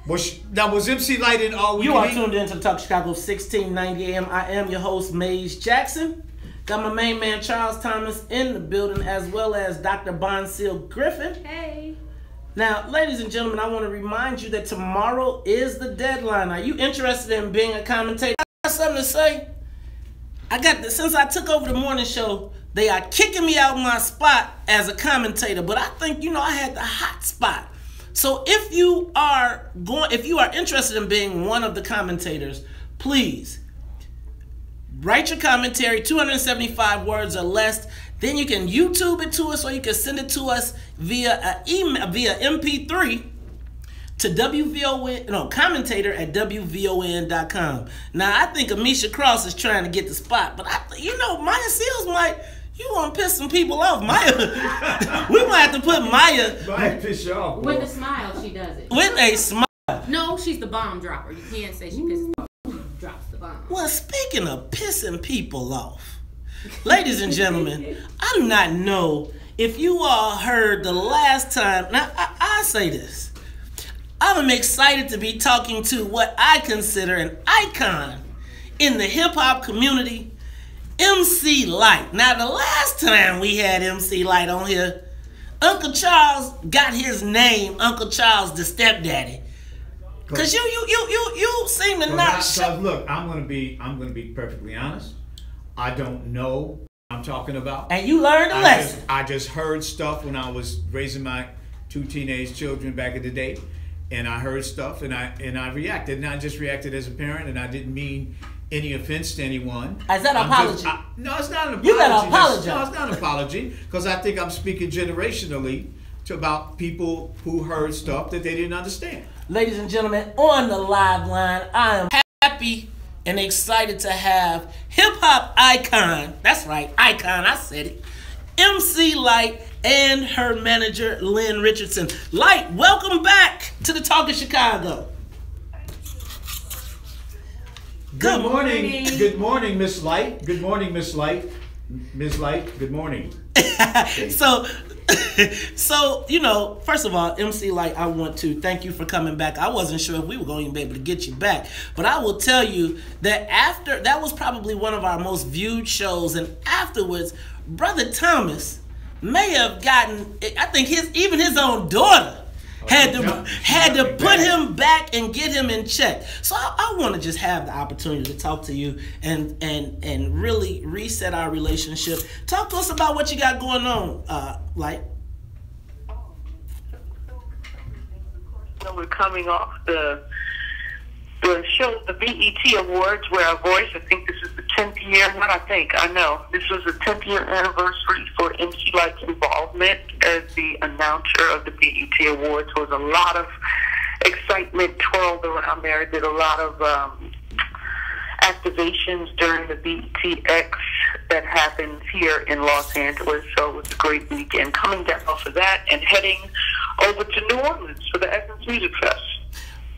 Was MC Lyte in All We Could Eat? You are tuned in to Talk Chicago 1690 AM. I am your host, Maze Jackson. Got my main man, Charles Thomas, in the building, as well as Dr. Bonseal Griffin. Hey. Now, ladies and gentlemen, I want to remind you that tomorrow is the deadline. Are you interested in being a commentator? I got something to say. Since I took over the morning show, they are kicking me out of my spot as a commentator, but I think, I had the hot spot. So if you are interested in being one of the commentators, please write your commentary, 275 words or less. Then you can YouTube it to us, or you can send it to us via email, via MP3 to WVON, commentator at WVON.com. Now, I think Amisha Cross is trying to get the spot, but Maya Seals you want to piss some people off. Maya, we might have to put Maya. Maya piss you off. With a smile, she does it. With a smile. No, she's the bomb dropper. You can't say she pisses people off. She drops the bomb. Well, speaking of pissing people off, ladies and gentlemen, I do not know if you all heard the last time. Now, I say this. I'm excited to be talking to what I consider an icon in the hip-hop community, MC Lyte. Now, the last time we had MC Lyte on here, Uncle Charles got his name, Uncle Charles the Stepdaddy. Cause you seem to not. Look, I'm gonna be perfectly honest. I don't know what I'm talking about. And you learned a lesson. I just heard stuff when I was raising my 2 teenage children back in the day, and I heard stuff and I reacted, and I just reacted as a parent, and I didn't mean any offense to anyone. Is that an apology? No, it's not an apology. You gotta apologize. No, it's not an apology, because I think I'm speaking generationally about people who heard stuff that they didn't understand. Ladies and gentlemen, on the live line, I am happy and excited to have hip-hop icon, that's right, icon, I said it, MC Lyte and her manager, Lynn Richardson. Lyte, welcome back to the Talk of Chicago. Good morning. Good morning, Miss Lyte. Good morning, Miss Lyte. Ms. Lyte, good morning. So, first of all, MC Lyte, I want to thank you for coming back. I wasn't sure if we were going to be able to get you back, but I will tell you that that was probably one of our most viewed shows, and afterwards, Brother Thomas may have gotten, I think even his own daughter had to put him back and get him in check. So I want to just have the opportunity to talk to you and really reset our relationship. Talk to us about what you got going on, Lyte. We're coming off the show, the BET Awards, where our voice, I think this is the 10th year, I know. This was the 10th year anniversary for MC Lyte's involvement as the announcer of the BET Awards. There was a lot of excitement twirled around there. Did a lot of activations during the BETX that happens here in Los Angeles, so it was a great weekend. Coming down for that and heading over to New Orleans for the Essence Music Fest.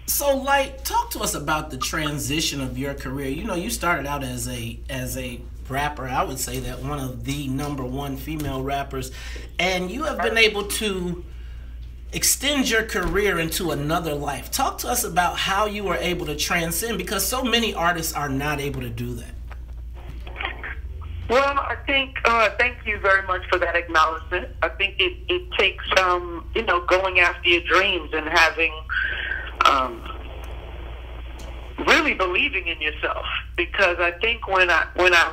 So, Lyte, talk to us about the transition of your career. You started out as a rapper. I would say that one of the #1 female rappers, and you have been able to extend your career into another life. Talk to us about how you were able to transcend, because so many artists are not able to do that. Well, I think, thank you very much for that acknowledgement. I think it takes, going after your dreams and having, really believing in yourself. Because I think when I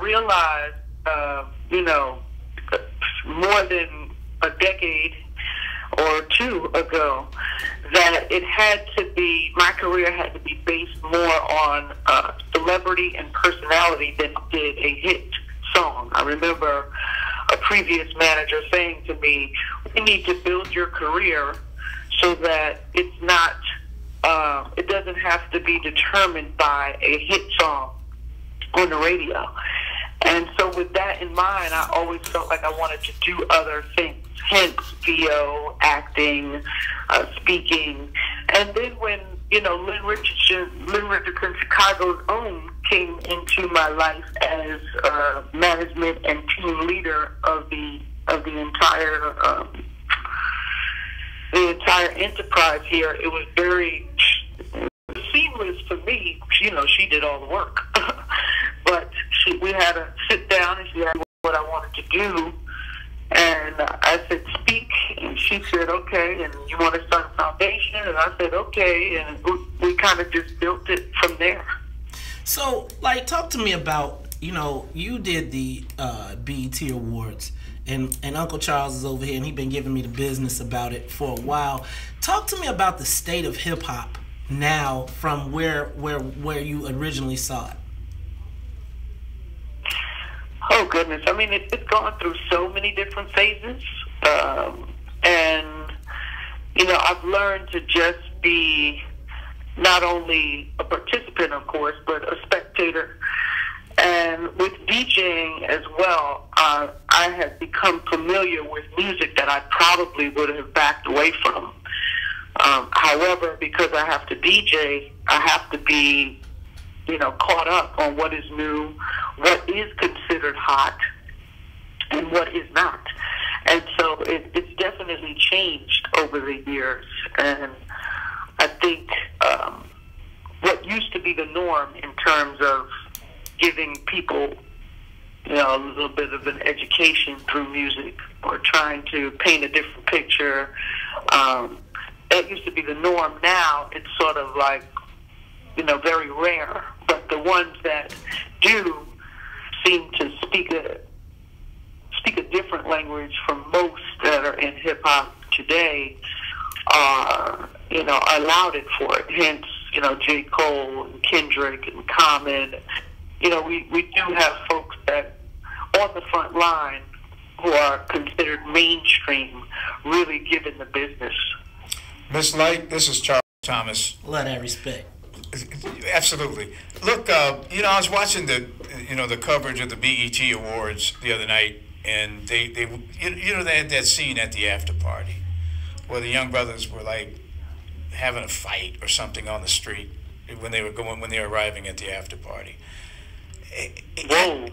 realized, more than a decade or two ago, that it had to be, my career had to be based more on celebrity and personality than it did a hit song. I remember a previous manager saying to me, we need to build your career so that it's not, it doesn't have to be determined by a hit song on the radio. And so with that in mind, I always felt like I wanted to do other things. hence VO, acting, speaking. And then when, Lynn Richardson, Chicago's own, came into my life as management and team leader of the entire enterprise here, it was very seamless for me. She did all the work. But we had to sit down and she asked me what I wanted to do. And I said, speak. And she said, okay. And you want to start a foundation? And I said, okay. And we kind of just built it from there. So, talk to me about, you did the BET Awards. And Uncle Charles is over here, and he's been giving me the business about it for a while. Talk to me about the state of hip-hop now from where you originally saw it. Oh, goodness. I mean, it's gone through so many different phases. And, I've learned to just be not only a participant, of course, but a spectator. And with DJing as well, I have become familiar with music that I probably would have backed away from. However, because I have to DJ, I have to be, caught up on what is new, what is considered hot, and what is not. And so it's definitely changed over the years. And I think what used to be the norm in terms of giving people, a little bit of an education through music or trying to paint a different picture, that used to be the norm. Now it's sort of like, very rare. But the ones that do seem to speak a different language from most that are in hip hop today are, allowed it for it. Hence, J. Cole and Kendrick and Common. We do have folks that on the front line who are considered mainstream really giving the business. Miss Lyte, this is Charles Thomas. Let that respect. Absolutely. Look, I was watching the coverage of the BET Awards the other night, and they had that scene at the after party where the young brothers were having a fight or something on the street when they were arriving at the after party. Whoa.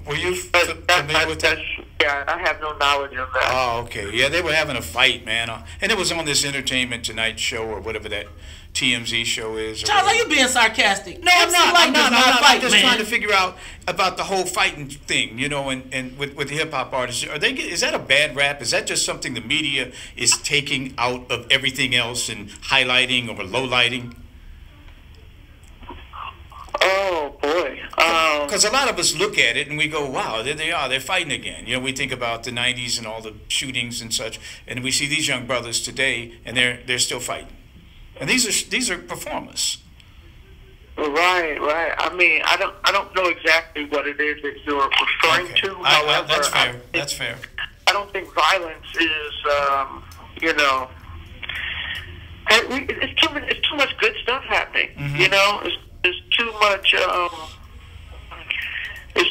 Were you familiar with that? Yeah, I have no knowledge of that. Oh, okay. Yeah, they were having a fight, man. And it was on this Entertainment Tonight show or whatever that TMZ show is. Charles, are you being sarcastic? No, I'm not. I'm just man. trying to figure out about the whole fighting thing, and with the hip-hop artists. Is that a bad rap? Is that just something the media is taking out of everything else and highlighting or lowlighting? Oh, boy. Because a lot of us look at it and we go, wow, there they are. They're fighting again. We think about the 90s and all the shootings and such, and we see these young brothers today, and they're still fighting. And these are performers. Right. I mean, I don't know exactly what it is that you're referring to. However, that's fair. That's fair. I don't think violence is, it's too much good stuff happening. Mm-hmm. There's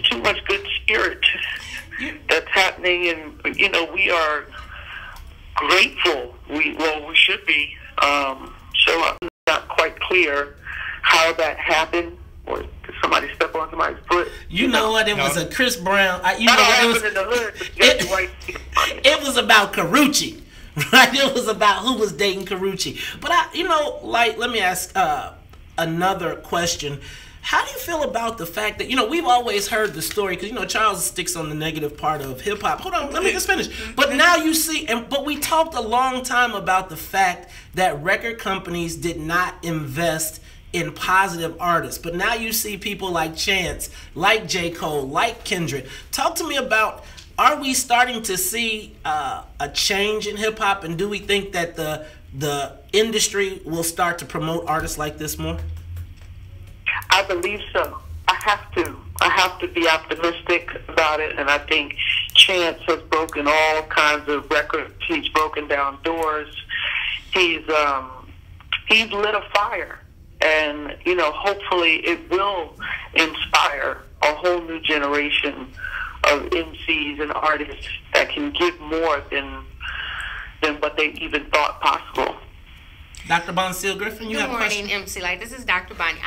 too much good spirit that's happening, and we are grateful. We should be. So I'm not quite clear how that happened, or did somebody step on somebody's foot? You know what? It was a Chris Brown. It was about Karuchi, right? It was about who was dating Karuchi. But let me ask another question. How do you feel about the fact that, we've always heard the story, because, Charles sticks on the negative part of hip-hop. Hold on, let me just finish. But now you see, but we talked a long time about the fact that record companies did not invest in positive artists. But now you see people like Chance, like J. Cole, like Kendrick. Talk to me about, are we starting to see a change in hip-hop, and do we think that the industry will start to promote artists like this more? I believe so. I have to be optimistic about it, and I think Chance has broken all kinds of records. He's broken down doors. He's lit a fire, and hopefully it will inspire a whole new generation of MCs and artists that can give more than what they even thought possible. Dr. Bonsil Griffin, you Good have a question? morning, MC Lyte. This is Dr. Bonnie.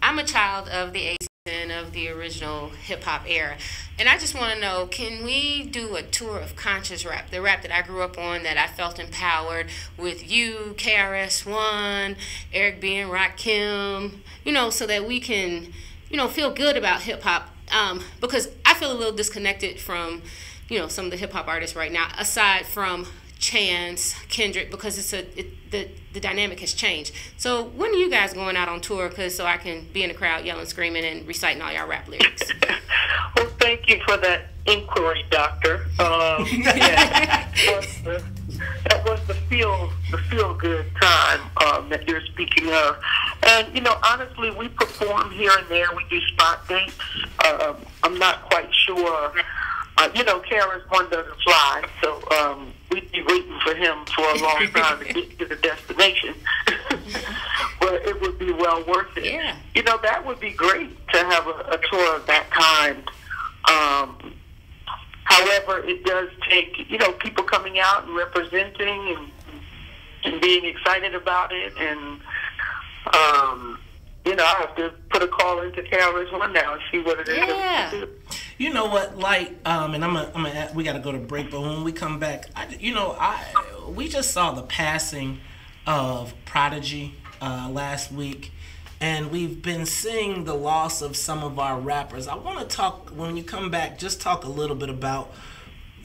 I'm a child of the 80s and of the original hip-hop era. And I just want to know, can we do a tour of conscious rap, the rap that I grew up on, that I felt empowered with you, KRS-One, Eric B. and Rakim, so that we can, feel good about hip-hop? Because I feel a little disconnected from, some of the hip-hop artists right now, aside from Chance, Kendrick, because the dynamic has changed. So when are you guys going out on tour? So I can be in the crowd yelling, screaming, and reciting all y'all rap lyrics. Well, thank you for that inquiry, Doctor. Yeah, that was the feel good time that you're speaking of. And honestly, we perform here and there. We do spot dates. I'm not quite sure. KRS-One doesn't fly, so we'd be waiting for him for a long time to get to the destination. But it would be well worth it. Yeah. That would be great to have a tour of that kind. However, it does take, people coming out and representing and being excited about it. And, I have to put a call into KRS-One now and see what it is. Yeah. You know what, Lyte, and we got to go to break, but when we come back, we just saw the passing of Prodigy last week, and we've been seeing the loss of some of our rappers. I want to talk, when you come back, just talk a little bit about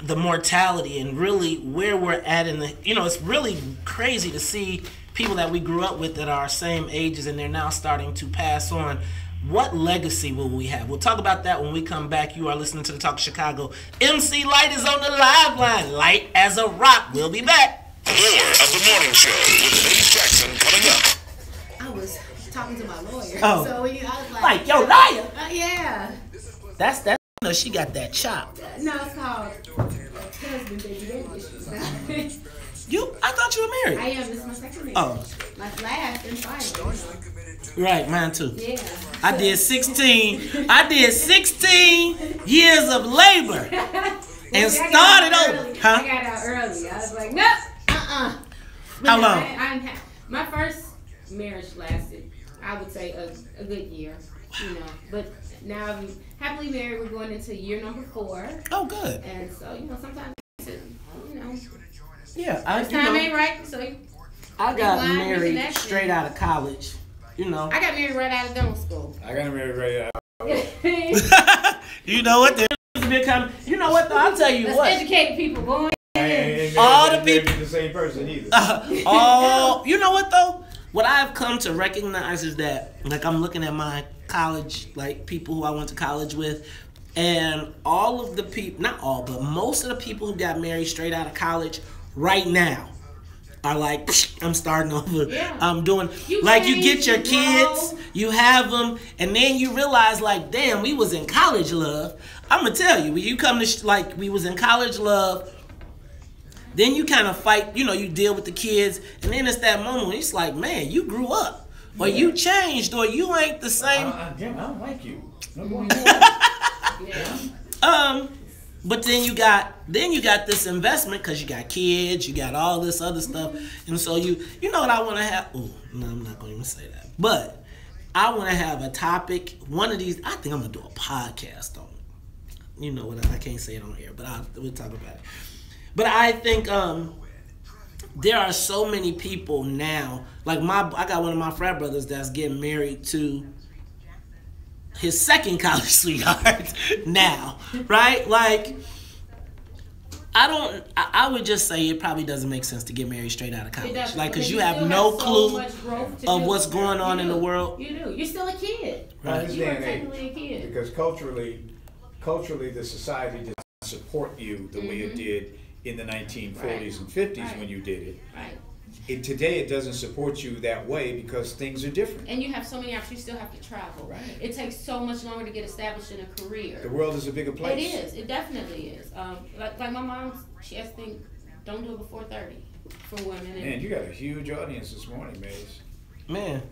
the mortality and really where we're at in the, it's really crazy to see people that we grew up with that are our same ages and they're now starting to pass on. What legacy will we have? We'll talk about that when we come back. You are listening to the Talk of Chicago. MC Lyte is on the live line. Lyte as a rock. We'll be back. More of the morning show with Maze Jackson coming up. I was talking to my lawyer. Oh. So I was like, yo, liar. Yeah. That's she got that chop. No, it's called husband baby daddy issues. I thought you were married. I am. This is my second marriage. Oh. My last and final. Right, mine too. Yeah. I did 16 years of labor and started over. Huh? I got out early. I was like, no, How long? My first marriage lasted, I would say, a good year. But now I'm happily married. We're going into year number 4. Oh, good. And so, sometimes, yeah, time ain't right. So I got married straight out of college. I got married right out of dental school. I got married right out. You know what? You know what? Though? I'll tell you what. Educated people going. All the people. The same person either. You know what though? What I've come to recognize is that, like, I'm looking at my college, like people who I went to college with, and all of the people, not all, but most of the people who got married straight out of college right now are like, I'm starting over. Yeah. I'm doing, you get your kids, you have them, and then you realize, like, damn, we was in college love. I'm going to tell you, when you come to, we was in college love, then you kind of fight, you deal with the kids, and then it's that moment when it's like, man, you grew up, or you changed, or you ain't the same. I don't like you. But then you got this investment because you got kids, you got all this other stuff, and so you know what I want to have. Oh no, I'm not going to even say that. But I want to have a topic. One of these, I think I'm gonna do a podcast on it. You know what? I can't say it on here, but we'll talk about it. But I think there are so many people now. Like I got one of my frat brothers that's getting married to his second college sweetheart now, right? Like, I would just say it probably doesn't make sense to get married straight out of college. Like, because you have no clue of what's going on in the world. You do. You're still a kid. Right. You are technically a kid. Because culturally, the society does not support you the way it did in the 1940s and 50s when you did it. Right. Today it doesn't support you that way because things are different. And you have so many options. You still have to travel. Right. It takes so much longer to get established in a career. The world is a bigger place. It is. It definitely is. Like my mom, she has to think, don't do it before 30 for women. Man, you got a huge audience this morning, Maze. Man.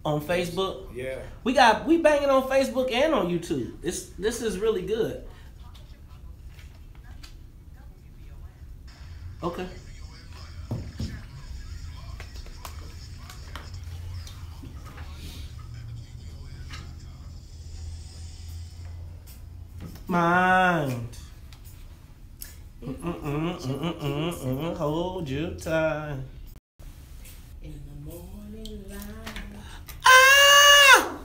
On Facebook. Yeah. We banging on Facebook and on YouTube. This is really good. Okay. Mind. Hold you tight. In the morning light. Ah!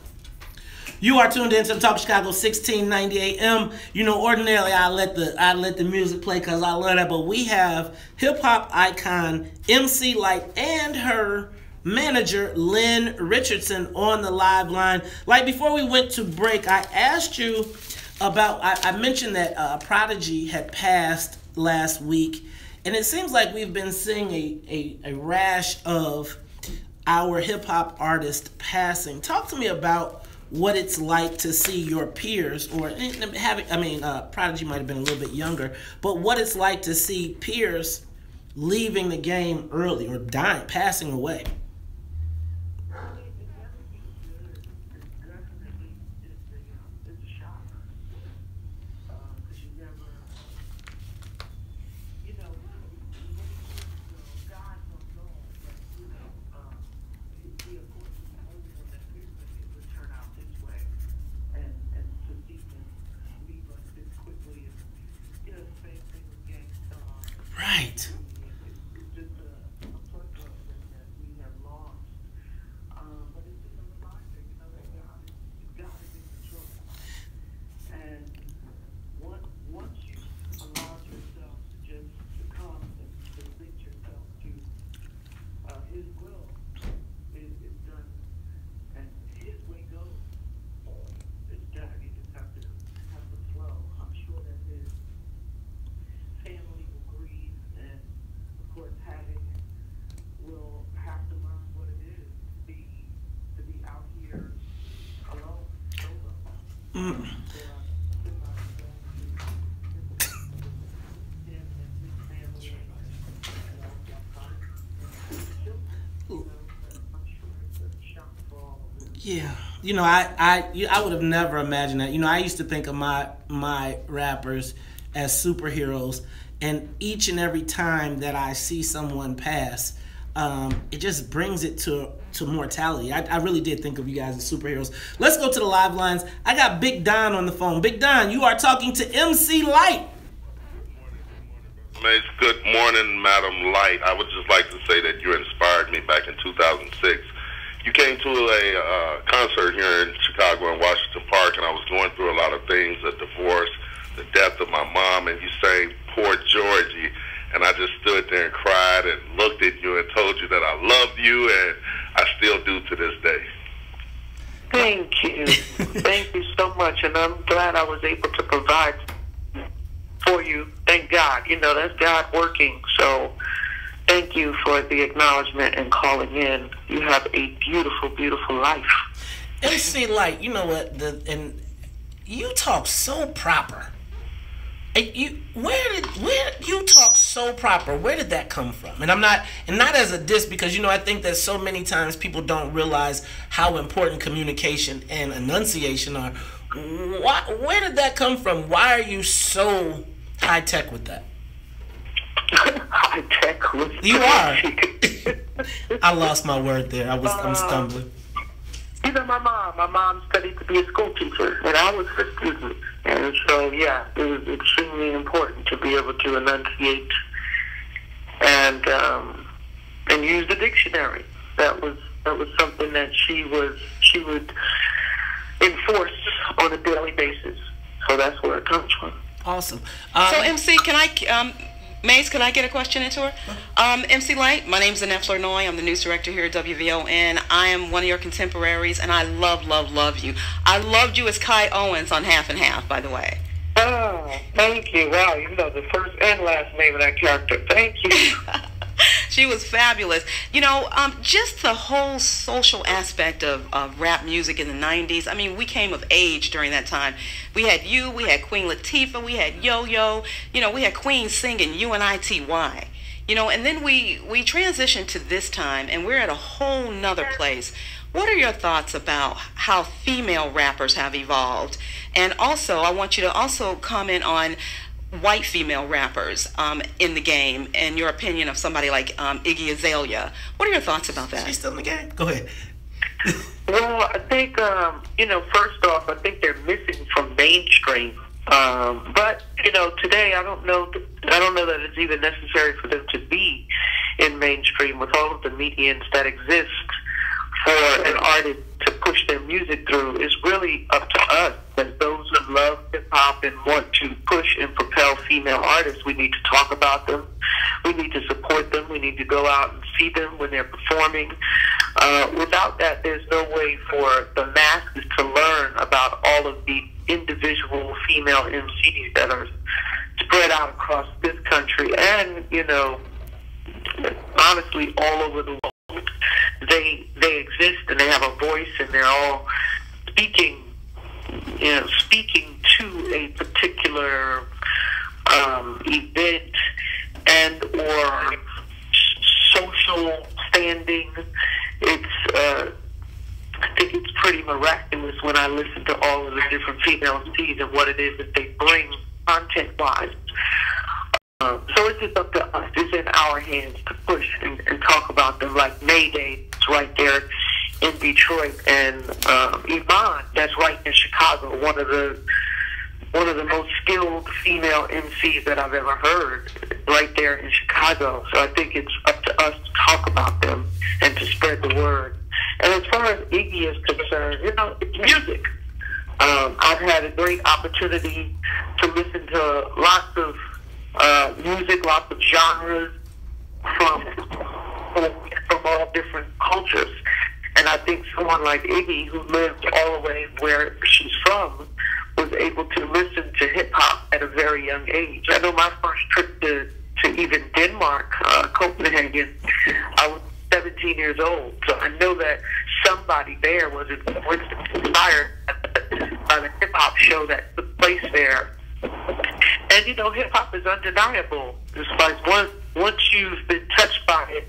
You are tuned into the Talk Chicago 1690 AM. You know, ordinarily I let the music play because I love that, but we have hip hop icon MC Lyte and her manager Lynn Richardson on the live line. Like, before we went to break, I asked you about, I mentioned that Prodigy had passed last week, and it seems like we've been seeing a rash of our hip-hop artists passing. Talk to me about what it's like to see your peers, or Prodigy might have been a little bit younger, but what it's like to see peers leaving the game early or dying, passing away. Right. Yeah, you know, I would have never imagined that. You know, I used to think of my rappers as superheroes, and each and every time that I see someone pass, it just brings it to mortality. I really did think of you guys as superheroes. Let's go to the live lines. I got Big Don on the phone. Big Don, you are talking to MC Lyte. Good morning, Madam Lyte. I would just like to say that you inspired me back in 2006. You came to a concert here in Chicago in Washington Park, and I was going through a lot of things, a divorce, the death of my mom, and you sang Poor Georgie, and I just stood there and cried and looked at you and told you that I loved you, and I still do to this day. Thank you. Thank you so much, and I'm glad I was able to provide for you. Thank God. You know, that's God working, so thank you for the acknowledgement and calling in. You have a beautiful, beautiful life. MC Lyte, you know what? And you talk so proper. Where you talk so proper? Where did that come from? And not as a diss, because you know, I think that so many times people don't realize how important communication and enunciation are. Where did that come from? Why are you so high tech with that? High tech with you are. I lost my word there. I'm stumbling. You know, my mom studied to be a school teacher, and I was her student. And so, yeah, it was extremely important to be able to enunciate and use the dictionary. That was something that she would enforce on a daily basis. So that's where it comes from. Awesome. So, MC, Mace, can I get a question into her? MC Lyte, my name's Annette Flournoy. I'm the news director here at WVON. I am one of your contemporaries, and I love you. I loved you as Kai Owens on Half and Half, by the way. Oh, thank you. Wow, you know the first and last name of that character. Thank you. She was fabulous. You know, just the whole social aspect of rap music in the 90s. I mean, we came of age during that time. We had you, we had Queen Latifah, we had Yo-Yo, you know, we had Queen singing UNITY. You know, and then we transitioned to this time, and we're at a whole nother place. What are your thoughts about how female rappers have evolved? And also, I want you to also comment on white female rappers in the game, and your opinion of somebody like Iggy Azalea. What are your thoughts about that? She's still in the game? Go ahead. Well, I think, first off, I think they're missing from mainstream. But, today I don't know that it's even necessary for them to be in mainstream with all of the medians that exist for an artist to push their music through. It's really up to us, as those who love hip-hop and want to push and propel female artists. We need to talk about them. We need to support them. We need to go out and see them when they're performing. Without that, there's no way for the masses to learn about all of the individual female MCs that are spread out across this country and, honestly, all over the world. They exist and they have a voice, and they're all speaking to a particular event and or social standing. I think it's pretty miraculous when I listen to all of the different female MCs and what it is that they bring content-wise. So it's just up to us. It's in our hands to push and talk about them. Like Mayday, it's right there in Detroit, and Yvonne, that's right in Chicago. One of the most skilled female MCs that I've ever heard, right there in Chicago. So I think it's up to us to talk about them and to spread the word. And as far as Iggy is concerned, it's music. I've had a great opportunity to listen to lots of music, lots of genres from all different cultures. And I think someone like Iggy, who lived all the way where she's from, was able to listen to hip-hop at a very young age. I know my first trip to even Denmark, Copenhagen, I was 17 years old. So I know that somebody there was inspired by the hip-hop show that took place there. And, hip-hop is undeniable. It's like once you've been touched by it,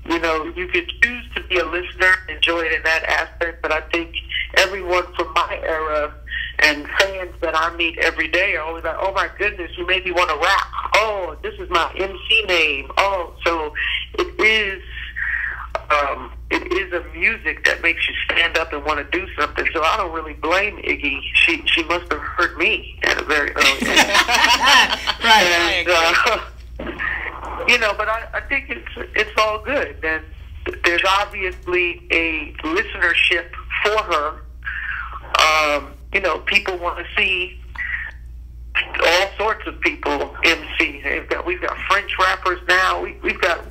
you can choose to be a listener, enjoy it in that aspect, but I think everyone from my era and fans that I meet every day are always like, oh my goodness, you made me want to rap. Oh, this is my MC name. Oh, so it is a music that makes you stand up and want to do something. So I don't really blame Iggy. She must have heard me at a very early age. Right. And, but I think it's all good. And there's obviously a listenership for her. People want to see all sorts of people MC. We've got French rappers now. We've got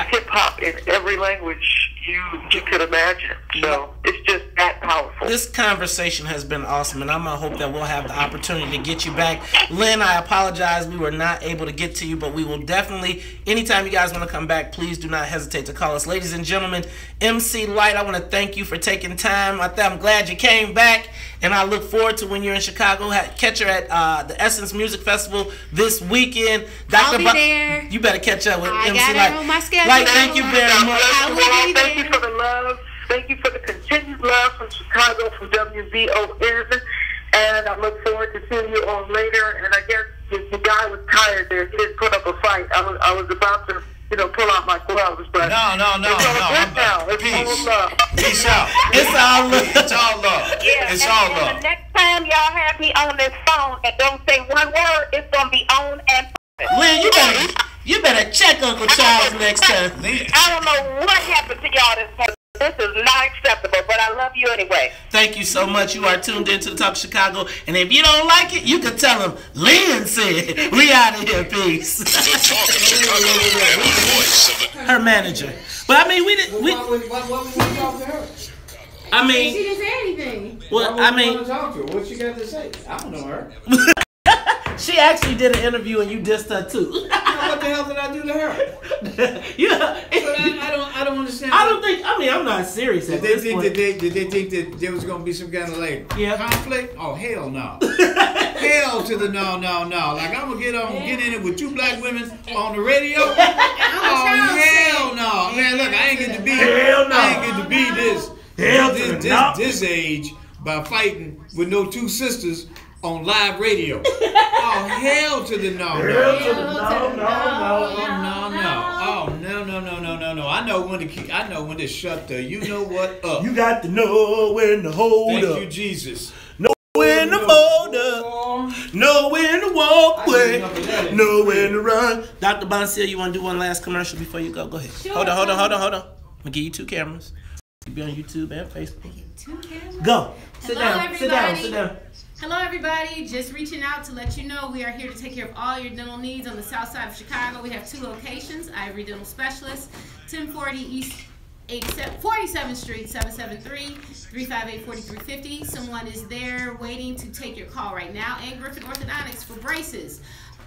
hip hop in every language you could imagine. So it's just that powerful. This conversation has been awesome, and I'm going to hope that we'll have the opportunity to get you back. Lynn, I apologize we were not able to get to you, but we will definitely, anytime you guys want to come back, please do not hesitate to call us. Ladies and gentlemen, MC Lyte, I want to thank you for taking time. I'm glad you came back, and I look forward to when you're in Chicago. Catch her at the Essence Music Festival this weekend. I'll be there. You better catch up with MC Lyte. Lyte. On my schedule. Lyte, thank you very much. Thank you for the love. Thank you for the continued love from Chicago, from WVON. And I look forward to seeing you on later. And I guess the guy was tired there. He didn't put up a fight. I was about to, pull out my gloves. But no. It's all love. Peace out. It's all love. It's all love. Yeah, it's all love. The next time y'all have me on this phone and don't say one word, it's going to be on and Lynn, you better check Uncle Charles next time. I don't know what happened to y'all this morning. This is not acceptable, but I love you anyway. Thank you so much. You are tuned into the Talk of Chicago. And if you don't like it, you can tell them Lynn said. We out of here. Peace. The Talk of Chicago and the voice of the... Her manager. But I mean, we didn't... What talk to her? I mean... She didn't say anything. Well, I mean... Want to talk to her? What she got to say? I don't know her. She actually did an interview and you dissed her too. What the hell did I do to her? Yeah, I don't understand. I'm not serious. Did they think that there was gonna be some kind of conflict? Oh hell no! Hell to the no! Like I'm gonna get in it with two black women on the radio. Oh hell no! Man, look, I ain't get to be this age by fighting with no two sisters on live radio. Oh, hell to the no. Hell to the no. Oh, no. I know when to shut the you know what up. You got to know when to hold up. Thank you, Jesus. Know when to hold up. Know when to walk away. Know when to run. Dr. Bonsil, you want to do one last commercial before you go? Go ahead. Sure. Hold on. I'm going to give you 2 cameras. You'll be on YouTube and Facebook. 2 cameras? Go. Sit Hello, down. Hello, everybody. Just reaching out to let you know we are here to take care of all your dental needs on the south side of Chicago. We have 2 locations. Ivory Dental Specialist, 1040 East 47th Street, 773-358-4350. Someone is there waiting to take your call right now. And Griffin Orthodontics for braces.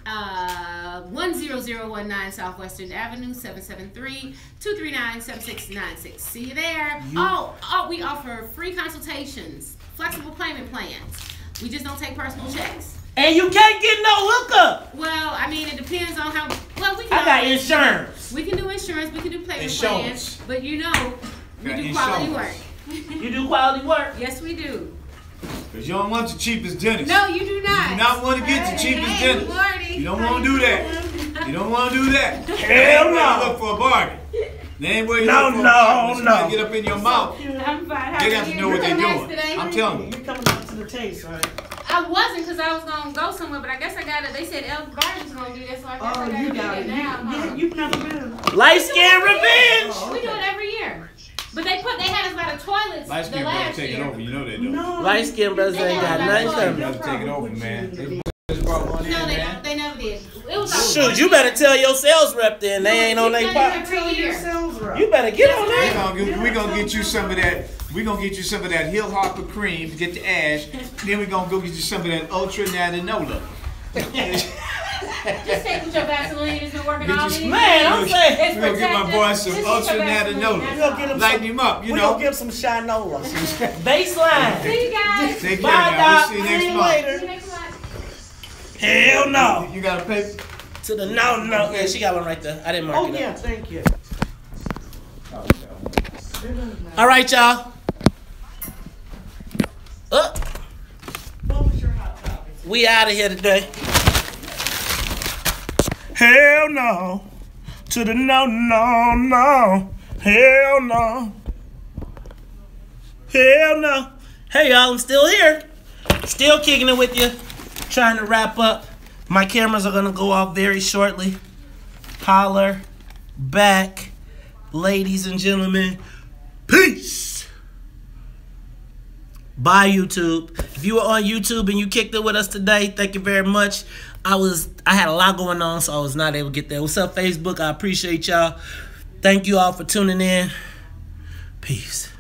10019 Southwestern Avenue, 773-239-7696. See you there. We offer free consultations, flexible payment plans. We just don't take personal checks. And you can't get no hookup. Well, I mean, it depends on how. Well, we can. I got insurance. We can do insurance. We can do payment plans. But we do quality work. You do quality work? Yes, we do. Because you don't want the cheapest dentist. No, you do not. You do not want to get the cheapest dentist. You don't want to do that. You don't want to do that. Hell no. You look for a bargain. They ain't where you No. Get up in your mouth. I'm fine. They got to know what they're doing. I'm telling you. You're coming up to the taste, right? I wasn't because I was going to go somewhere, but I guess I got it. They said El Barton's going to do that, so I guess I got to do it now. You've never been. Light Skin Revenge. We do it every year. But they had us by the toilets Light Skin Brothers take it over. You know they do. Light Skin Brothers ain't got nothing coming. They take it over, man. They never did. It was Shoot, you better tell your sales rep then they ain't on their part. You better get on that. We're going to get you some of that. We're going to get you some of that Hill Harper cream to get the ash. Then we're going to go get you some of that Ultra Natanola. Just take with your Vaseline. It's been working all these. Man, I'm saying. We're going to get my boy some Ultra Natanola. Lighten him up, you know. We're going to give him some Shinola. Baseline. See you guys. Take Bye, care now. Doc. We'll see you See you next later. Hell no. You got a paper? To the no. Yeah, she got one right there. I didn't mark it up. Oh, yeah, thank you. All right, y'all. We out of here today. Hell no. To the no. Hell no. Hey, y'all, I'm still here. Still kicking it with you. Trying to wrap up. My cameras are going to go off very shortly. Holler back, ladies and gentlemen. Peace. Bye, YouTube. If you were on YouTube and you kicked it with us today, thank you very much. I had a lot going on, so I was not able to get there. What's up, Facebook? I appreciate y'all. Thank you all for tuning in. Peace.